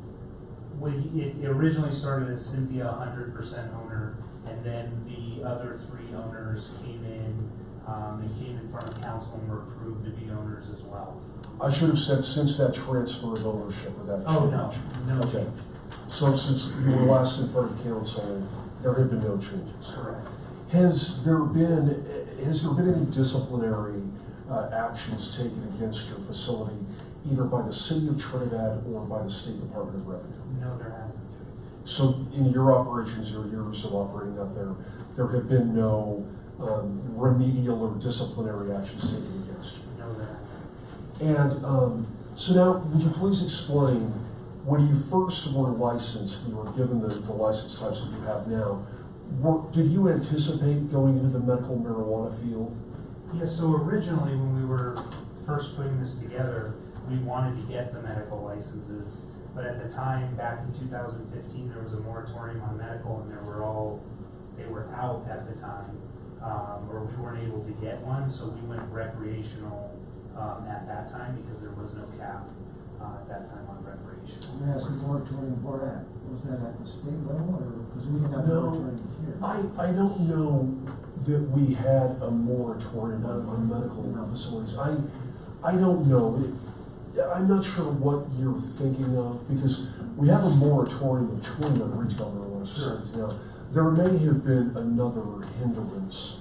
Speaker 21: It originally started as Cynthia 100% owner, and then the other three owners came in. They came in front of council and were approved to be owners as well.
Speaker 20: I should have said since that transfer of ownership or that
Speaker 21: Oh,
Speaker 20: change.
Speaker 21: no
Speaker 20: Okay.
Speaker 21: change.
Speaker 20: So since you were last in front of council, there have been no changes.
Speaker 21: Correct.
Speaker 20: Has there been any disciplinary actions taken against your facility, either by the city of Trinidad or by the State Department of Revenue?
Speaker 21: No, there hasn't.
Speaker 20: So in your operations, your years of operating out there, there have been no remedial or disciplinary actions taken against you?
Speaker 21: No, there hasn't.
Speaker 20: And so now, would you please explain, when you first were licensed, you were given the license types that you have now, did you anticipate going into the medical marijuana field?
Speaker 21: Yeah, so originally when we were first putting this together, we wanted to get the medical licenses, but at the time, back in 2015, there was a moratorium on medical, and they were out at the time, or we weren't able to get one, so we went recreational at that time because there was no cap at that time on recreation.
Speaker 8: Let me ask you, moratorium for that, was that at the state level, or, because we didn't have a moratorium here?
Speaker 20: I don't know that we had a moratorium on medical facilities. I don't know. I'm not sure what you're thinking of, because we have a moratorium of 20 on retail marijuana facilities. Now, there may have been another hindrance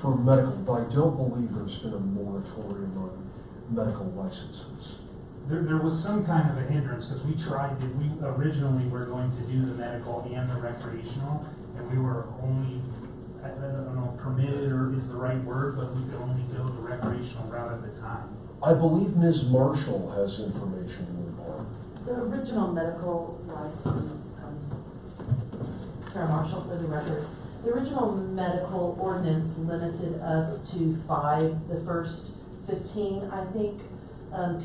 Speaker 20: for medical, but I don't believe there's been a moratorium on medical licenses.
Speaker 21: There was some kind of a hindrance because we originally were going to do the medical and the recreational, and we were only, I don't know if permitted or is the right word, but we could only go the recreational route at the time.
Speaker 20: I believe Ms. Marshall has information in report.
Speaker 2: The original medical license, Sarah Marshall for the record, the original medical ordinance limited us to 5, the first 15, I think,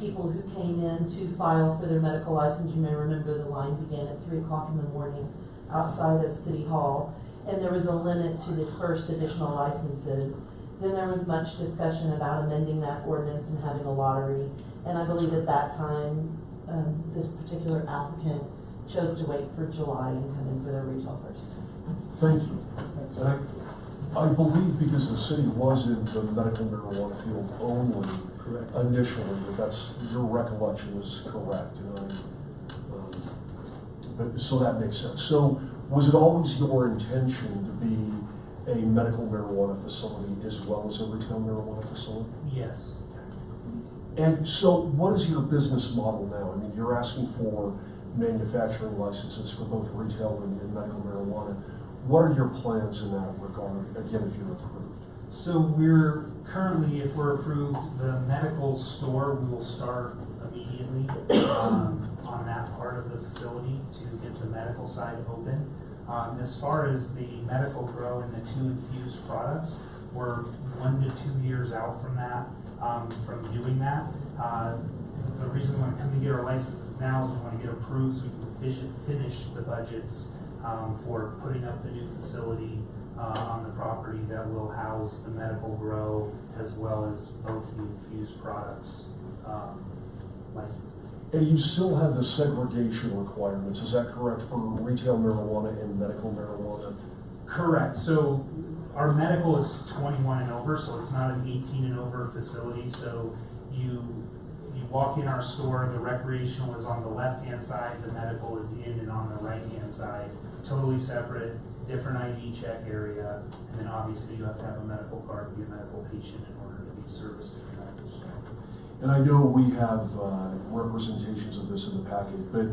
Speaker 2: people who came in to file for their medical license. You may remember the line began at 3 o'clock in the morning outside of City Hall, and there was a limit to the first additional licenses. Then there was much discussion about amending that ordinance and having a lottery, and I believe at that time, this particular applicant chose to wait for July and come in for their retail first.
Speaker 20: Thank you. And I believe because the city was in the medical marijuana field only initially, that's your recollection is correct. But so that makes sense. So was it always your intention to be a medical marijuana facility as well as a retail marijuana facility?
Speaker 21: Yes.
Speaker 20: And so what is your business model now? I mean, you're asking for manufacturing licenses for both retail and medical marijuana. What are your plans in that regard, again, if you're approved?
Speaker 21: So we're currently, if we're approved, the medical store, we will start immediately on that part of the facility to get the medical side open. As far as the medical grow and the 2 infused products, we're 1 to 2 years out from that, from doing that. The reason we want to come and get our licenses now is we want to get approved so we can finish the budgets for putting up the new facility on the property that will house the medical grow as well as both the infused products licenses.
Speaker 20: And you still have the segregation requirements, is that correct, for retail marijuana and medical marijuana?
Speaker 21: Correct. So our medical is 21 and over, so it's not an 18 and over facility. So you walk in our store, the recreational is on the left-hand side, the medical is in and on the right-hand side, totally separate, different ID check area, and then obviously you have to have a medical card to be a medical patient in order to be serviced in the medical store.
Speaker 20: And I know we have representations of this in the packet, but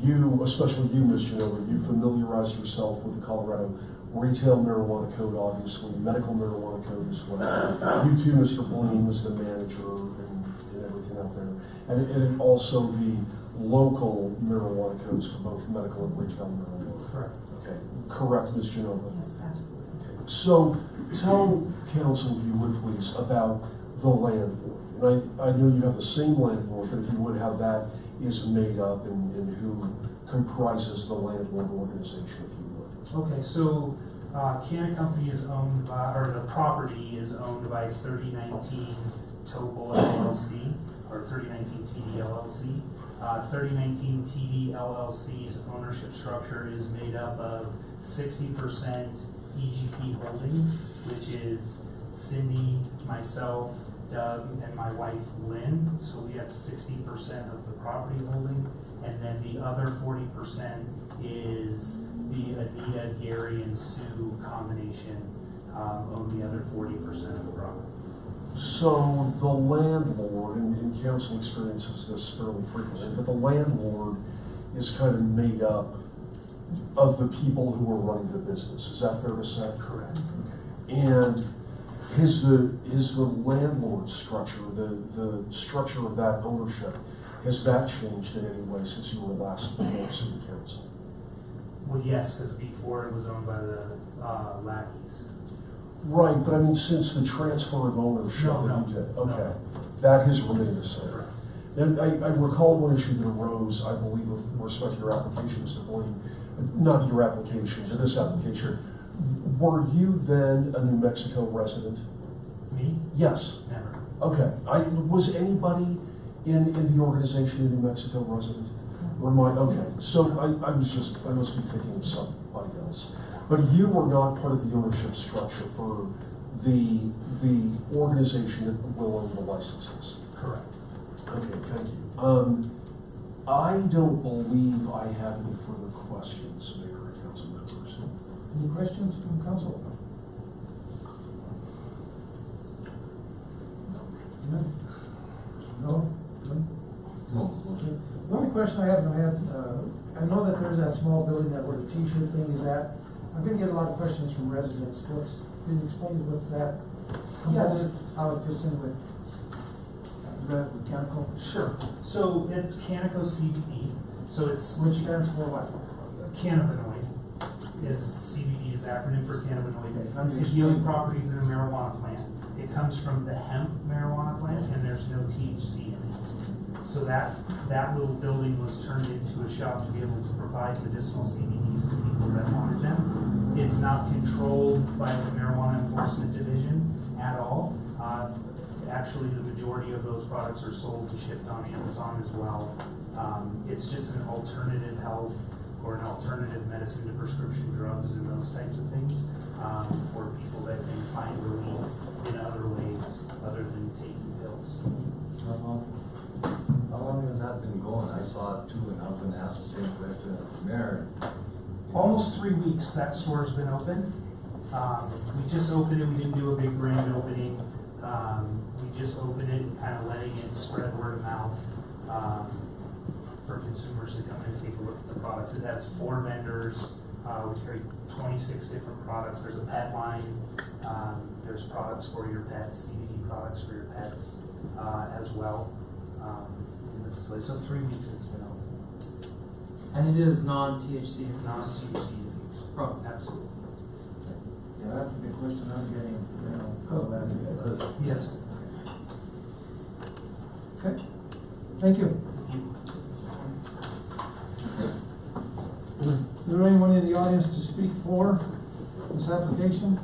Speaker 20: you, especially you, Ms. Genova, you familiarized yourself with the Colorado Retail Marijuana Code, obviously, Medical Marijuana Code as well. You too, Mr. Blaine, was the manager and everything out there. And also the local marijuana codes for both medical and retail marijuana.
Speaker 21: Correct.
Speaker 20: Okay. Correct, Ms. Genova?
Speaker 2: Yes, absolutely.
Speaker 20: Okay. So tell council, if you would please, about the landlord. And I know you have the same landlord, but if you would, how that is made up and who comprises the landlord organization, if you would.
Speaker 21: Okay, so Canna Company is owned by, or the property is owned by 3019 Topol LLC, or 3019 TD LLC. 3019 TD LLC's ownership structure is made up of 60% EGP Holdings, which is Cindy, myself, Doug, and my wife Lynn. So we have 60% of the property holding, and then the other 40% is the Anita, Gary, and Sue combination own the other 40% of the property.
Speaker 20: So the landlord, and council experiences this fairly frequently, but the landlord is kind of made up of the people who are running the business. Is that fair to say?
Speaker 21: Correct.
Speaker 20: Okay. And is the landlord structure, the structure of that ownership, has that changed in any way since you were last before city council?
Speaker 21: Well, yes, because before it was owned by the Lackeys.
Speaker 20: Right, but I mean, since the transfer of ownership that you did, okay, that has remained the same. And I recall one issue that arose, I believe, with respect to your application, Mr. Blaine, not your application, to this application. Were you then a New Mexico resident?
Speaker 21: Me?
Speaker 20: Yes.
Speaker 21: Never.
Speaker 20: Okay. Was anybody in the organization a New Mexico resident? Okay. So I must be thinking of somebody else. But you were not part of the ownership structure for the organization that will own the licenses.
Speaker 21: Correct.
Speaker 20: Okay, thank you. I don't believe I have any further questions, Mayor and council members.
Speaker 8: Any questions from council? No?
Speaker 5: No.
Speaker 8: The only question I have, I know that there's that small building that where the t-shirt thing is at. I'm gonna get a lot of questions from residents. Can you explain what's that?
Speaker 21: Yes.
Speaker 8: How it fits in with mechanical?
Speaker 21: Sure. So it's Canaco CBD. So it's
Speaker 8: Which stands for what?
Speaker 21: Cannabinoid is CBD is the acronym for cannabinoid.
Speaker 8: Okay,
Speaker 21: It's the healing properties in a marijuana plant. It comes from the hemp marijuana plant, and there's no THC in it. So that little building was turned into a shop to be able to provide medicinal CBDs to people that wanted them. It's not controlled by the Marijuana Enforcement Division at all. Actually, the majority of those products are sold and shipped on Amazon as well. It's just an alternative health or an alternative medicine to prescription drugs and those types of things for people that can find relief in other ways other than taking pills.
Speaker 5: How long has that been going? I saw it too, and I was gonna ask the same question as the mayor.
Speaker 21: Almost 3 weeks that store's been open. We just opened it. We didn't do a big grand opening. We just opened it and kind of letting it spread word of mouth for consumers to come in and take a look at the products. It has 4 vendors. We carry 26 different products. There's a pet line. There's products for your pets, CBD products for your pets as well in the facility. So 3 weeks it's been open.
Speaker 13: And it is non-THC.
Speaker 21: Non-THC product, absolutely.
Speaker 8: Yeah, that's a big question I'm getting,
Speaker 21: Yes.
Speaker 8: Okay, thank you. Is there anyone in the audience to speak for this application?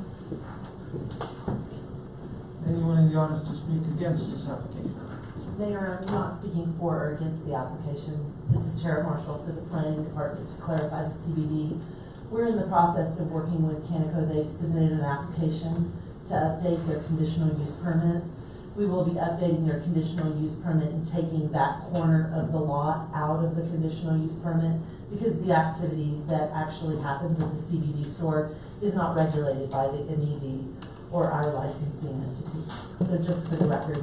Speaker 8: Anyone in the audience to speak against this application?
Speaker 2: They are not speaking for or against the application. This is Tara Marshall for the Planning Department to clarify the CBD. We're in the process of working with Canico. They've submitted an application to update their conditional use permit. We will be updating their conditional use permit and taking that corner of the lot out of the conditional use permit because the activity that actually happens at the CBD store is not regulated by the MED or our licensing entities. So just for the record,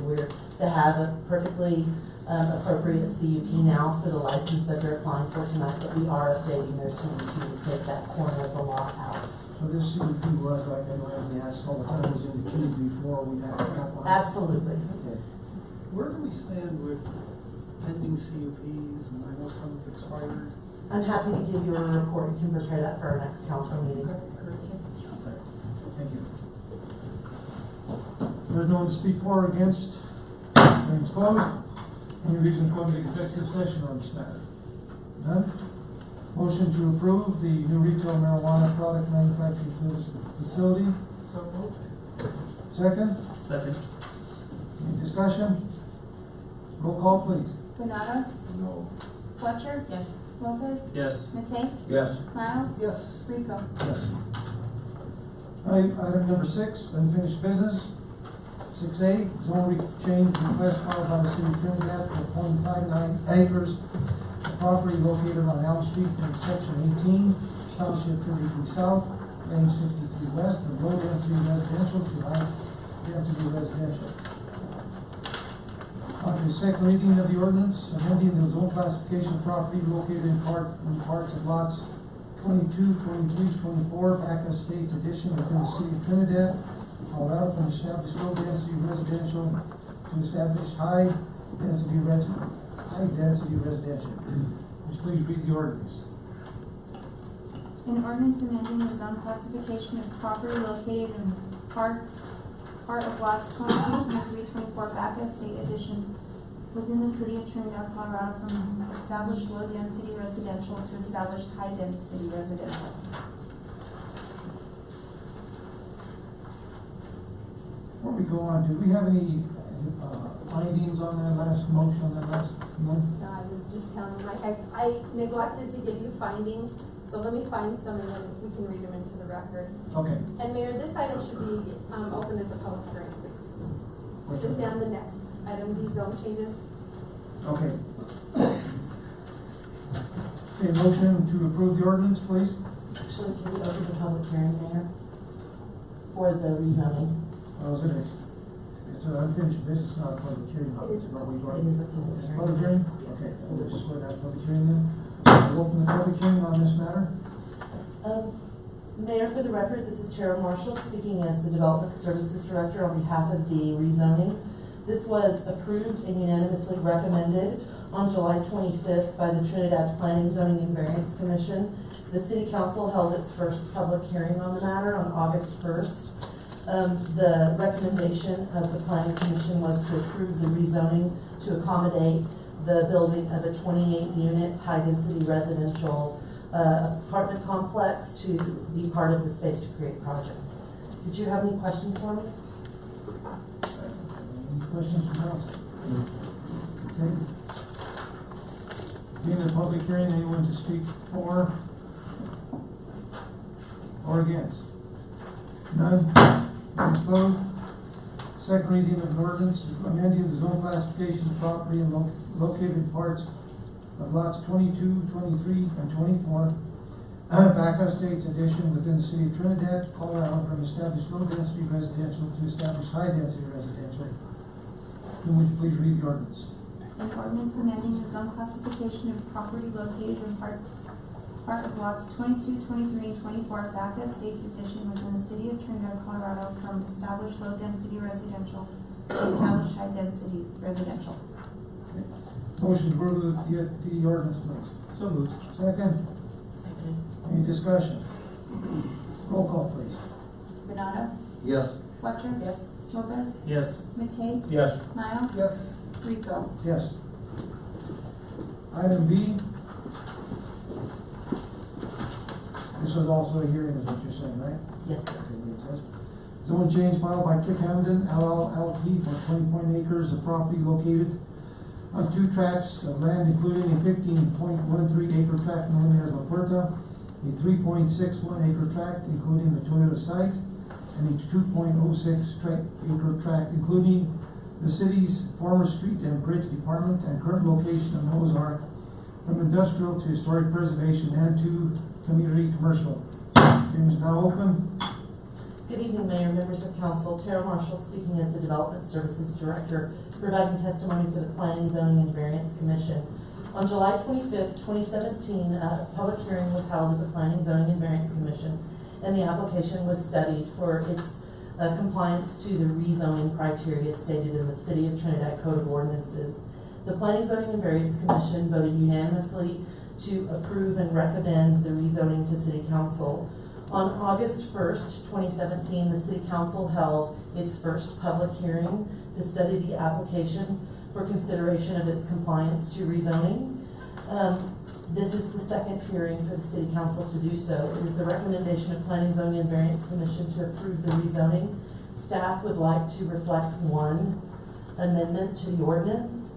Speaker 2: they have a perfectly appropriate CUP now for the license that they're applying for tonight, but we are updating their CUP to take that corner of the lot out.
Speaker 8: So this CUP was, like everybody asked all the time, was in the queue before we had that one?
Speaker 2: Absolutely.
Speaker 8: Okay.
Speaker 7: Where do we stand with pending CUPs, and I know some have expired?
Speaker 2: I'm happy to give you a report. You can prepare that for our next council meeting.
Speaker 8: Okay, thank you. There's no one to speak for or against. Hearing's closed. Any reason to go into executive session on this matter? None? Motion to approve the new retail marijuana product manufacturing facility.
Speaker 7: So moved.
Speaker 8: Second?
Speaker 13: Second.
Speaker 8: Any discussion? Roll call, please.
Speaker 10: Bernardo?
Speaker 5: No.
Speaker 10: Fletcher?
Speaker 16: Yes.
Speaker 10: Lopez?
Speaker 13: Yes.
Speaker 10: Matei?
Speaker 5: Yes.
Speaker 10: Miles?
Speaker 7: Yes.
Speaker 10: Rico?
Speaker 8: Yes. Item number 6, unfinished business. 6A, zone change request filed by the city of Trinidad for 0.59 acres of property located on Elm Street in section 18, township 33 south, range 63 west, from low density residential to high density residential. On to the second reading of the ordinance, amending the zone classification of property located in parts of lots 22, 23, 24, Back Estates Edition within the city of Trinidad, Colorado, from established low density residential to established high density residential. Please read the ordinance.
Speaker 10: An ordinance amending the zone classification of property located in part of lots 22, 23, 24, Back Estate Edition within the city of Trinidad, Colorado, from established low density residential to established high density residential.
Speaker 8: Before we go on, did we have any findings on that last motion, on that last one?
Speaker 4: No, I was just telling you, I neglected to give you findings, so let me find some and then we can read them into the record.
Speaker 8: Okay.
Speaker 4: And Mayor, this item should be open as a public hearing, please.
Speaker 8: Which
Speaker 4: Just
Speaker 8: one?
Speaker 4: down the next item, the zone changes.
Speaker 8: Okay. Okay, motion to approve the ordinance, please.
Speaker 2: Actually, can we open the public hearing, Mayor? For the rezoning?
Speaker 8: It's an unfinished business, not a public hearing.
Speaker 2: It is a public hearing.
Speaker 8: It's a public hearing? Okay, so we'll just go to that public hearing then. We'll open the public hearing on this matter.
Speaker 2: Mayor, for the record, this is Tara Marshall speaking as the Development Services Director on behalf of the rezoning. This was approved and unanimously recommended on July 25th by the Trinidad Planning, Zoning, and Variance Commission. The City Council held its first public hearing on the matter on August 1st. The recommendation of the Planning Commission was to approve the rezoning to accommodate the building of a 28-unit high-density residential apartment complex to be part of the Space to Create project. Did you have any questions for me?
Speaker 8: Any questions from council? Okay. Being a public hearing, anyone to speak for or against? None? Hearing's closed. Second reading of an ordinance amending the zone classification of property and located in parts of lots 22, 23, and 24, Back Estates Edition within the city of Trinidad, Colorado, from established low-density residential to established high-density residential. Would you please read the ordinance?
Speaker 10: An ordinance amending the zone classification of property located in parts part of lots 22, 23, and 24 Bacchus Estates Edition within the city of Trinidad, Colorado from established low-density residential to established high-density residential.
Speaker 8: Motion to approve the ordinance, please.
Speaker 7: So moved.
Speaker 8: Second,
Speaker 6: Seconded.
Speaker 8: any discussion? Roll call, please.
Speaker 10: Benado,
Speaker 5: Yes.
Speaker 10: Fletcher.
Speaker 16: Yes.
Speaker 10: Lopez.
Speaker 13: Yes.
Speaker 10: Matei.
Speaker 17: Yes.
Speaker 10: Miles.
Speaker 8: Yes.
Speaker 10: Rico.
Speaker 8: Yes. Item B. This is also a hearing, is what you're saying, right?
Speaker 6: Yes, sir.
Speaker 8: Okay, it says, zone change filed by Kip Hamden LLP for 20 acres of property located on 2 tracts of land, including a 15.13 acre tract known as La Puerta, a 3.61 acre tract, including the Toyota site, and a 2.06 acre tract, including the city's former street and bridge department, and current location of those are from industrial to historic preservation and to community commercial. Hearing is now open.
Speaker 6: Good evening, Mayor, members of council. Tara Marshall speaking as the Development Services Director, providing testimony for the Planning, Zoning, and Variance Commission. On July 25th, 2017, a public hearing was held at the Planning, Zoning, and Variance Commission, and the application was studied for its compliance to the rezoning criteria stated in the City of Trinidad Code of Ordinances. The Planning, Zoning, and Variance Commission voted unanimously to approve and recommend the rezoning to City Council. On August 1st, 2017, the City Council held its first public hearing to study the application for consideration of its compliance to rezoning. This is the second hearing for the City Council to do so. It is the recommendation of Planning, Zoning, and Variance Commission to approve the rezoning. Staff would like to reflect one amendment to the ordinance.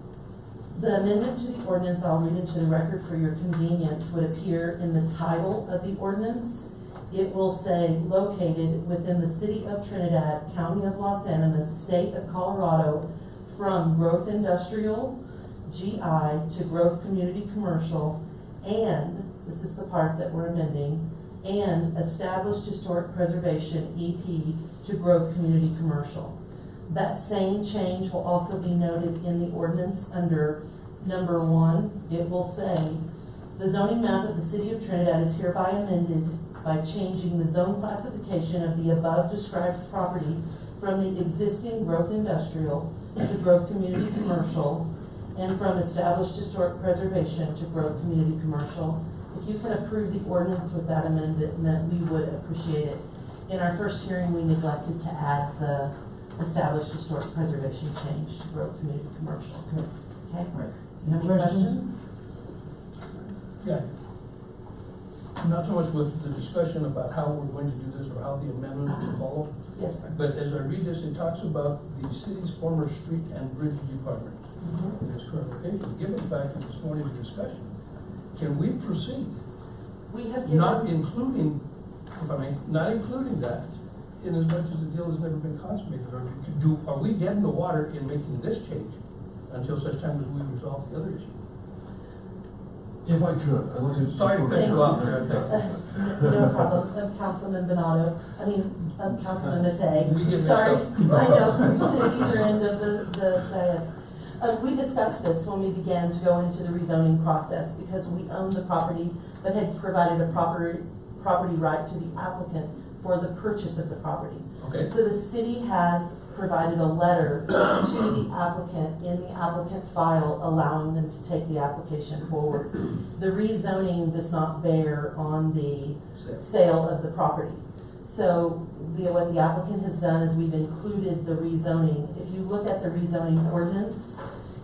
Speaker 6: The amendment to the ordinance, I'll read into the record for your convenience, would appear in the title of the ordinance. It will say, located within the City of Trinidad, County of Los Animas, State of Colorado, from Growth Industrial, GI, to Growth Community Commercial, and, this is the part that we're amending, and Established Historic Preservation, EP, to Growth Community Commercial. That same change will also be noted in the ordinance under number 1. It will say, the zoning map of the City of Trinidad is hereby amended by changing the zone classification of the above described property from the existing Growth Industrial to Growth Community Commercial, and from Established Historic Preservation to Growth Community Commercial. If you can approve the ordinance with that amendment, we would appreciate it. In our first hearing, we neglected to add the Established Historic Preservation change to Growth Community Commercial. Okay?
Speaker 8: Right.
Speaker 6: You have any questions?
Speaker 17: Yeah. Not so much with the discussion about how we're going to do this or how the amendment will follow.
Speaker 6: Yes, sir.
Speaker 17: But as I read this, it talks about the city's former street and bridge department. In its current location. Given the fact that this morning's discussion, can we proceed?
Speaker 6: We have given...
Speaker 17: Not including, if I may, not including that, in as much as the deal has never been consummated. Are we dead in the water in making this change until such time as we resolve the other issue?
Speaker 20: If I could, I'd like to...
Speaker 17: Sorry to cut you off there.
Speaker 6: No problem. Councilman Benado, Councilman Matei.
Speaker 17: We get
Speaker 6: Sorry,
Speaker 17: messed up.
Speaker 6: I know, you sit at either end of the dais. We discussed this when we began to go into the rezoning process because we owned the property but had provided a property right to the applicant for the purchase of the property.
Speaker 17: Okay.
Speaker 6: So the city has provided a letter to the applicant in the applicant file allowing them to take the application forward. The rezoning does not bear on the sale of the property. So what the applicant has done is we've included the rezoning. If you look at the rezoning ordinance,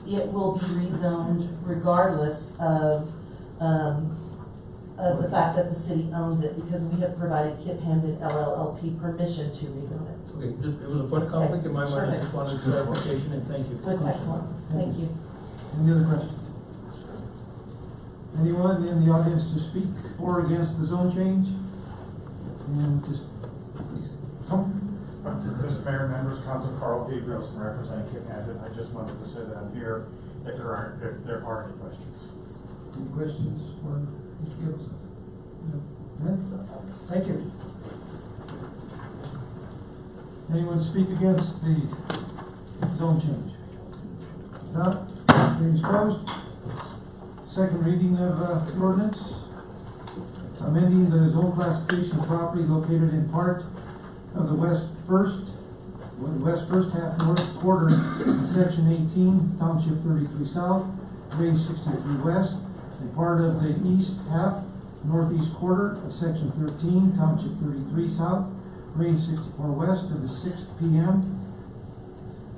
Speaker 6: it will be rezoned regardless of the fact that the city owns it because we have provided Kip Hamden LLP permission to rezone it.
Speaker 17: Okay, it was a point of conflict in my mind. I just wanted clarification and thank you.
Speaker 6: That's excellent. Thank you.
Speaker 8: Any other questions? Anyone in the audience to speak for or against the zone change? And just, please, come.
Speaker 3: Mr. Mayor, members, Council, Carl P. Grilson, representing Kip Hamden. I just wanted to say that I'm here if there are any questions.
Speaker 8: Any questions for Mr. Gilson? No? Thank you. Anyone speak against the zone change? Not? Hearing is closed. Second reading of the ordinance. amending the zone classification of property located in part of the west first half north quarter in section 18, township 33 south, range 63 west, and part of the east half northeast quarter of section 13, township 33 south, range 64 west of the 6th p.m.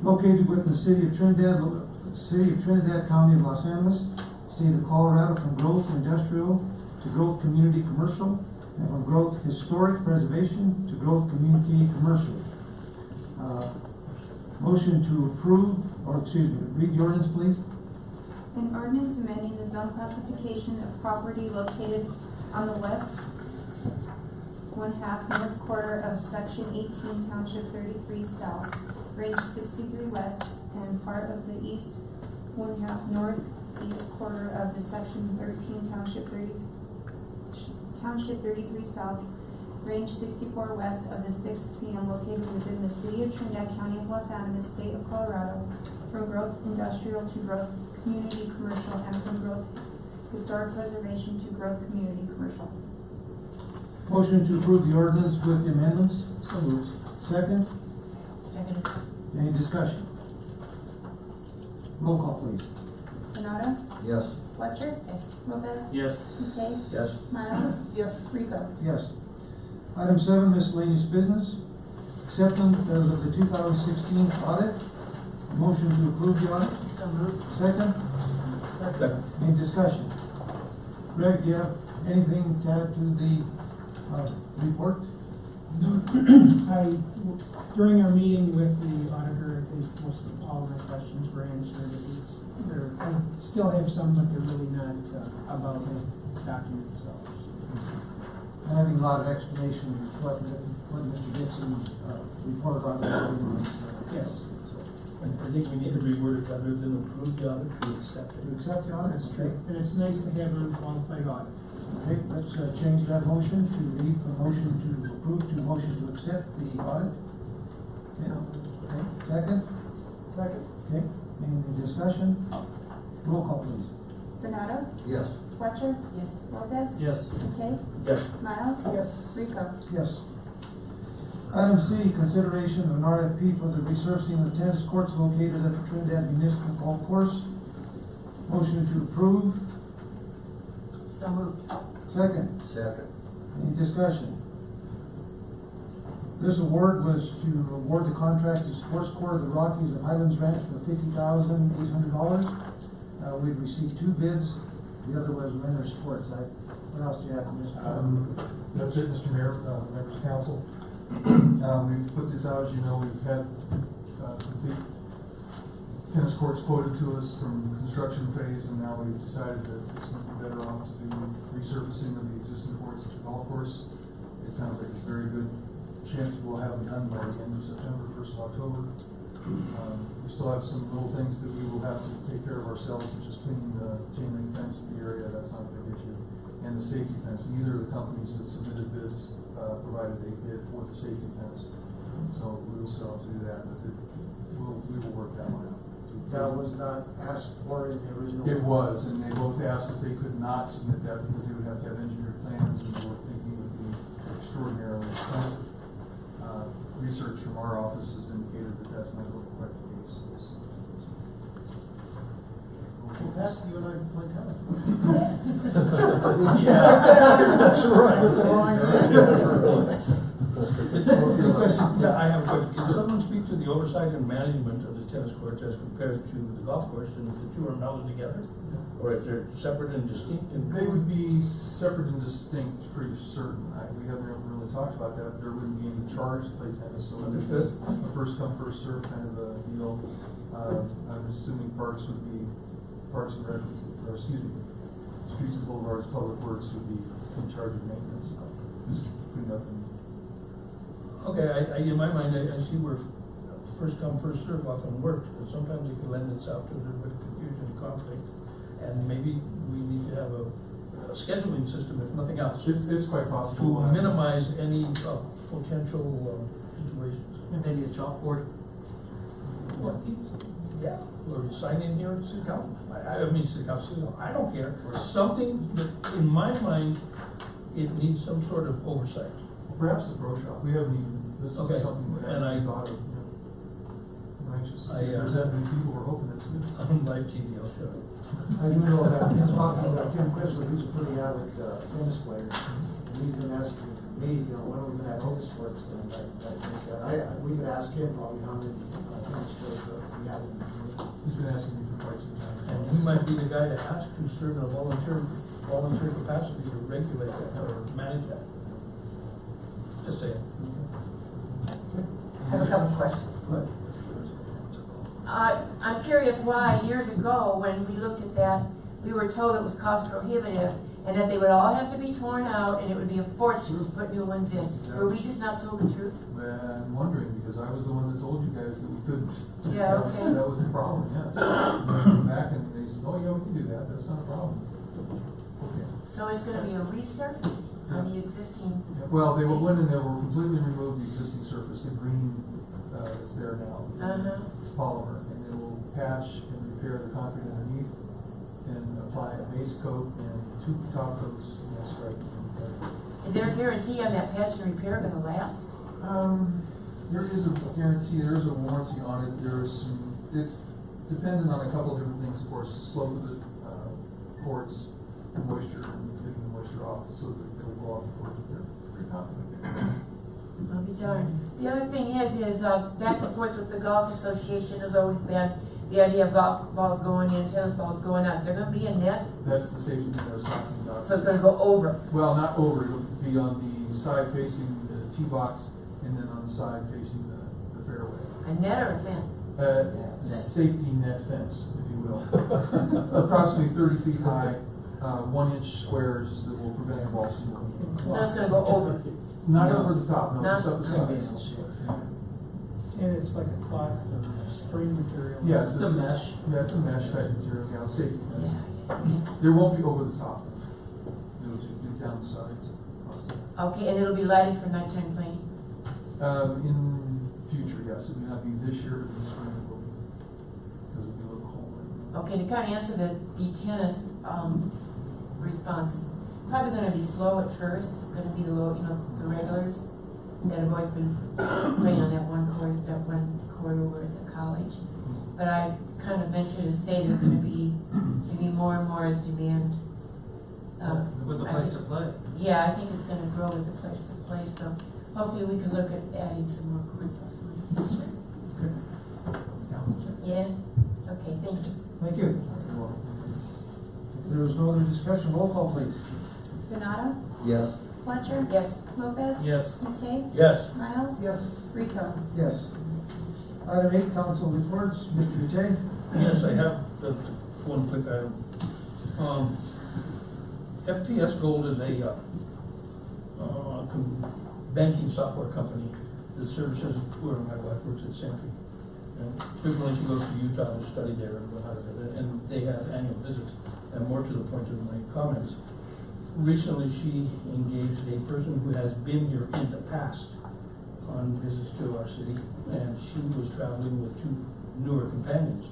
Speaker 8: Located within the city of Trinidad, County of Los Angeles, state of Colorado, from growth industrial to growth community commercial, and from growth historic preservation to growth community commercial. Motion to approve, or excuse me, read the ordinance, please.
Speaker 11: An ordinance amending the zone classification of property located on the west 1/2 north quarter of section 18, township 33 south, range 63 west, and part of the east 1/2 northeast quarter of the section 13, township 33 south, range 64 west of the 6th p.m. located within the city of Trinidad, County of Los Angeles, state of Colorado, from growth industrial to growth community commercial, and from growth historic preservation to growth community commercial.
Speaker 8: Motion to approve the ordinance with the amendments.
Speaker 19: So moved.
Speaker 8: Second.
Speaker 16: Second.
Speaker 8: Any discussion? Roll call, please.
Speaker 11: Benado?
Speaker 5: Yes.
Speaker 11: Fletcher?
Speaker 16: Yes.
Speaker 11: Lopez?
Speaker 13: Yes.
Speaker 11: Matei?
Speaker 5: Yes.
Speaker 11: Miles?
Speaker 19: Yes.
Speaker 11: Rico?
Speaker 8: Yes. Item 7, miscellaneous business. Acceptance of the 2016 audit. Motion to approve the audit.
Speaker 16: So moved.
Speaker 8: Second.
Speaker 17: Second.
Speaker 8: Any discussion? Greg, do you have anything to add to the report?
Speaker 7: During our meeting with the auditor, I think most of all of my questions were answered. I still have some, but they're really not about the document itself.
Speaker 8: And I think a lot of explanation of what Mr. Dixon reported on the building.
Speaker 7: Yes.
Speaker 17: I think we need to reword it rather than approve the audit, to accept it.
Speaker 8: To accept the audit?
Speaker 7: That's true. And it's nice to have an unqualified audit.
Speaker 8: Okay, let's change that motion to read from motion to approve to motion to accept the audit. Okay, okay. Second?
Speaker 7: Second.
Speaker 8: Okay, any discussion? Roll call, please.
Speaker 11: Benado?
Speaker 5: Yes.
Speaker 11: Fletcher?
Speaker 16: Yes.
Speaker 11: Lopez?
Speaker 13: Yes.
Speaker 11: Matei?
Speaker 17: Yes.
Speaker 11: Miles?
Speaker 7: Yes.
Speaker 11: Rico?
Speaker 8: Yes. Item C, consideration of an RFP for the resurfacing of the tennis courts located at the Trinidad Municipal Golf Course. Motion to approve.
Speaker 16: So moved.
Speaker 8: Second.
Speaker 5: Second.
Speaker 8: Any discussion? This award was to award the contract to Sports Corps of the Rockies of Highlands Ranch for $50,800. We've received 2 bids. The other was Renner Sports. What else do you have, Mr.
Speaker 3: That's it, Mr. Mayor, members of council. We've put this out, as you know, we've had complete tennis courts quoted to us from construction phase, and now we've decided that it's going to be better off to do resurfacing of the existing courts at the golf course. It sounds like a very good chance that we'll have it done by the end of September, 1st of October. We still have some little things that we will have to take care of ourselves, such as cleaning the chain link fence in the area. That's not a big issue. And the safety fence. Neither of the companies that submitted bids provided a bid for the safety fence. So we will still have to do that, but we will work that one out.
Speaker 8: That was not asked for in the original.
Speaker 3: It was, and they both asked if they could not submit that because they would have to have engineered plans, and they were thinking it would be extraordinarily expensive. Research from our office has indicated that that's not quite the case.
Speaker 7: Well, Pat, you and I can play tennis.
Speaker 17: Yeah, that's right.
Speaker 7: Good question.
Speaker 17: Yeah, I have a question. Can someone speak to the oversight and management of the tennis courts as compared to the golf course, and if the two are melded together? Or if they're separate and distinct?
Speaker 3: They would be separate and distinct, pretty certain. We haven't really talked about that. There wouldn't be any charge to play tennis, so
Speaker 17: Understood.
Speaker 3: a first come, first served kind of a deal. I'm assuming Parks and Rec, or excuse me, Streets and Boulevards, Public Works would be in charge of maintenance, just clean up and.
Speaker 17: Okay, in my mind, I see where first come, first serve often works, but sometimes it can lend itself to a little bit of confusion and conflict. And maybe we need to have a scheduling system, if nothing else.
Speaker 3: It's quite possible.
Speaker 17: To minimize any potential situations.
Speaker 13: And maybe a chalkboard.
Speaker 17: Yeah, or you sign in here at City Council. I mean, City Council, I don't care. Something that, in my mind, it needs some sort of oversight.
Speaker 3: Perhaps the pro shop, we haven't even, this
Speaker 17: Okay,
Speaker 3: is something we
Speaker 17: and
Speaker 3: haven't
Speaker 17: I-
Speaker 3: thought of, you know. I'm anxious to
Speaker 17: I,
Speaker 3: see if there's that many people, we're hoping it's good.
Speaker 17: On live TV, I'll show you.
Speaker 8: I do know that, talking about Tim Chrysler, he's a pretty avid tennis player. And he's been asking me, you know, when are we gonna have tennis courts, and we could ask him probably how many tennis courts we have in the community.
Speaker 3: He's been asking me for quite some time.
Speaker 17: And he might be the guy to ask to serve in a volunteer capacity to regulate that or manage that. Just saying.
Speaker 16: I have a couple questions.
Speaker 17: Right.
Speaker 16: I'm curious why years ago, when we looked at that, we were told it was cost prohibitive and that they would all have to be torn out and it would be a fortune to put new ones in. Were we just not told the truth?
Speaker 3: Well, I'm wondering, because I was the one that told you guys that we couldn't.
Speaker 16: Yeah, okay.
Speaker 3: That was the problem, yes. And they came back and they said, oh yeah, we can do that, that's not a problem. Okay.
Speaker 16: So it's gonna be a resurface on the existing.
Speaker 3: Yeah, well, they went in there, were completely removed the existing surface, the green, that's there now. Polymer, and they will patch and repair the concrete underneath and apply a base coat and 2 top coats and that's right.
Speaker 16: Is there a guarantee on that patch and repair gonna last?
Speaker 3: There is a guarantee, there is a warranty on it, there is some, it's dependent on a couple of different things, of course, the slope of the courts, the moisture, and getting the moisture off so that it'll go off the course. They're pretty confident.
Speaker 16: I'll be darned. The other thing is back and forth with the golf association has always been the idea of golf balls going in, tennis balls going out. Is there gonna be a net?
Speaker 3: That's the safety net I was talking about.
Speaker 16: So it's gonna go over?
Speaker 3: Well, not over, it'll be on the side facing the tee box and then on the side facing the fairway.
Speaker 16: A net or a fence?
Speaker 3: Safety net fence, if you will. Approximately 30 feet high, 1 inch squares that will prevent the balls from going.
Speaker 16: So it's gonna go over?
Speaker 3: Not over the top, no, just up the
Speaker 16: No.
Speaker 3: sides.
Speaker 7: And it's like a cloth or string material.
Speaker 3: Yes,
Speaker 7: It's a mesh.
Speaker 3: Yeah, it's a mesh type material, yeah, safety fence.
Speaker 16: Yeah.
Speaker 3: There won't be over the top. It'll just be down the sides.
Speaker 16: Okay, and it'll be lighted for nighttime playing?
Speaker 3: In future, yes, it may not be this year, but in the spring it will be, because it'll be a little cold right now.
Speaker 16: Okay, to kind of answer the tennis response, is probably gonna be slow at first. It's gonna be the low, the regulars that have always been playing on that one court over at the college. But I kind of venture to say there's gonna be maybe more and more as demand.
Speaker 13: With the place to play.
Speaker 16: Yeah, I think it's gonna grow with the place to play, so hopefully we can look at adding some more courts also in the future. Yeah? Okay, thank you.
Speaker 8: Thank you. If there is no other discussion, roll call please.
Speaker 11: Benado?
Speaker 5: Yes.
Speaker 11: Fletcher?
Speaker 16: Yes.
Speaker 11: Lopez?
Speaker 13: Yes.
Speaker 11: McKay?
Speaker 17: Yes.
Speaker 11: Miles?
Speaker 8: Yes.
Speaker 11: Rico?
Speaker 8: Yes. Item 8, council reports. Mr. Vijay?
Speaker 17: Yes, I have one quick item. FPS Gold is a banking software company that services where my wife works at Sentry. And frequently she goes to Utah to study there and learn how to do it, and they have annual visits. And more to the point of my comments, recently she engaged a person who has been here in the past on visits to our city, and she was traveling with 2 newer companions.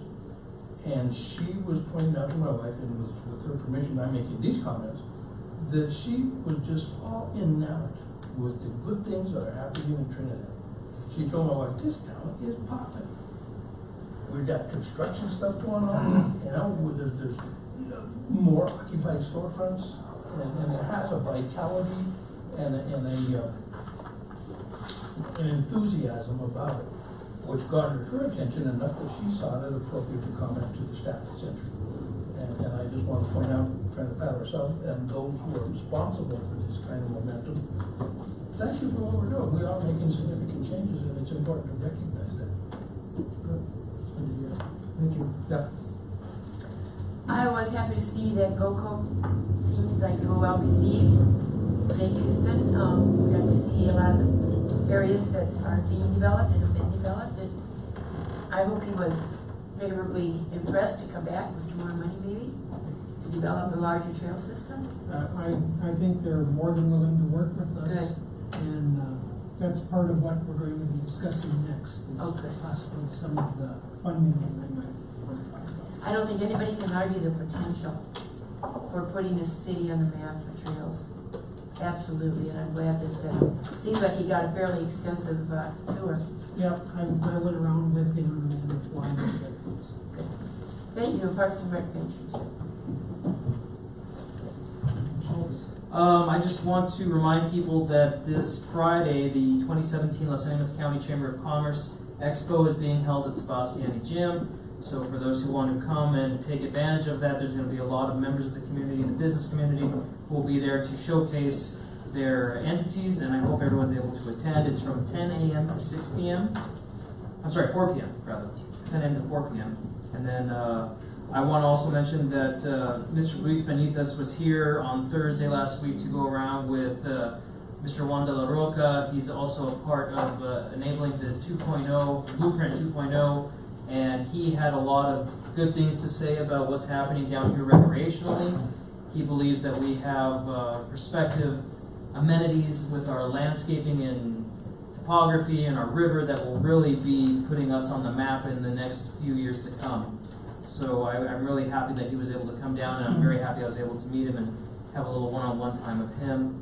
Speaker 17: And she was pointing out to my wife, and with her permission, I'm making these comments, that she was just all enamored with the good things that are happening in Trinidad. She told my wife, this town is popping. We've got construction stuff going on, there's more occupied storefronts, and it has a vitality and an enthusiasm about it, which garnered her attention enough that she saw it appropriate to comment to the staff at Sentry. And I just want to point out, trying to pat ourselves and those who are responsible for this kind of momentum, thank you for what we're doing. We are making significant changes, and it's important to recognize that. Good.
Speaker 8: Thank you.
Speaker 17: Yeah.
Speaker 16: I was happy to see that GoCo seemed like they were well received. Jay Houston, we got to see a lot of the areas that are being developed and have been developed. And I hope he was favorably impressed to come back with some more money maybe to develop a larger trail system.
Speaker 7: I think they're more than willing to work with us.
Speaker 16: Good.
Speaker 7: And that's part of what we're going to be discussing next, is possibly some of the funding that they might want to talk about.
Speaker 16: I don't think anybody can argue the potential for putting this city on the map for trails. Absolutely, and I'm glad that, seems like he got a fairly extensive, tour.
Speaker 7: Yep, I went around with him and why not.
Speaker 16: Thank you, and Parks and Rec Venture too.
Speaker 13: I just want to remind people that this Friday, the 2017 Los Animas County Chamber of Commerce Expo is being held at Sebastiani Gym. So for those who want to come and take advantage of that, there's going to be a lot of members of the community and the business community who will be there to showcase their entities, and I hope everyone's able to attend. It's from 10 a.m. to 6 p.m. I'm sorry, 4 p.m. rather. 10 a.m. to 4 p.m. And then I want to also mention that Mr. Luis Benitez was here on Thursday last week to go around with Mr. Juan de la Roca. He's also a part of enabling the 2.0, Blueprint 2.0, and he had a lot of good things to say about what's happening down here recreationally. He believes that we have prospective amenities with our landscaping and topography and our river that will really be putting us on the map in the next few years to come. So I'm really happy that he was able to come down, and I'm very happy I was able to meet him and have a little one-on-one time with him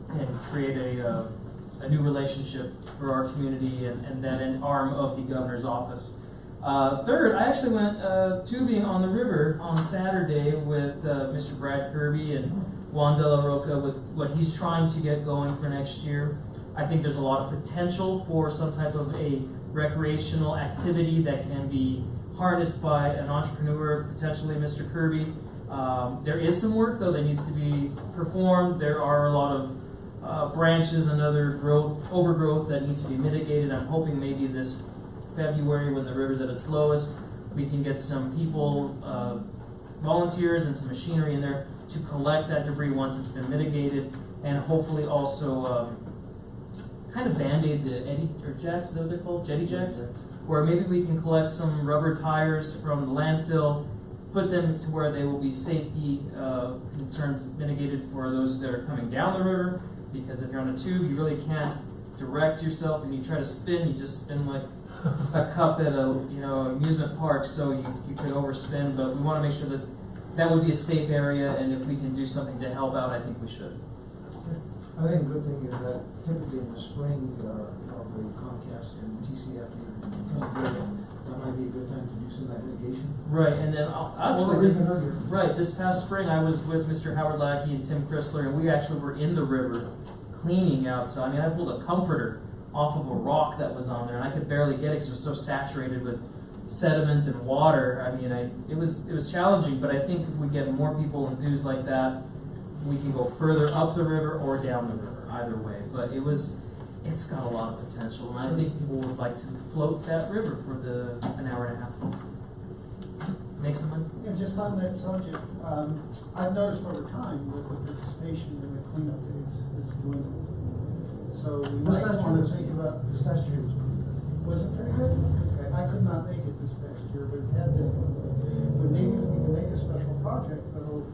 Speaker 13: and create a new relationship for our community and that an arm of the governor's office. Third, I actually went tubing on the river on Saturday with Mr. Brad Kirby and Juan de la Roca with what he's trying to get going for next year. I think there's a lot of potential for some type of a recreational activity that can be harnessed by an entrepreneur, potentially Mr. Kirby. There is some work, though, that needs to be performed. There are a lot of branches and other overgrowth that needs to be mitigated. I'm hoping maybe this February, when the river's at its lowest, we can get some people, volunteers and some machinery in there to collect that debris once it's been mitigated, and hopefully also kind of band-aid the eddy or jacks, is that what they're called? Jetty jacks? Where maybe we can collect some rubber tires from the landfill, put them to where they will be safety concerns mitigated for those that are coming down the river, because if you're on a tube, you really can't direct yourself, and you try to spin, you just spin like a cup at a amusement park, so you could overspin. But we want to make sure that that would be a safe area, and if we can do something to help out, I think we should.
Speaker 8: I think a good thing is that typically in the spring, of the Comcast and TCF, that might be a good time to do some of that mitigation.
Speaker 13: Right, and then this past spring I was with Mr. Howard Lackey and Tim Chrysler, and we actually were in the river cleaning out. So I mean, I pulled a comforter off of a rock that was on there, and I could barely get it because it was so saturated with sediment and water. I mean, it was challenging, but I think if we get more people enthused like that, we can go further up the river or down the river, either way. But it's got a lot of potential, and I think people would like to float that river for an hour and a half. Make some money?
Speaker 9: Yeah, just on that subject, I've noticed over time that the participation in the cleanup days is dwindling. So we might want to think about.
Speaker 8: This last year was pretty good.
Speaker 9: Was it pretty good? Okay, I could not make it this past year, but it had been. But maybe if we can make a special project that'll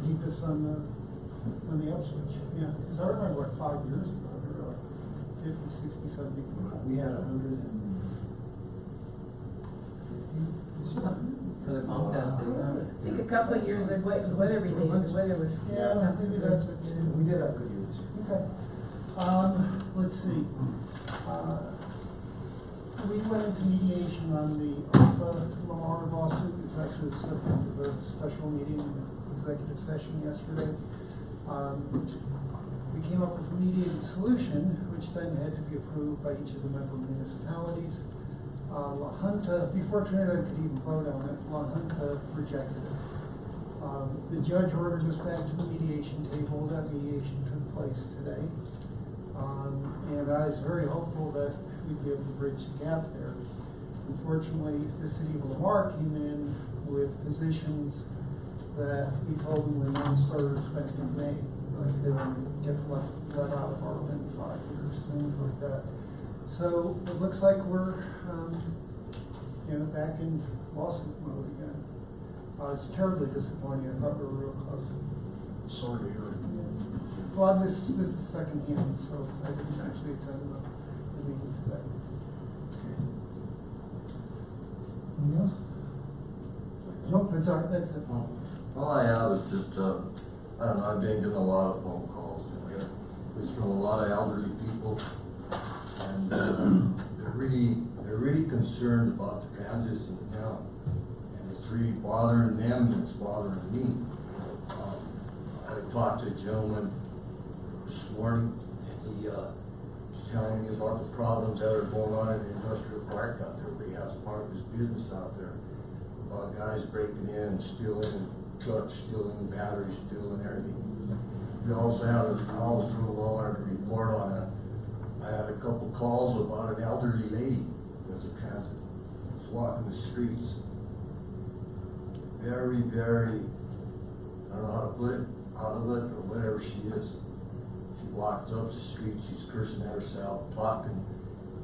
Speaker 9: keep us on the upswitch. Yeah, because I remember 5 years ago, there were like 50, 60, 70 people.
Speaker 8: We had 150.
Speaker 13: For the Comcast day.
Speaker 16: I think a couple of years ago, it was weather related. The weather was
Speaker 9: Yeah, maybe that's it too.
Speaker 8: We did have a good year this year.
Speaker 9: Okay. Let's see. We went into mediation on the Lamar lawsuit. It's actually the subject of a special meeting in the executive session yesterday. We came up with a mediated solution, which then had to be approved by each of the member municipalities. La Junta, before Trinidad could even vote on it, La Junta rejected it. The judge ordered us back to the mediation table. That mediation took place today. And I was very hopeful that we'd be able to bridge the gap there. Unfortunately, the city of Lamar came in with positions that we told them were non-starters back in May. Like they were going to get let out of our within 5 years, things like that. So it looks like we're back in lawsuit mode again. It's terribly disappointing. I thought we were real close.
Speaker 20: Sorry to hear it.
Speaker 9: Well, this is second hand, so I didn't actually attend the meeting today.
Speaker 8: Anything else? Nope, that's all right. That's it.
Speaker 5: All I have is just I don't know, I've been getting a lot of phone calls, it's from a lot of elderly people, and they're really concerned about the transits in the town, and it's really bothering them and it's bothering me. I talked to a gentleman this morning, and he was telling me about the problems that are going on in the industrial park out there, where he has part of his business out there, about guys breaking in and stealing his trucks, stealing batteries, stealing everything. We also had a report on it. I had a couple calls about an elderly lady that's a transit, that's walking the streets. Very, very, I don't know how to put it, out of it or whatever she is. She walks up the street, she's cursing at herself, talking,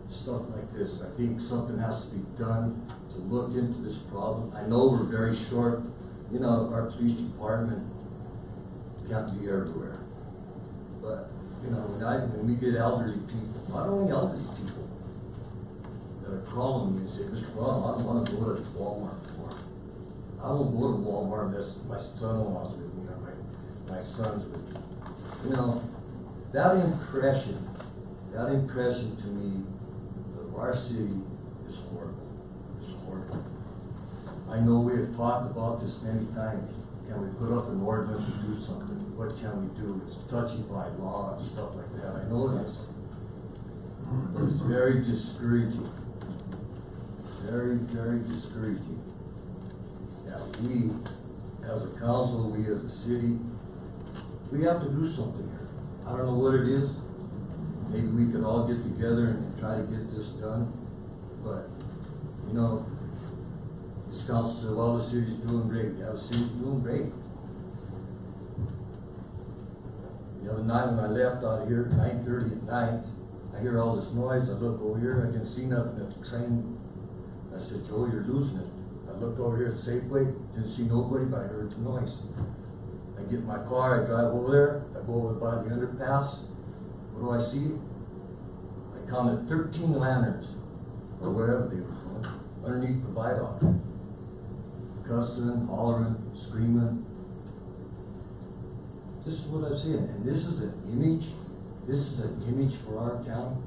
Speaker 5: stuff like this. I think something has to be done to look into this problem. I know we're very short, you know, our police department can't be everywhere. But, you know, when we get elderly people, not only elderly people, that are calling me and say, Mr. Brown, I don't want to go to Walmart anymore. I won't go to Walmart unless my son-in-law's with me or my son's with me. You know, that impression to me of our city is horrible. It's horrible. I know we have talked about this many times. Can we put up an ordinance and do something? What can we do? It's touchy by law and stuff like that. I know it is. But it's very discouraging. Very, very discouraging. That we, as a council, we as a city, we have to do something here. I don't know what it is. Maybe we can all get together and try to get this done. But, you know, this council said, well, the city's doing great. Yeah, the city's doing great. The other night when I left out of here at 9:30 at night, I hear all this noise. I look over here, I didn't see nothing at the train. I said, Joe, you're losing it. I looked over here at Safeway, didn't see nobody, but I heard the noise. I get in my car, I drive over there, I go over by the underpass. What do I see? I counted 13 lanterns, or whatever they were doing, underneath the viaduct. Cussing, hollering, screaming. This is what I've seen, and this is an image for our town.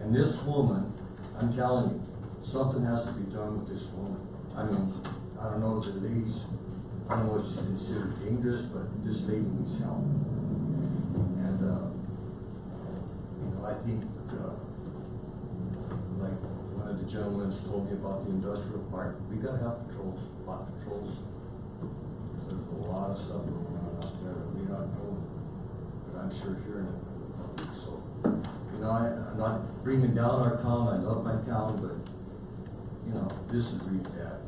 Speaker 5: And this woman, I'm telling you, something has to be done with this woman. I mean, I don't know if the lady's, I don't know if she's considered dangerous, but this lady needs help. And, you know, I think, like one of the gentlemen told me about the industrial park, we gotta have patrols, a lot of patrols. There's a lot of stuff going on out there that we don't know, but I'm sure hearing it from the public. So, you know, I'm not bringing down our town. I love my town, but you know, this is really bad.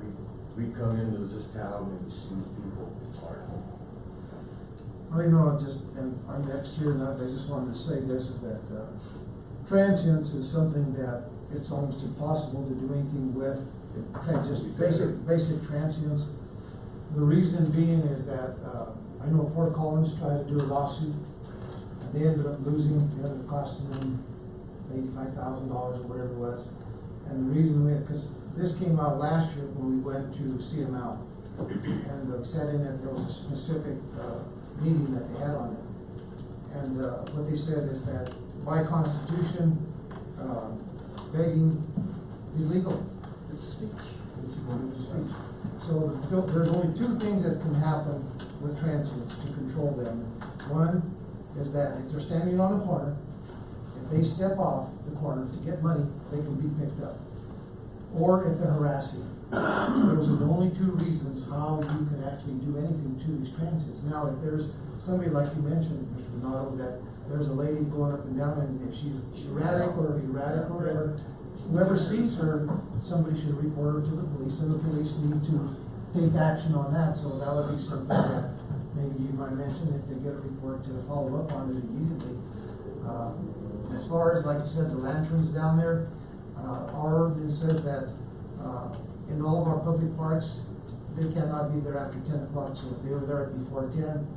Speaker 5: We come into this town and we see people. It's hard.
Speaker 8: Well, you know, and I'm next here, and I just wanted to say this, is that transients is something that it's almost impossible to do anything with. Just basic transients. The reason being is that I know Fort Collins tried to do a lawsuit, and they ended up losing. It ended up costing them $85,000 or whatever it was. And the reason because this came out last year when we went to see them out, and said in it there was a specific meeting that they had on it, and what they said is that by Constitution, begging is legal. It's speech. It's speech. So there's only two things that can happen with transients to control them. One is that if they're standing on a corner, if they step off the corner to get money, they can be picked up. Or if they're harassing. Those are the only two reasons how you can actually do anything to these transients. Now, if there's somebody like you mentioned, Mr. Donato, that there's a lady going up and down, and if she's erratic or whatever, whoever sees her, somebody should report her to the police, and the police need to take action on that. So that would be something that maybe you might mention if they get a report to follow up on it immediately. As far as, like you said, the lanterns down there, our ordinance says that in all of our public parks, they cannot be there after 10 o'clock. So if they were there before 10,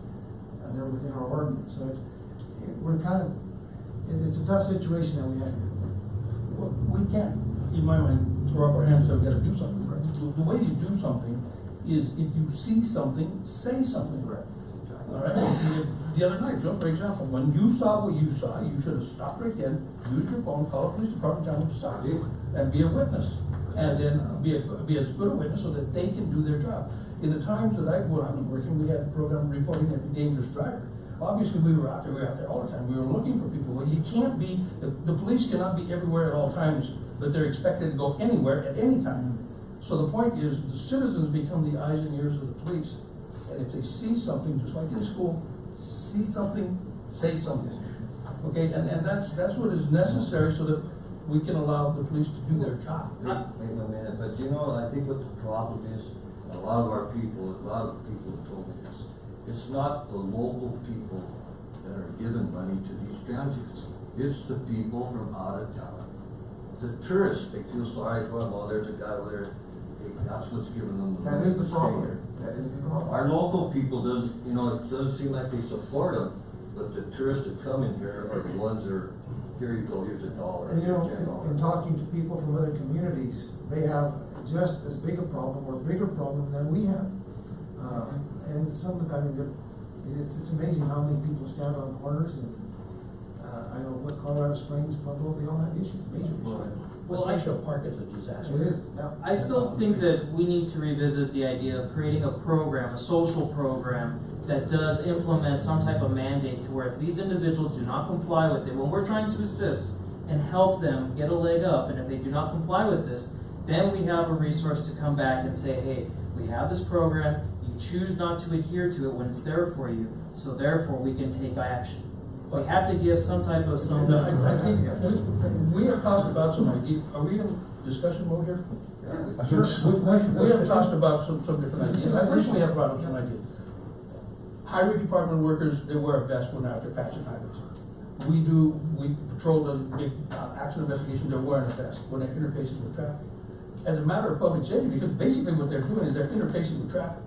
Speaker 8: they're within our ordinance. So we're kind of, it's a tough situation that we have here.
Speaker 17: Well, we can't, in my mind, throw up our hands and say we got to do something. Right? The way you do something is if you see something, say something. Right. All right, the other night, Joe, for example, when you saw what you saw, you should have stopped right then, used your phone, call the police department, tell them what you saw, and be a witness. And then be as good a witness so that they can do their job. In the times that I was working, we had a program reporting every dangerous driver. Obviously, we were out there all the time. We were looking for people. Well, you can't be, the police cannot be everywhere at all times, but they're expected to go anywhere at any time. So the point is, the citizens become the eyes and ears of the police. And if they see something, just like in school, see something, say something. Okay, and that's what is necessary so that we can allow the police to do their job.
Speaker 5: Wait a minute, but you know, I think what the problem is, a lot of people have told me this, it's not the local people that are giving money to these transients. It's the people from out of town. The tourists, they feel sorry for them. Oh, there's a guy over there. Hey, that's what's giving them the money.
Speaker 8: That is the
Speaker 5: to stay
Speaker 8: problem.
Speaker 5: here.
Speaker 8: That is the problem.
Speaker 5: Our local people does, you know, it does seem like they support them, but the tourists that come in here are the ones that are, here you go, here's $1.
Speaker 8: And you know,
Speaker 5: $10.
Speaker 8: in talking to people from other communities, they have just as big a problem or bigger problem than we have. And some of the, I mean, it's amazing how many people stand on corners and, I know what Colorado Springs, Pueblo, they all have issues, major issues.
Speaker 17: Well, Lakeshore Park is a disaster.
Speaker 8: It is, yeah.
Speaker 13: I still think that we need to revisit the idea of creating a program, a social program, that does implement some type of mandate to where if these individuals do not comply with it, when we're trying to assist and help them get a leg up, and if they do not comply with this, then we have a resource to come back and say, hey, we have this program, you choose not to adhere to it when it's there for you, so therefore we can take action. We have to give some type of something.
Speaker 17: I think we have talked about some ideas. Are we in discussion mode here?
Speaker 20: I think so.
Speaker 17: We have talked about some different ideas. I wish we had brought up some ideas. Highway department workers, they wear a vest when they're out there patching highways. We patrol the big accident investigations, they're wearing a vest when they're interfacing with traffic. As a matter of public safety, because basically what they're doing is they're interfacing with traffic.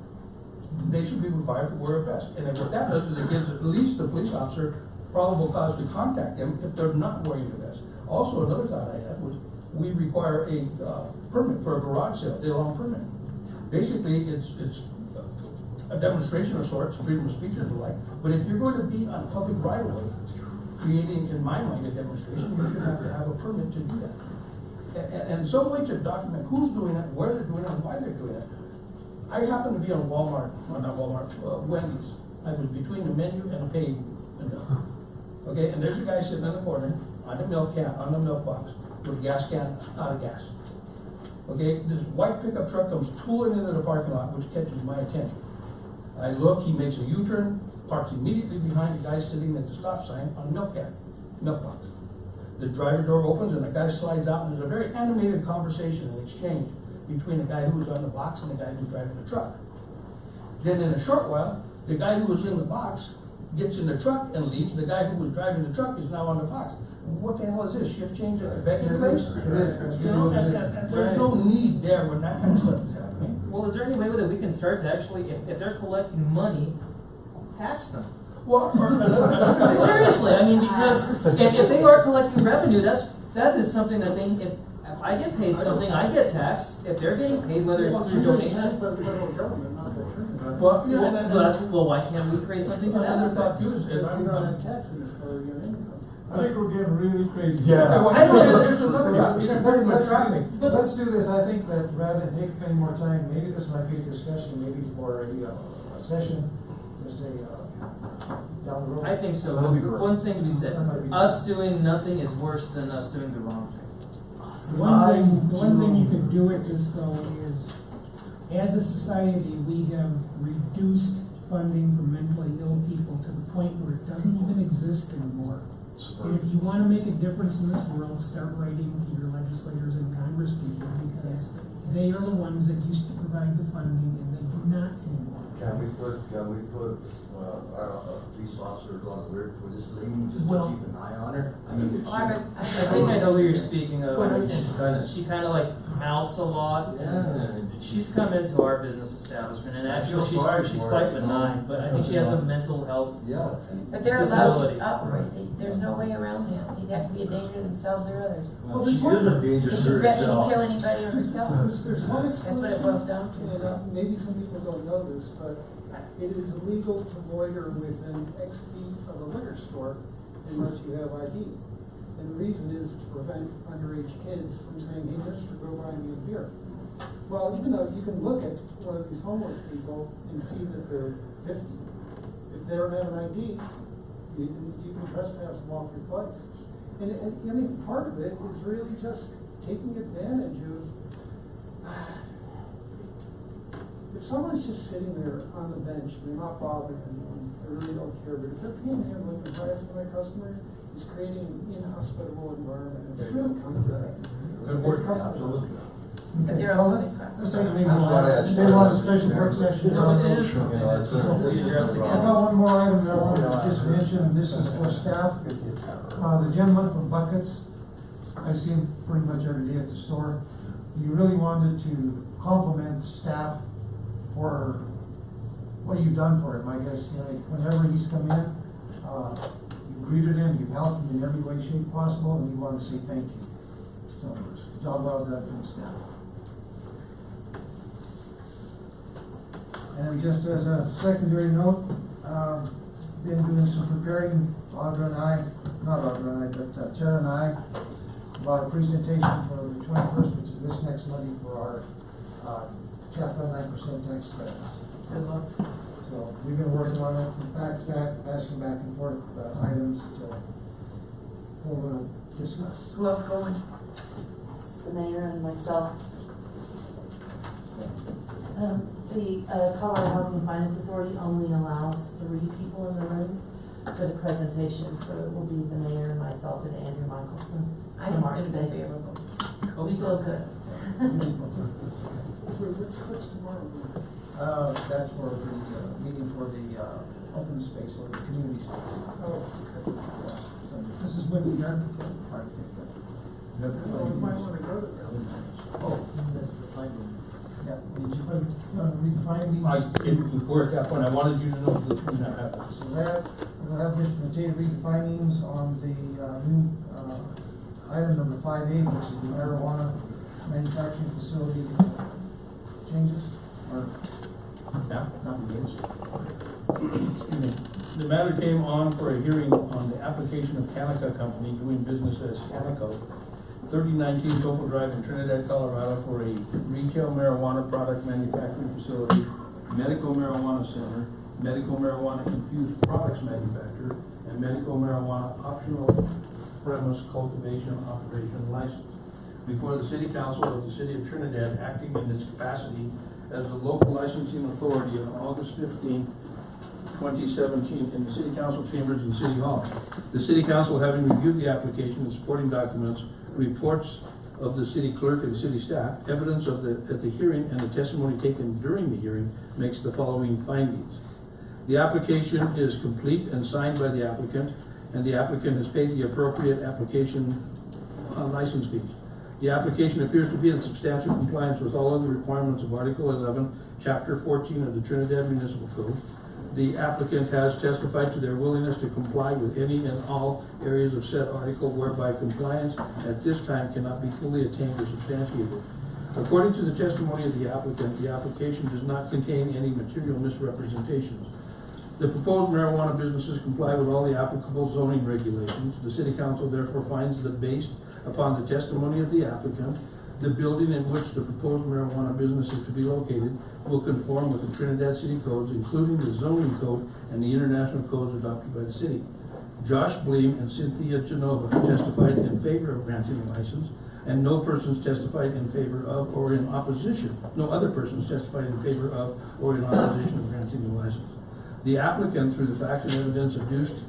Speaker 17: They should be required to wear a vest. And then what that does is it gives at least the police officer probable cause to contact them if they're not wearing the vest. Also, another thought I had was we require a permit for a garage sale, a long permit. Basically, it's a demonstration of sorts, freedom of speech and the like. But if you're going to be on public right of way, creating, in my mind, a demonstration, you should have to have a permit to do that. And some way to document who's doing it, where they're doing it, and why they're doing it. I happened to be on Wendy's. I was between the menu and the pay window. Okay, and there's a guy sitting in the corner on the milk box with a gas can out of gas. Okay, this white pickup truck comes pulling into the parking lot, which catches my attention. I look, he makes a U-turn, parks immediately behind the guy sitting at the stop sign on the milk box. The driver door opens and the guy slides out, and there's a very animated conversation and exchange between the guy who was on the box and the guy who's driving the truck. Then in a short while, the guy who was in the box gets in the truck and leaves. The guy who was driving the truck is now on the box. What the hell is this? Shift change at the begging place? You know, there's no need there when that kind of stuff is happening.
Speaker 13: Well, is there any way that we can start to actually, if they're collecting money, tax them?
Speaker 17: Well,
Speaker 13: seriously, I mean, because if they are collecting revenue, that is something that if I get paid something, I get taxed. If they're getting paid, whether it's through donations. Well, why can't we create something for that?
Speaker 3: I think we're getting really crazy.
Speaker 8: Yeah.
Speaker 3: Let's do this. I think that rather than take any more time, maybe this might be a discussion, maybe for a session, just down the road.
Speaker 13: I think so. One thing to be said, us doing nothing is worse than us doing the wrong thing.
Speaker 7: The one thing you could do it this though is, as a society, we have reduced funding for mentally ill people to the point where it doesn't even exist anymore. And if you want to make a difference in this world, start writing to your legislators and Congress people, because they are the ones that used to provide the funding and they do not anymore.
Speaker 5: Can we put our police officers on alert for this lady, just to keep an eye on her? I mean,
Speaker 13: I think I know who you're speaking of. She kind of like mouths a lot.
Speaker 5: Yeah.
Speaker 13: She's come into our business establishment, and actually she's quite benign, but I think she has a mental health
Speaker 16: But they're allowed
Speaker 13: disability.
Speaker 16: to operate. There's no way around that. They'd have to be a danger to themselves or others.
Speaker 5: Well, she is a danger
Speaker 16: If
Speaker 5: to
Speaker 16: she's ready to
Speaker 5: herself.
Speaker 16: kill anybody or herself.
Speaker 9: There's one
Speaker 16: That's what it boils down to.
Speaker 9: Maybe some people don't know this, but it is illegal to loiter within X feet of a liquor store unless you have ID. And the reason is to prevent underage kids from saying, hey, mister, go buy me a beer. Well, even though you can look at one of these homeless people and see that they're 50, if they don't have an ID, you can trespass them off your place. And I mean, part of it is really just taking advantage of, if someone's just sitting there on the bench, they're not bothering anyone, they really don't care, but if they're panhandling and harassing their customers, it's creating an inhospitable environment. It's really coming to that.
Speaker 17: Good work, absolutely.
Speaker 8: Okay, well, let's take a maybe a special work session. I've got one more item that I wanted to just mention, and this is for staff. The gentleman from Buckets, I see him pretty much every day at the store. He really wanted to compliment staff for what you've done for him. I guess, you know, whenever he's come in, you greeted him, you've helped him in every way, shape possible, and we want to say thank you. So, job well done from the staff. And just as a secondary note, been doing some preparing, Audra and I, not Audra and I, but Tara and I, about a presentation for the 21st, which is this next Monday, for our Chapter 9% tax credits.
Speaker 2: Good luck.
Speaker 8: So we've been working on it, passing back and forth items to we'll discuss.
Speaker 2: Who else going?
Speaker 6: The mayor and myself. The Colorado Housing and Finance Authority only allows 3 people in the room for the presentation, so it will be the mayor and myself and Andrew Michelson.
Speaker 2: I think it's going to be favorable.
Speaker 6: We feel good.
Speaker 9: What's tomorrow?
Speaker 8: That's for the meeting for the open space or the community space.
Speaker 9: Oh, okay.
Speaker 8: Yes. So
Speaker 7: This is when we are.
Speaker 8: hard to take that.
Speaker 9: Well, we might want to go to that.
Speaker 8: Oh, that's the finding. Yeah.
Speaker 7: Did you read the findings?
Speaker 17: Before at that point, I wanted you to know this when that happened.
Speaker 8: So that, we'll have Mr. Matei read the findings on the new item number 5A, which is the marijuana manufacturing facility changes, or
Speaker 17: Yeah.
Speaker 8: not engaged.
Speaker 17: Excuse me. The matter came on for a hearing on the application of Canica Company doing business as Canico, 3019 Topol Drive in Trinidad, Colorado, for a retail marijuana product manufacturing facility, medical marijuana center, medical marijuana infused products manufacturer, and medical marijuana optional premise cultivation operation license before the City Council of the City of Trinidad, acting in its capacity as the local licensing authority on August 15, 2017, in the City Council chambers in City Hall. The City Council, having reviewed the application and supporting documents, reports of the city clerk and city staff, evidence of at the hearing, and the testimony taken during the hearing, makes the following findings. The application is complete and signed by the applicant, and the applicant has paid the appropriate application license fees. The application appears to be in substantial compliance with all of the requirements of Article 11, Chapter 14 of the Trinidad Municipal Code. The applicant has testified to their willingness to comply with any and all areas of said article whereby compliance at this time cannot be fully attained or substantiated. According to the testimony of the applicant, the application does not contain any material misrepresentations. The proposed marijuana businesses comply with all the applicable zoning regulations. The City Council therefore finds that based upon the testimony of the applicant, the building in which the proposed marijuana business is to be located will conform with the Trinidad City codes, including the zoning code and the international codes adopted by the city. Josh Bleem and Cynthia Genova testified in favor of granting the license, and no persons testified in favor of or in opposition. No other persons testified in favor of or in opposition of granting the license. The applicant, through the facts and evidence adduced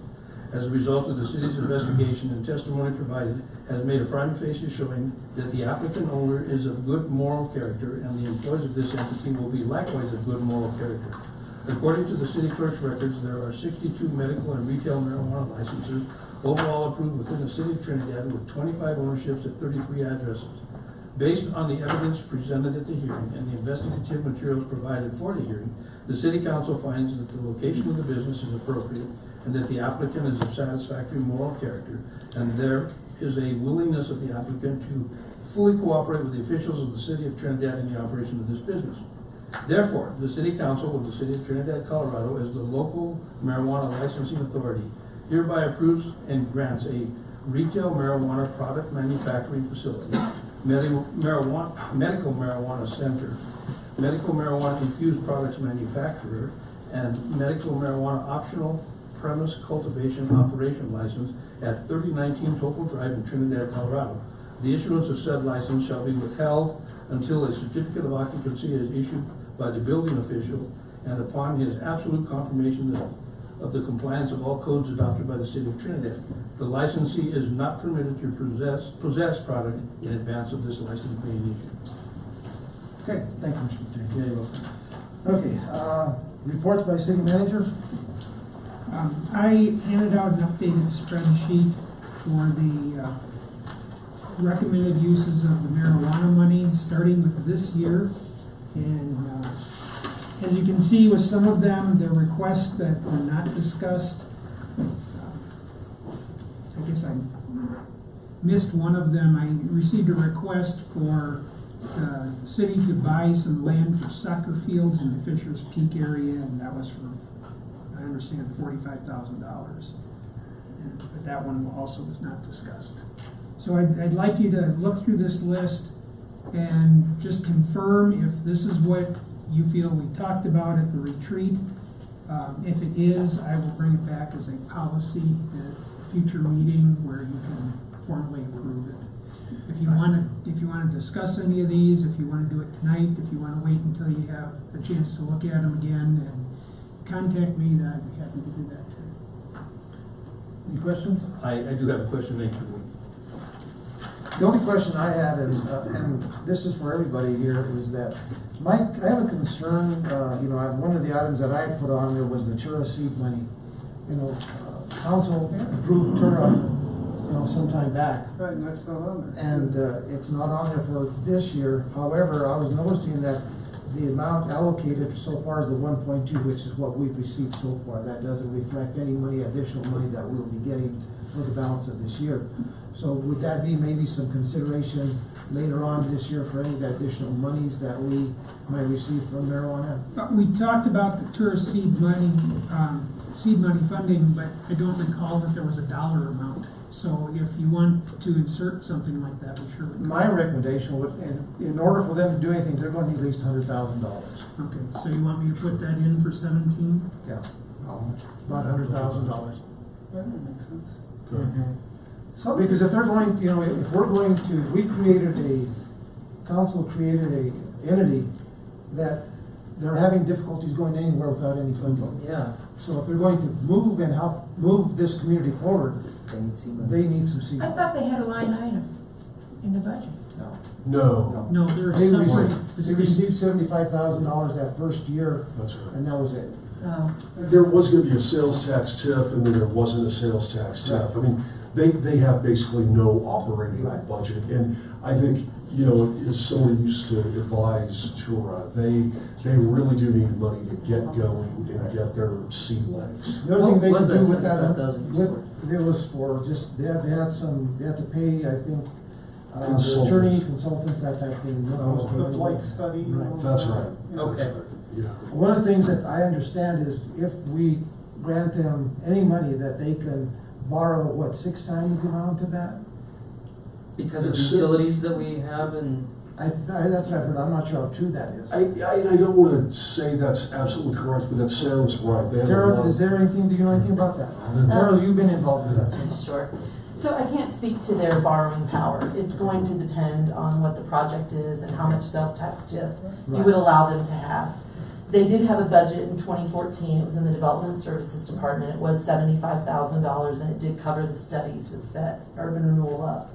Speaker 17: as a result of the city's investigation and testimony provided, has made a prima facie showing that the applicant owner is of good moral character, and the employees of this entity will be likewise of good moral character. According to the city clerk's records, there are 62 medical and retail marijuana licenses overall approved within the city of Trinidad, with 25 ownerships at 33 addresses. Based on the evidence presented at the hearing and the investigative materials provided for the hearing, the City Council finds that the location of the business is appropriate and that the applicant is of satisfactory moral character, and there is a willingness of the applicant to fully cooperate with the officials of the City of Trinidad in the operation of this business. Therefore, the City Council of the City of Trinidad, Colorado, as the local marijuana licensing authority, hereby approves and grants a retail marijuana product manufacturing facility, medical marijuana center, medical marijuana infused products manufacturer, and medical marijuana optional premise cultivation operation license at 3019 Topol Drive in Trinidad, Colorado. The issuance of said license shall be withheld until a certificate of occupancy is issued by the building official and upon his absolute confirmation of the compliance of all codes adopted by the City of Trinidad. The licensee is not permitted to possess product in advance of this license being issued.
Speaker 8: Okay, thank you, Mr. Mateo.
Speaker 17: Yeah, you're welcome.
Speaker 8: Okay, reports by city manager?
Speaker 7: I handed out an updated spreadsheet for the recommended uses of the marijuana money, starting with this year. And as you can see with some of them, the requests that were not discussed, I guess I missed one of them. I received a request for the city to buy some land for soccer fields in the Fisher's Peak area, and that was for, I understand, $45,000. But that one also was not discussed. So I'd like you to look through this list and just confirm if this is what you feel we talked about at the retreat. If it is, I will bring it back as a policy at a future meeting where you can formally approve it. If you want to discuss any of these, if you want to do it tonight, if you want to wait until you have a chance to look at them again and contact me, then I'd be happy to do that too.
Speaker 8: Any questions?
Speaker 17: I do have a question, thank you.
Speaker 8: The only question I had is, and this is for everybody here, is that, Mike, I have a concern, one of the items that I put on there was the Tura seed money. Council approved Tura, some time back.
Speaker 9: Right, and that's not on there.
Speaker 8: And it's not on there for this year. However, I was noticing that the amount allocated so far is the 1.2, which is what we've received so far. That doesn't reflect any additional money that we'll be getting for the balance of this year. So would that be maybe some consideration later on this year for any of the additional monies that we might receive from marijuana?
Speaker 7: We talked about the tourist seed money funding, but I don't recall that there was a dollar amount. So if you want to insert something like that, we sure would.
Speaker 8: My recommendation would, in order for them to do anything, they're going to need at least $100,000.
Speaker 7: Okay, so you want me to put that in for 17?
Speaker 8: Yeah. About $100,000.
Speaker 9: That makes sense.
Speaker 8: So, because if they're going to, if we're going to, council created a entity that they're having difficulties going anywhere without any funding.
Speaker 19: Yeah.
Speaker 8: So if they're going to move and help move this community forward, they need some seed.
Speaker 16: I thought they had a line item in the budget.
Speaker 20: No.
Speaker 7: No,
Speaker 8: They received $75,000 that first year.
Speaker 20: That's right.
Speaker 8: And that was it.
Speaker 16: Oh.
Speaker 20: There was going to be a sales tax TIF, and then there wasn't a sales tax TIF.
Speaker 8: Right.
Speaker 20: I mean, they have basically no operating budget, and I think, as someone used to advise Tura, they really do need money to get going and get their seed legs.
Speaker 8: The other thing they could do with that,
Speaker 19: $75,000
Speaker 8: it was for just, they had to pay, I think,
Speaker 20: Consultants.
Speaker 8: attorney, consultants, that type of thing.
Speaker 9: The blight study.
Speaker 8: Right.
Speaker 20: That's right.
Speaker 19: Okay.
Speaker 20: That's right. Yeah.
Speaker 8: One of the things that I understand is if we grant them any money, that they can borrow, 6 times the amount of that?
Speaker 19: Because of the utilities that we have and.
Speaker 8: That's what I've heard. I'm not sure how true that is.
Speaker 20: I don't want to say that's absolutely correct, but that sounds right. They have
Speaker 8: Carol, is there anything, do you know anything about that? Carol, you've been involved with that.
Speaker 6: Sure. So I can't speak to their borrowing power. It's going to depend on what the project is and how much sales tax TIF you would allow them to have. They did have a budget in 2014. It was in the Development Services Department. It was $75,000, and it did cover the studies that set urban renewal up.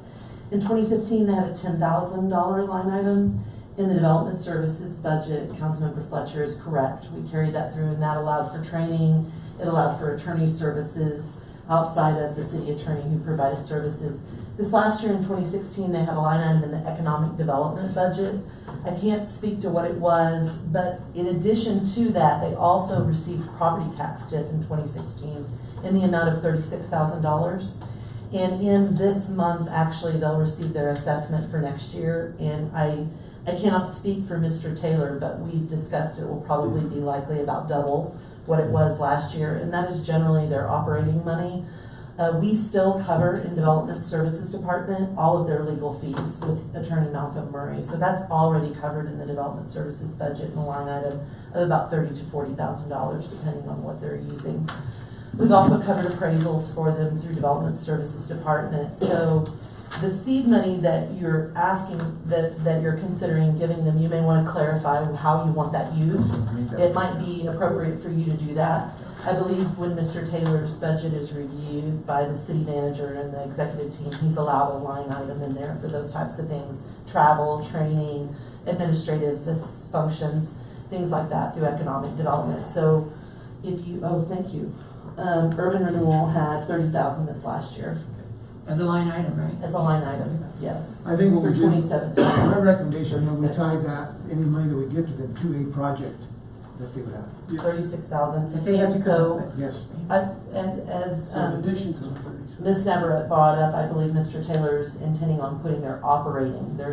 Speaker 6: In 2015, they had a $10,000 line item in the Development Services budget. Councilmember Fletcher is correct. We carried that through, and that allowed for training. It allowed for attorney services outside of the city attorney who provided services. This last year in 2016, they had a line item in the economic development budget. I can't speak to what it was, but in addition to that, they also received property tax TIF in 2016 in the amount of $36,000. And in this month, actually, they'll receive their assessment for next year. And I
Speaker 2: I cannot speak for Mr. Taylor, but we've discussed it will probably be likely about double what it was last year, and that is generally their operating money. We still cover in Development Services Department all of their legal fees with Attorney Malcolm Murray. So that's already covered in the Development Services budget in the line item of about $30,000 to $40,000, depending on what they're using. We've also covered appraisals for them through Development Services Department. So the seed money that you're asking, that you're considering giving them, you may want to clarify how you want that used. It might be appropriate for you to do that. I believe when Mr. Taylor's budget is reviewed by the city manager and the executive team, he's allowed a line item in there for those types of things. Travel, training, administrative functions, things like that through economic development. So if you, thank you. Urban Renewal had $30,000 this last year.
Speaker 16: As a line item, right?
Speaker 2: As a line item, yes.
Speaker 8: I think what
Speaker 2: for
Speaker 8: we did,
Speaker 2: 2017.
Speaker 8: my recommendation, when we tied that, any money that we get to them to a project that they would have.
Speaker 2: 36,000.
Speaker 16: That they have to come
Speaker 2: So,
Speaker 16: up with.
Speaker 8: Yes.
Speaker 2: as
Speaker 9: In addition to the 37.
Speaker 2: Ms. Navarette brought up, I believe Mr. Taylor's intending on putting their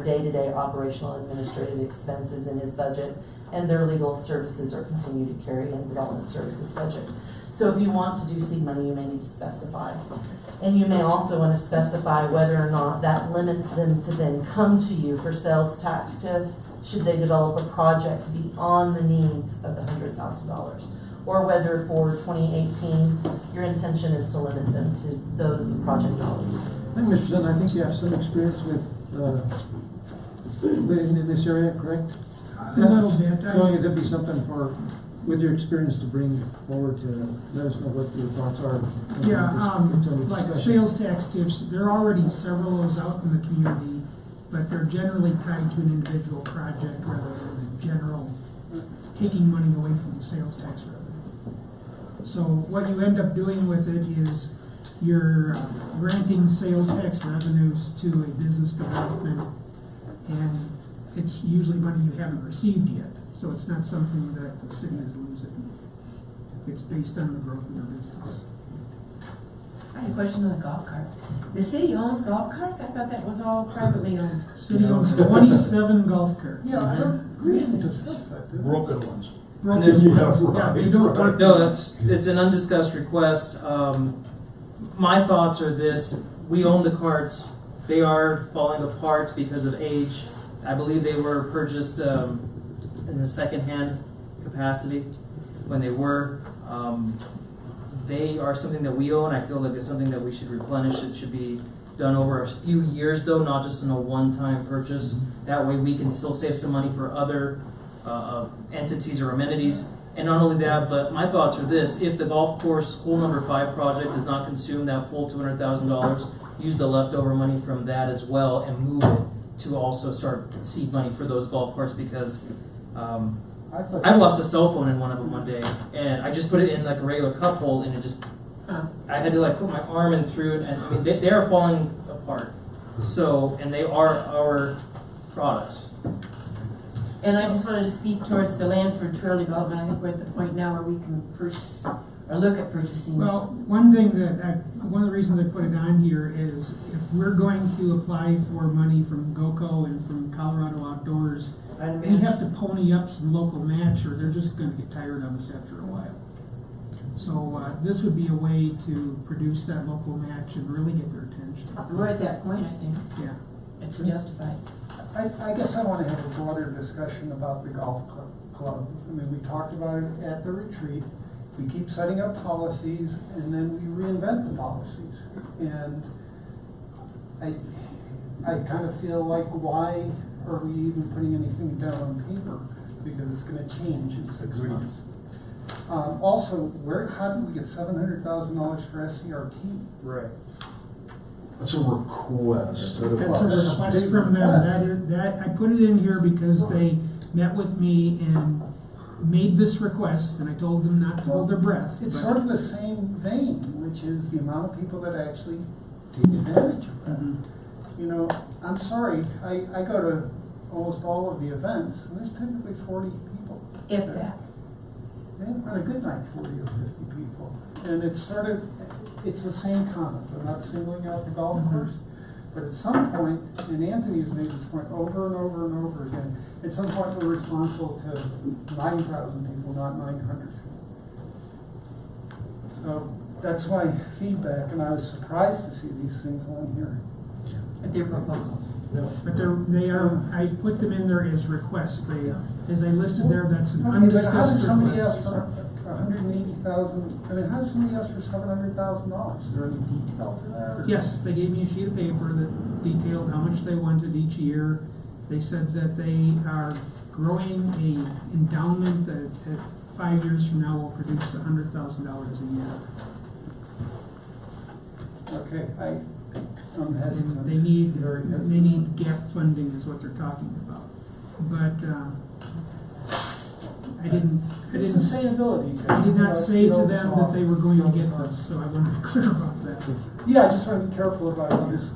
Speaker 2: day-to-day operational administrative expenses in his budget, and their legal services are continued to carry in Development Services budget. So if you want to do seed money, you may need to specify. And you may also want to specify whether or not that limits them to then come to you for sales tax TIF, should they develop a project beyond the needs of the $100,000. Or whether for 2018, your intention is to limit them to those project dollars.
Speaker 8: I think, Mr. Zinn, I think you have some experience with, living in this area, correct?
Speaker 7: A little bit.
Speaker 8: So it could be something for, with your experience to bring forward to let us know what your thoughts are.
Speaker 7: Yeah,
Speaker 8: It's under
Speaker 7: like
Speaker 8: discussion.
Speaker 7: sales tax tips, there are already several of those out in the community, but they're generally tied to an individual project rather than a general taking money away from the sales tax revenue. So what you end up doing with it is you're granting sales tax revenues to a business development, and it's usually money you haven't received yet. So it's not something that the city is losing. It's based on the growth of their business.
Speaker 16: I had a question on the golf carts. The city owns golf carts? I thought that was all privately owned.
Speaker 7: City owns 27 golf carts.
Speaker 9: Yeah, I don't really
Speaker 17: Broken ones.
Speaker 13: No, it's an undiscussed request. My thoughts are this: we own the carts. They are falling apart because of age. I believe they were purchased in the second-hand capacity when they were. They are something that we own. I feel like it's something that we should replenish. It should be done over a few years, though, not just in a one-time purchase. That way we can still save some money for other entities or amenities. And not only that, but my thoughts are this: if the golf course hole number 5 project does not consume that full $200,000, use the leftover money from that as well and move it to also start seed money for those golf courses, because I lost a cell phone in one of them one day, and I just put it in like a regular cup hole, and it just, I had to like put my arm in through it, and I mean, they are falling apart. So, and they are our products.
Speaker 16: And I just wanted to speak towards the land for trail development. I think we're at the point now where we can purchase or look at purchasing.
Speaker 7: Well, one thing one of the reasons I put it on here is if we're going to apply for money from GOCO and from Colorado Outdoors, we have to pony up some local match, or they're just going to get tired of us after a while. So this would be a way to produce that local match and really get their attention.
Speaker 16: We're at that point, I think.
Speaker 7: Yeah.
Speaker 16: It's justified.
Speaker 9: I guess I want to have a broader discussion about the golf club. I mean, we talked about it at the retreat. We keep setting up policies, and then we reinvent the policies. And I kind of feel like, why are we even putting anything down on paper? Because it's going to change in 6 months. Also, how did we get $700,000 for SCRT?
Speaker 20: Right. That's a request.
Speaker 7: That's a request from them. I put it in here because they met with me and made this request, and I told them not to hold their breath.
Speaker 9: It's sort of the same vein, which is the amount of people that actually take advantage of that. You know, I'm sorry, I go to almost all of the events, and there's typically 40 people.
Speaker 16: If that.
Speaker 9: On a good night, 40 or 50 people. And it's sort of, it's the same comment. I'm not singling out the golf course, But at some point, and Anthony has made this point over and over and over again, at some point we're responsible to 9,000 people, not 900. So that's my feedback, and I was surprised to see these things on here.
Speaker 2: But they're proposals.
Speaker 7: But they are, I put them in there as requests. They, as I listed there, that's an
Speaker 9: Okay, but how does
Speaker 7: undiscussed
Speaker 9: somebody ask
Speaker 7: request.
Speaker 9: for 180,000? I mean, how does somebody ask for $700,000? Is there any detail to that? or-
Speaker 7: Yes, they gave me a sheet of paper that detailed how much they wanted each year. They said that they are growing a endowment that at 5 years from now will produce $100,000 a year.
Speaker 9: Okay, I'm hesitant.
Speaker 7: They need,
Speaker 9: Very hesitant.
Speaker 7: they need gap funding is what they're talking about. But, I didn't,
Speaker 9: It's sustainability.
Speaker 7: I did not say to them
Speaker 9: No
Speaker 7: that they were going to
Speaker 9: soft,
Speaker 7: get
Speaker 9: no
Speaker 7: this, so I want to be clear about that.
Speaker 9: Yeah, I just want to be careful about how this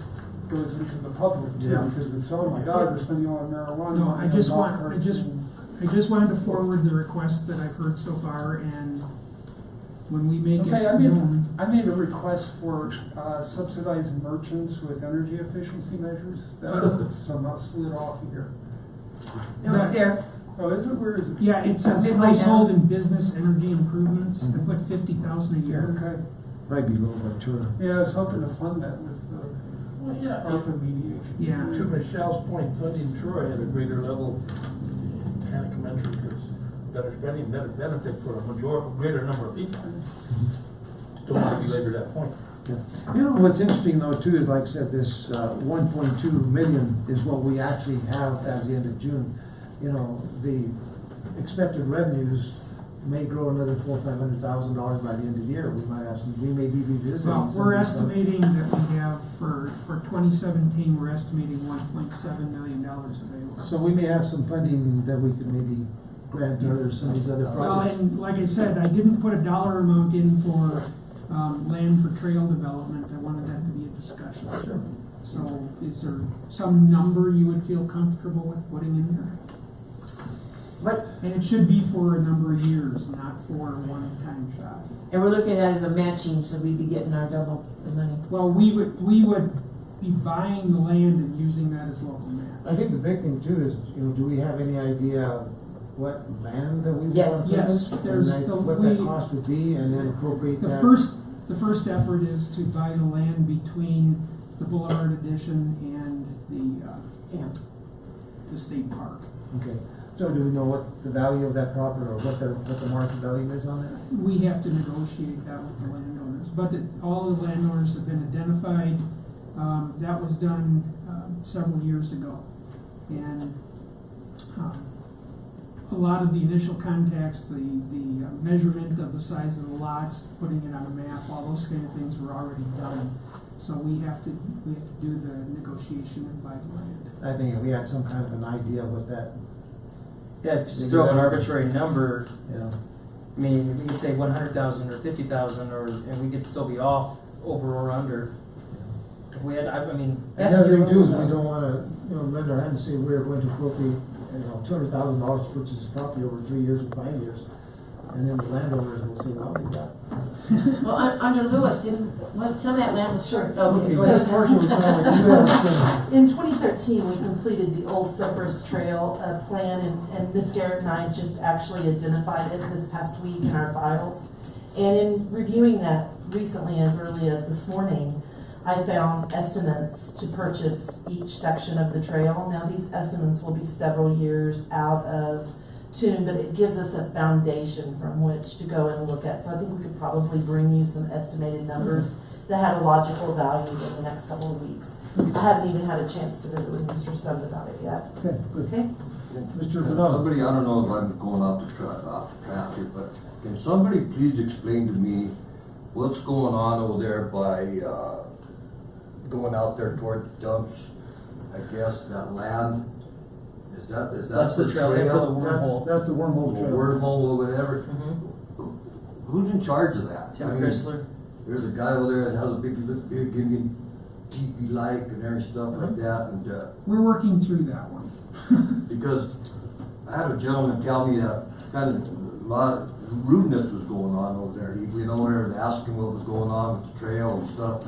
Speaker 9: goes into the public too,
Speaker 7: Yeah.
Speaker 9: because it's, oh my God, we're spending all our marijuana.
Speaker 7: No,
Speaker 9: money
Speaker 7: I
Speaker 9: on
Speaker 7: just
Speaker 9: golf
Speaker 7: want, I
Speaker 9: carts
Speaker 7: just,
Speaker 9: and-
Speaker 7: I just wanted to forward the request that I've heard so far, and when we make it
Speaker 9: Okay,
Speaker 7: known.
Speaker 9: I made a request for subsidized merchants with energy efficiency measures. That somehow slid off here.
Speaker 2: No, it's there.
Speaker 9: Oh, is it? Where is it?
Speaker 7: Yeah, it says
Speaker 2: Midway down.
Speaker 7: household and business energy improvements, I put 50,000 a year.
Speaker 9: Okay.
Speaker 8: Might be low by two.
Speaker 9: Yeah, I was hoping to fund that with
Speaker 15: Well, yeah,
Speaker 9: ARPA mediation.
Speaker 7: Yeah.
Speaker 15: To Michelle's point, funding Troy at a greater level, kind of commensurate, because better spending, better benefit for a greater number of people. Don't want to belabor that point.
Speaker 8: You know, what's interesting though too is, like I said, this 1.2 million is what we actually have as the end of June. You know, the expected revenues may grow another $400,000-500,000 by the end of the year. We might have some, we may be revisiting.
Speaker 7: Well,
Speaker 8: some
Speaker 7: we're
Speaker 8: of this stuff.
Speaker 7: estimating that we have, for 2017, we're estimating $1.7 million available.
Speaker 8: So we may have some funding that we could maybe grant to other, some of these other
Speaker 7: Well,
Speaker 8: projects.
Speaker 7: and like I said, I didn't put a dollar amount in for land for trail development. I wanted that to be a discussion.
Speaker 8: Sure.
Speaker 7: So is there some number you would feel comfortable with putting in there? And it should be for a number of years, not for a one-time shot.
Speaker 2: And we're looking at it as a matching, so we'd be getting our double the money.
Speaker 7: Well, we would be buying the land and using that as local match.
Speaker 8: I think the big thing too is, you know, do we have any idea what land that we want
Speaker 7: Yes,
Speaker 8: to
Speaker 7: yes,
Speaker 8: purchase?
Speaker 7: there's
Speaker 8: And
Speaker 7: the-
Speaker 8: what that cost would be, and then appropriate
Speaker 7: The
Speaker 8: that.
Speaker 7: the first effort is to buy the land between the Boulevard Addition and the state park.
Speaker 8: Okay, so do we know what the value of that property, or what the market value is on it?
Speaker 7: We have to negotiate that with the landowners, but all the landowners have been identified. That was done several years ago, and a lot of the initial contacts, the measurement of the size of the lots, putting it on a map, all those kind of things were already done. So we have to do the negotiation and buy the land.
Speaker 8: I think if we had some kind of an idea of what that.
Speaker 13: Yeah, just throw an arbitrary number.
Speaker 8: Yeah.
Speaker 13: I mean, we could say 100,000 or 50,000, and we could still be off over or under. If we had, I mean,
Speaker 8: And the other thing too is we don't wanna, you know, lend our hand and say we're going to appropriate, you know, $200,000 to purchase this property over 3 years or 5 years. And then the landowners will say, well, we got.
Speaker 2: Well, under Lewis, some of that land was short.
Speaker 8: Okay, but that's partial, it's not like you have.
Speaker 2: In
Speaker 12: 2013, we completed the Old Cypress Trail plan, and Ms. Garrett and I just actually identified it this past week in our files. And in reviewing that recently, as early as this morning, I found estimates to purchase each section of the trail. Now, these estimates will be several years out of tune, but it gives us a foundation from which to go and look at. So I think we could probably bring you some estimated numbers that had a logical value in the next couple of weeks. I haven't even had a chance to visit with Mr. Sund about it yet.
Speaker 8: Okay, good.
Speaker 12: Okay?
Speaker 8: Mr. Vidal.
Speaker 5: Somebody, I don't know if I'm going off the track here, but can somebody please explain to me what's going on over there by, going out there toward the dumps? I guess that land, is that
Speaker 13: That's the trail, they call it wormhole.
Speaker 8: That's the wormhole trail.
Speaker 5: Wormhole or whatever. Who's in charge of that?
Speaker 13: Tim
Speaker 5: I mean,
Speaker 13: Chrysler.
Speaker 5: There's a guy over there that has a big Indian teepee-like and every stuff like that, and,
Speaker 7: We're working through that one.
Speaker 5: because I had a gentleman tell me that kind of a lot of rudeness was going on over there. He went over there and asked him what was going on with the trail and stuff.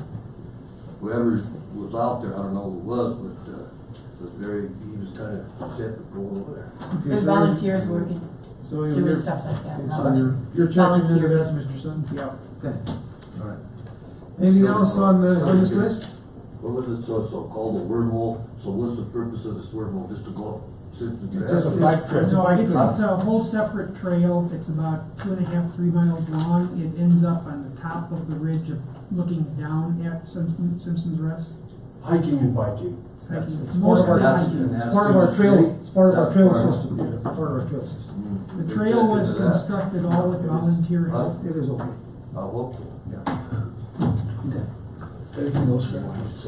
Speaker 5: Whoever was out there, I don't know who it was, but, was very, he was kind of upset with going over there.
Speaker 16: There's volunteers working,
Speaker 8: So
Speaker 16: doing
Speaker 8: you're,
Speaker 16: stuff like that.
Speaker 8: okay, so you're checking into
Speaker 16: Volunteers.
Speaker 8: that, Mr. Sutton?
Speaker 16: Yep.
Speaker 8: Okay.
Speaker 5: All right.
Speaker 8: Anything else on this list?
Speaker 5: What was it, so called a wormhole? So what's the purpose of this wormhole? Just to go up, sit in the
Speaker 8: It's just a bike trail.
Speaker 7: It's a whole separate trail. It's about 2.5, 3 miles long. It ends up on the top of the ridge of looking down at Simpson's Rest.
Speaker 20: Hiking and biking.
Speaker 7: Hiking.
Speaker 8: It's part of our,
Speaker 7: Mostly
Speaker 8: it's part of our trail, it's part of our trail system, part of our trail system.
Speaker 7: The trail was constructed all with volunteer help.
Speaker 8: It is okay.
Speaker 5: I hope so.
Speaker 20: Anything else, Greg?
Speaker 7: Is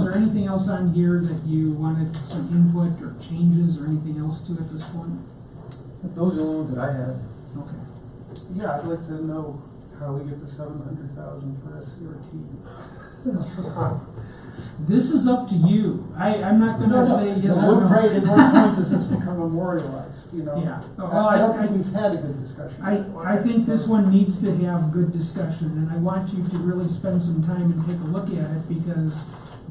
Speaker 7: there anything else on here that you wanted some input or changes or anything else to at this point?
Speaker 8: Those are the ones that I had.
Speaker 7: Okay.
Speaker 9: Yeah, I'd like to know how we get the 700,000 for SCRT.
Speaker 7: This is up to you. I'm not gonna say yes or
Speaker 9: I'm
Speaker 7: no.
Speaker 9: afraid at what point does this become memorialized, you know?
Speaker 7: Yeah. Well,
Speaker 9: I don't think we've had a good discussion.
Speaker 7: I think this one needs to have good discussion, and I want you to really spend some time and take a look at it, because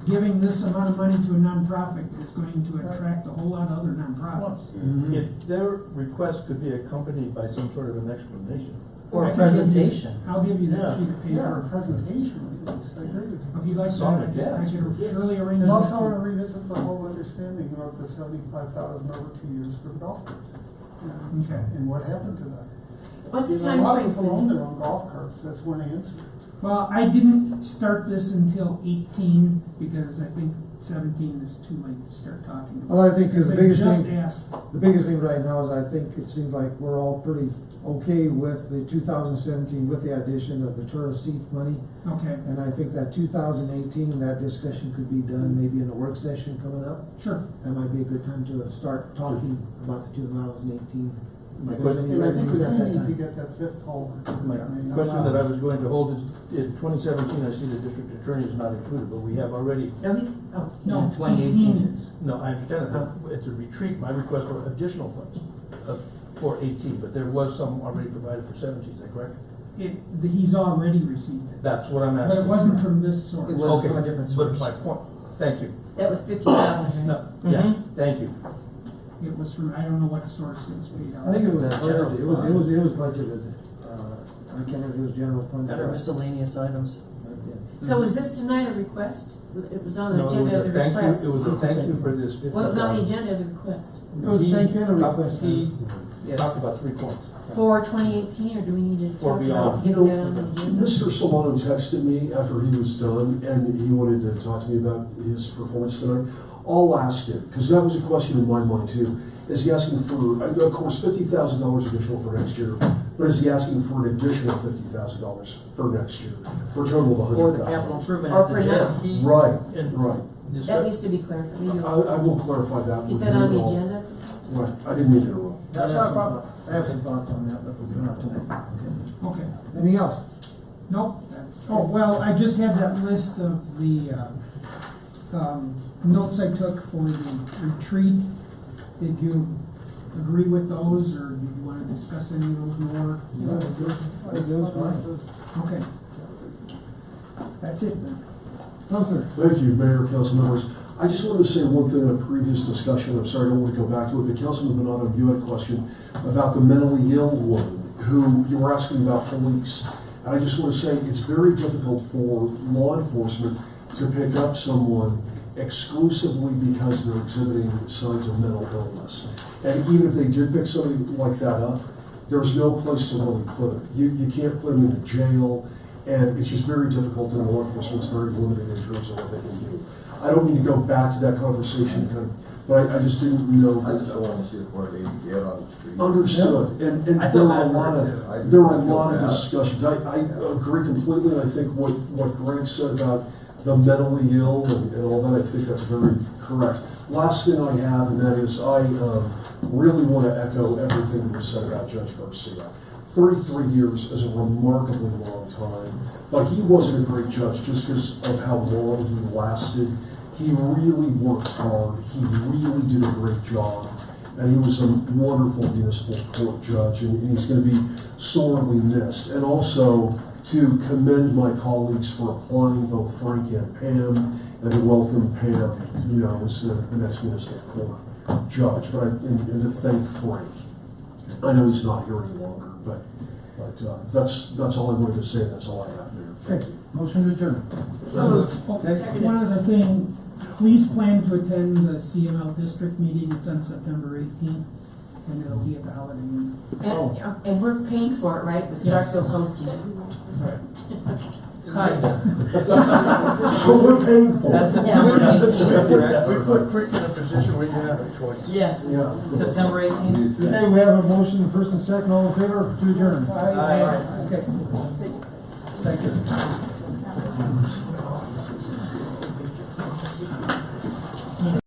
Speaker 7: giving this amount of money to a nonprofit is going to attract a whole lot of other nonprofits.
Speaker 18: If their request could be accompanied by some sort of an explanation.
Speaker 7: Or a presentation. I'll give you that sheet of paper.
Speaker 9: Yeah, a presentation, at least. I agree with you.
Speaker 7: If you'd like
Speaker 18: Solid,
Speaker 7: that, I
Speaker 18: yes.
Speaker 7: could surely arrange.
Speaker 9: And
Speaker 7: that.
Speaker 9: also want to revisit the whole understanding about the 75,000 over 2 years for the golf carts.
Speaker 7: Okay.
Speaker 9: And what happened to that?
Speaker 16: What's the
Speaker 9: You know,
Speaker 16: time
Speaker 9: a lot of
Speaker 16: frame
Speaker 9: people
Speaker 16: for
Speaker 9: own
Speaker 16: this?
Speaker 9: their own golf carts, that's one answer.
Speaker 7: Well, I didn't start this until 18, because I think 17 is too late to start talking about.
Speaker 8: Well, I think 'cause the
Speaker 7: They
Speaker 8: biggest
Speaker 7: just
Speaker 8: thing,
Speaker 7: asked.
Speaker 8: the biggest thing right now is I think it seems like we're all pretty okay with the 2017 with the addition of the tourist seat money.
Speaker 7: Okay.
Speaker 8: And I think that 2018, that discussion could be done maybe in a work session coming up.
Speaker 7: Sure.
Speaker 8: That might be a good time to start talking about the 2018.
Speaker 18: My
Speaker 8: If there's any
Speaker 9: And I think
Speaker 8: revenues
Speaker 9: we
Speaker 8: at
Speaker 9: do
Speaker 8: that
Speaker 9: need to
Speaker 8: time.
Speaker 9: get that fifth hole.
Speaker 18: My question that I was going to hold is, in 2017, I see the district attorney is not included, but we have already.
Speaker 16: No, he's, oh.
Speaker 7: No,
Speaker 13: 2018 is.
Speaker 18: No, I understand it, but it's a retreat, my request for additional funds for 18, but there was some already provided for 17, is that correct?
Speaker 7: He's already received it.
Speaker 18: That's what I'm
Speaker 7: But
Speaker 18: asking.
Speaker 7: it wasn't from this source.
Speaker 13: It was
Speaker 18: Okay,
Speaker 13: from a different
Speaker 18: but
Speaker 13: source.
Speaker 18: my point, thank you.
Speaker 16: That was 50,000, right?
Speaker 18: No, yeah, thank you.
Speaker 7: It was from, I don't know what source it was paid out.
Speaker 8: I think it was,
Speaker 19: General
Speaker 8: budgeted. it was budgeted, I can't remember if it was general fund.
Speaker 19: Under miscellaneous items.
Speaker 16: So was this tonight a request? It was on the
Speaker 18: No, it
Speaker 16: agenda
Speaker 18: was
Speaker 16: as a
Speaker 18: a thank you,
Speaker 16: request?
Speaker 18: it was a thank you for this 50,000.
Speaker 16: Well, it was on the agenda as a request.
Speaker 8: It was a thank you and a request.
Speaker 18: He
Speaker 16: Yes.
Speaker 18: talked about 3 points.
Speaker 16: For 2018, or do we need to
Speaker 18: For
Speaker 16: talk
Speaker 18: beyond.
Speaker 16: about
Speaker 20: You
Speaker 16: getting
Speaker 20: know,
Speaker 16: that on the agenda?
Speaker 20: Mr. Solano texted me after he was done, and he wanted to talk to me about his performance tonight. I'll ask him, because that was a question in my mind too. Is he asking for, of course, $50,000 additional for next year, but is he asking for an additional $50,000 for next year, for a total of
Speaker 19: Or the
Speaker 20: $100,000?
Speaker 19: capital improvement
Speaker 16: Or
Speaker 19: at the
Speaker 16: for
Speaker 19: jail.
Speaker 16: now.
Speaker 20: Right,
Speaker 18: And-
Speaker 20: right.
Speaker 16: That needs to be clarified. Maybe
Speaker 20: I will clarify that
Speaker 16: Get
Speaker 20: with
Speaker 16: that on
Speaker 20: you
Speaker 16: the
Speaker 20: all.
Speaker 16: agenda.
Speaker 20: Right, I didn't mean to interrupt.
Speaker 8: That's not a problem. I have some thoughts on that, but we're coming up tonight.
Speaker 7: Okay.
Speaker 8: Anything else?
Speaker 7: Nope. Oh, well, I just had that list of the, notes I took for the retreat. Did you agree with those, or did you want to discuss any of those more?
Speaker 8: No, it goes fine.
Speaker 7: Okay. That's it then.
Speaker 8: Counselor.
Speaker 20: Thank you, Mayor, council members. I just wanted to say one thing in a previous discussion. I'm sorry, I don't want to go back to it, but Councilman Bonato, you had a question about the mentally ill woman who you were asking about police. And I just want to say it's very difficult for law enforcement to pick up someone exclusively because they're exhibiting signs of mental illness. And even if they did pick somebody like that up, there's no place to really put them. You can't put them into jail, and it's just very difficult, and law enforcement's very limited in terms of what they can do. I don't mean to go back to that conversation, but I just didn't know.
Speaker 5: I just don't want to see a poor lady get on the street.
Speaker 20: Understood, and
Speaker 19: I
Speaker 20: there
Speaker 19: feel
Speaker 20: were a
Speaker 19: bad for
Speaker 20: lot
Speaker 19: her,
Speaker 20: of,
Speaker 5: too.
Speaker 20: there were a
Speaker 5: I feel
Speaker 20: lot of
Speaker 5: bad.
Speaker 20: discussions. I agree completely, and I think what Greg said about the mentally ill and all that, I think that's very correct. Last thing I have, and that is I really want to echo everything that was said about Judge Garcia. 33 years is a remarkably long time, but he wasn't a great judge just because of how long he lasted. He really worked hard. He really did a great job. And he was a wonderful municipal court judge, and he's going to be sorely missed. And also to commend my colleagues for applying, both Frank and Pam, and to welcome Pam, as the next municipal court judge. But and to thank Frank. I know he's not here any longer, but that's all I wanted to say. That's all I have, Mayor. Thank you.
Speaker 8: Motion to adjourn.
Speaker 7: Okay, one other thing, please plan to attend the CML district meeting, it's on September 18th, and it'll be at the Holiday Inn.
Speaker 16: And we're paying for it, right, with Starkville's hosting it?
Speaker 17: Kind of.
Speaker 20: But we're paying for it.
Speaker 17: That's September
Speaker 16: Yeah,
Speaker 17: 18th.
Speaker 18: We put Crick in a position where you have a choice.
Speaker 16: Yeah.
Speaker 20: Yeah.
Speaker 16: September 18th?
Speaker 8: Okay, we have a motion, first and second, all in favor to adjourn?
Speaker 17: Aye.
Speaker 8: Okay. Thank you.